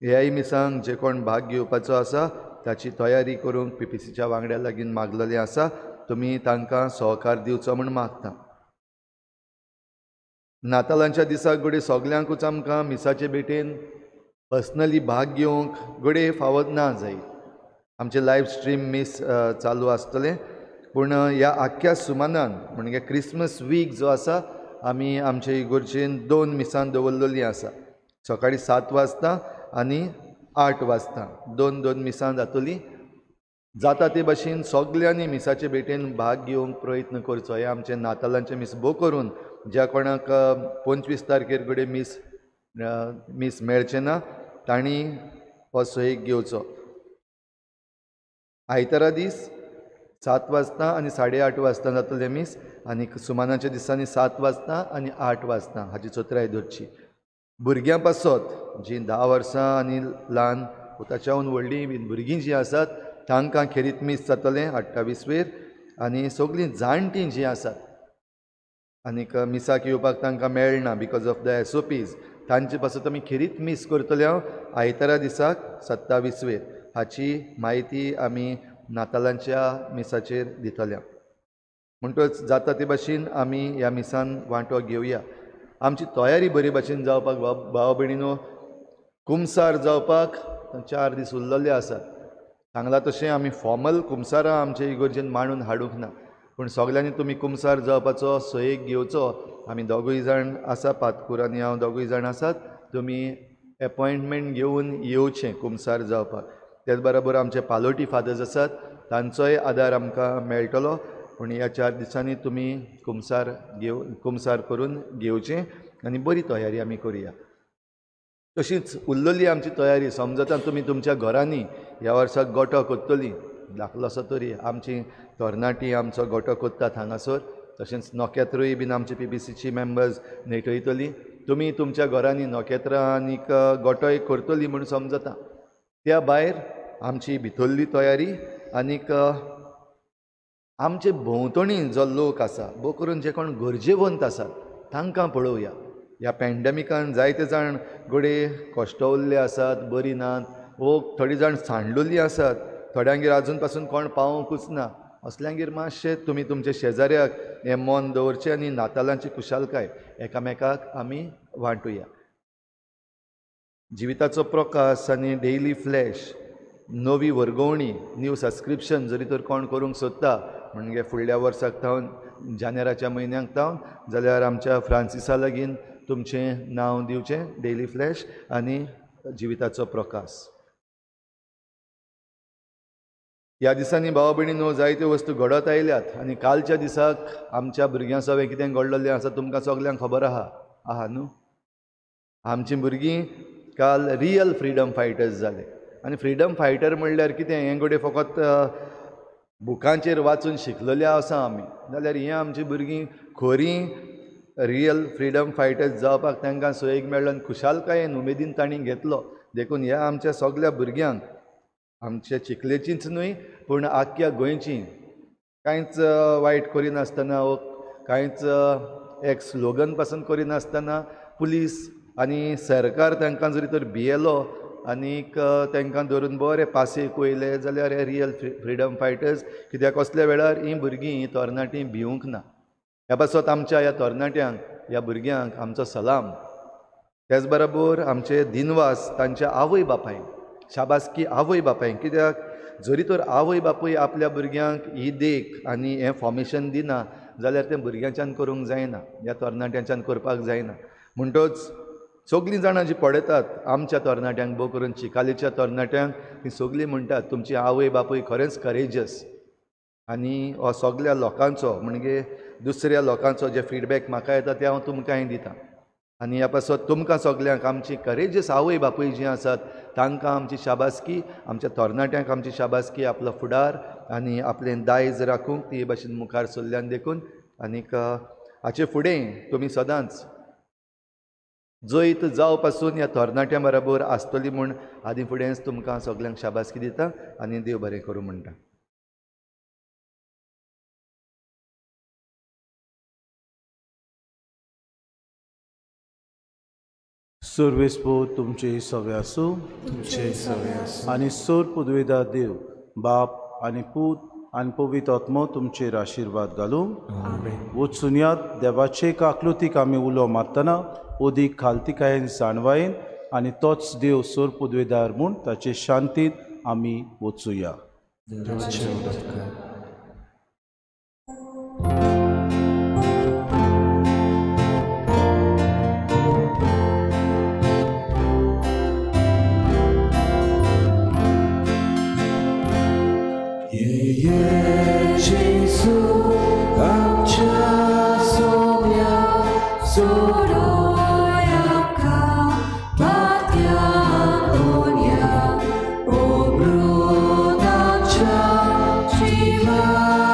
ह्याय मिसांक जे कोण भाग घेवपाचो आसा ताची तयारी करूंक PPCच्या वांगड्या लागीं मागलेलें आसा. तुमी तांकां सहकार दिवचो म्हूण मागता. नातालांच्या दिसाक घडये सगल्यांकूच आमकां मिसाचे भेटेन पर्सनली भाग घेवंक घडये फावत ना जाय. आमचें लायव्ह स्ट्रीम मीस चालू आसतलें. पूण ह्या आख्ख्या सुमानान म्हणजे क्रिसमस वीक जो आसा आमी आमचे इगोर्जेन 2 मिसां दवरलेलीं आसा. सकाळीं 7 वाजता आनी 8 वाजता 2 मिसां जातलीं. जाता ते भाशेन सगल्यांनी मिसाचे भेटेन भाग घेवंक प्रयत्न करचो. हें आमचें नातालांचें मीस भोव करून ज्या कोणाक 25 तारखेर घडये मीस मेळचें ना तांणी हो सयेक घेवचो. आयतारा दीस 7 वाजता आनी 8:30 वाजता जातलें मीस आनी सुमानाच्या दिसांनी 7 वाजता आनी 8 वाजता हाची चोत्राय धरची. भुरग्यां पासत जीं 10 वर्सां आनी ल्हान ताच्याहून व्हडलीं भुरगीं जीं आसात तांकां खेरीत मीस जातलें 28 आनी सगळीं जाणटीं जीं आसात आनीक मिसाक येवपाक तांकां मेळना बिकॉज ऑफ द SOPs, तांचे पासून आमी खिरीत मीस करतले आयतारा दिसाक 27 हाची म्हायती आमी नातालांच्या मिसाचेर दितल्या. म्हणटच जाता ते भाशेन आमी ह्या मिसान वांटो घेवया. आमची तयारी बरे भाशेन जावपाक भाव भयणीनो, कुमसार जावपाक 4 दीस उरलेले आसात. सांगलां तशें आमी फॉर्मल कुमसारां आमचे इगोर्जेन मांडून हाडूंक ना, पूण सगल्यांनी तुमी कुमसार जावपाचो सयेक घेवचो. आमी दोगूय जाण आसा, पातकूर आनी हांव दोगूय जाण आसात. तुमी एपॉयंटमेंट घेवन येवचें कुमसार जावपाक. तेच बरोबर आमचे पालोटी फादर्स आसात, तांचोय आदार आमकां मेळटलो. पूण ह्या 4 दिसांनी तुमी कुमसार करून घेवचें आनी बरी तयारी आमी करुया. तशीच उरलेली आमची तयारी समजता तुमी तुमच्या घरांनी ह्या वर्साक गोठो कोत्तली, दाखलो असो तरी आमची तरणाटी आमचो गोठो कोत्तात हांगासर. तशेंच नोखेत्रांय बीन आमचे PPCची मेंबर्स नेटयतली. तुमी तुमच्या घरांनी नोखेत्रां आनीक गोठोय करतली म्हूण समजता. त्या भायर आमची भितरली तयारी आनीक आमचे भोंवतणी जो लोक आसा, भोव करून जे कोण गरजेवंत आसात तांकां पळोवया. ह्या पॅन्डेमिकान जायते जाण घोडे कश्टवल्ले आसात, बरी नात, वो थोडी जाण सांडलेलीं आसात, थोड्यांगेर आजून पासून कोण पावोंकूच ना. असल्यांगेर मातशें तुमी तुमच्या शेजाऱ्याक हें मन दवरचें आनी नातालांची कुशालकाय एकामेकाक आमी वांटुया. जिविताचो प्रकाश आनी डेली फ्लॅश, नवी वर्गवणी, न्यू सबस्क्रिप्शन जरी तर कोण करूंक सोदता म्हणजे फुडल्या वर्साक थावन जानेराच्या म्हयन्याक थावन, जाल्यार आमच्या फ्रांसिसा लागीं तुमचें नांव दिवचें, डेली फ्लॅश आनी जिविताचो प्रकाश. ह्या दिसांनी भाव भयणीनो जायत्यो वस्तू घडत आयल्यात आनी कालच्या दिसाक आमच्या भुरग्यां सगळें कितें घडलेलें आसा तुमकां सगल्यांक खबर आहा न्हू. आमचीं भुरगीं काल रियल फ्रिडम फायटर्स जाले. आनी फ्रिडम फायटर म्हणल्यार कितें, हें घोडे फकत बुकांचेर वाचून शिकलेले आसा आमी, जाल्यार हीं आमचीं भुरगीं खरीं रियल फ्रिडम फायटर्स जावपाक तांकां सयेक मेळ्ळो आनी खुशालकायेन उमेदीन तांणी घेतलो. देखून ह्या आमच्या सगल्या भुरग्यांक आमच्या चिखलेचींच न्हय पूण आख्ख्या गोंयचीं कांयच वायट करिनासतना वो कांयच एक स्लोगन पासून करिनासतना पुलीस आनी सरकार तांकां जरी तर भियेलो आनीक तांकां धरून बरें पासेक वयले, जाल्यार हे रियल फ्रिडम फायटर्स. कित्याक असल्या वेळार हीं भुरगीं, हीं तरणाटीं भिवूंक ना. ह्या पासत आमच्या ह्या तरणाट्यांक, ह्या भुरग्यांक आमचो सलाम. त्याच बरोबर आमचे दिनवास तांच्या आवय बापायक, शाबासकी आवय बापायक. कित्याक जरी तर आवय बापूय आपल्या भुरग्यांक ही देख आनी हें फॉर्मेशन दिना जाल्यार तें भुरग्यांच्यान करूंक जायना, ह्या तरणाट्यांच्यान करपाक जायना. म्हणटच सगळीं जाणां जीं पळयतात आमच्या तरणाट्यांक, भोव करून चिकालीच्या तरणाट्यांक, तीं सगळीं म्हणटात तुमची आवय बापूय खरेंच करेजस. आनी हो सगल्या लोकांचो म्हणजे दुसऱ्या लोकांचो जे फीडबॅक म्हाका येता ते हांव तुमकांय दितां. आनी ह्या पासत तुमकां सगल्यांक आमची करेजस आवय बापूय जीं आसात तांकां आमची शाबासकी, आमच्या तरणाट्यांक आमची शाबासकी, आपलो फुडार आनी आपलें दायज राखूंक ते भाशेन मुखार सरल्यान देखून. आनीक हाचे फुडें तुमी सदांच जैत जाव पासून ह्या तरणाट्यां बरोबर आसतली म्हूण आदी फुडेंच तुमकां सगल्यांक शाबासकी दिता आनी देव बरें करूं म्हणटा. सर्वेस्पो तुमचे सवे आसूं, आनी सोर पुदवेदा देव बाप आनी पूत आनी पवित्र आत्मो तुमचेर आशिर्वाद घालूं. वचून यात देवाचे काकलुतीक आमी उलो मारतना ओदीक खालतिकायेन जाणवायेन आनी तोच देव सोर पुदवेदार म्हूण ताचे शांतीन आमी वचुया. Shiva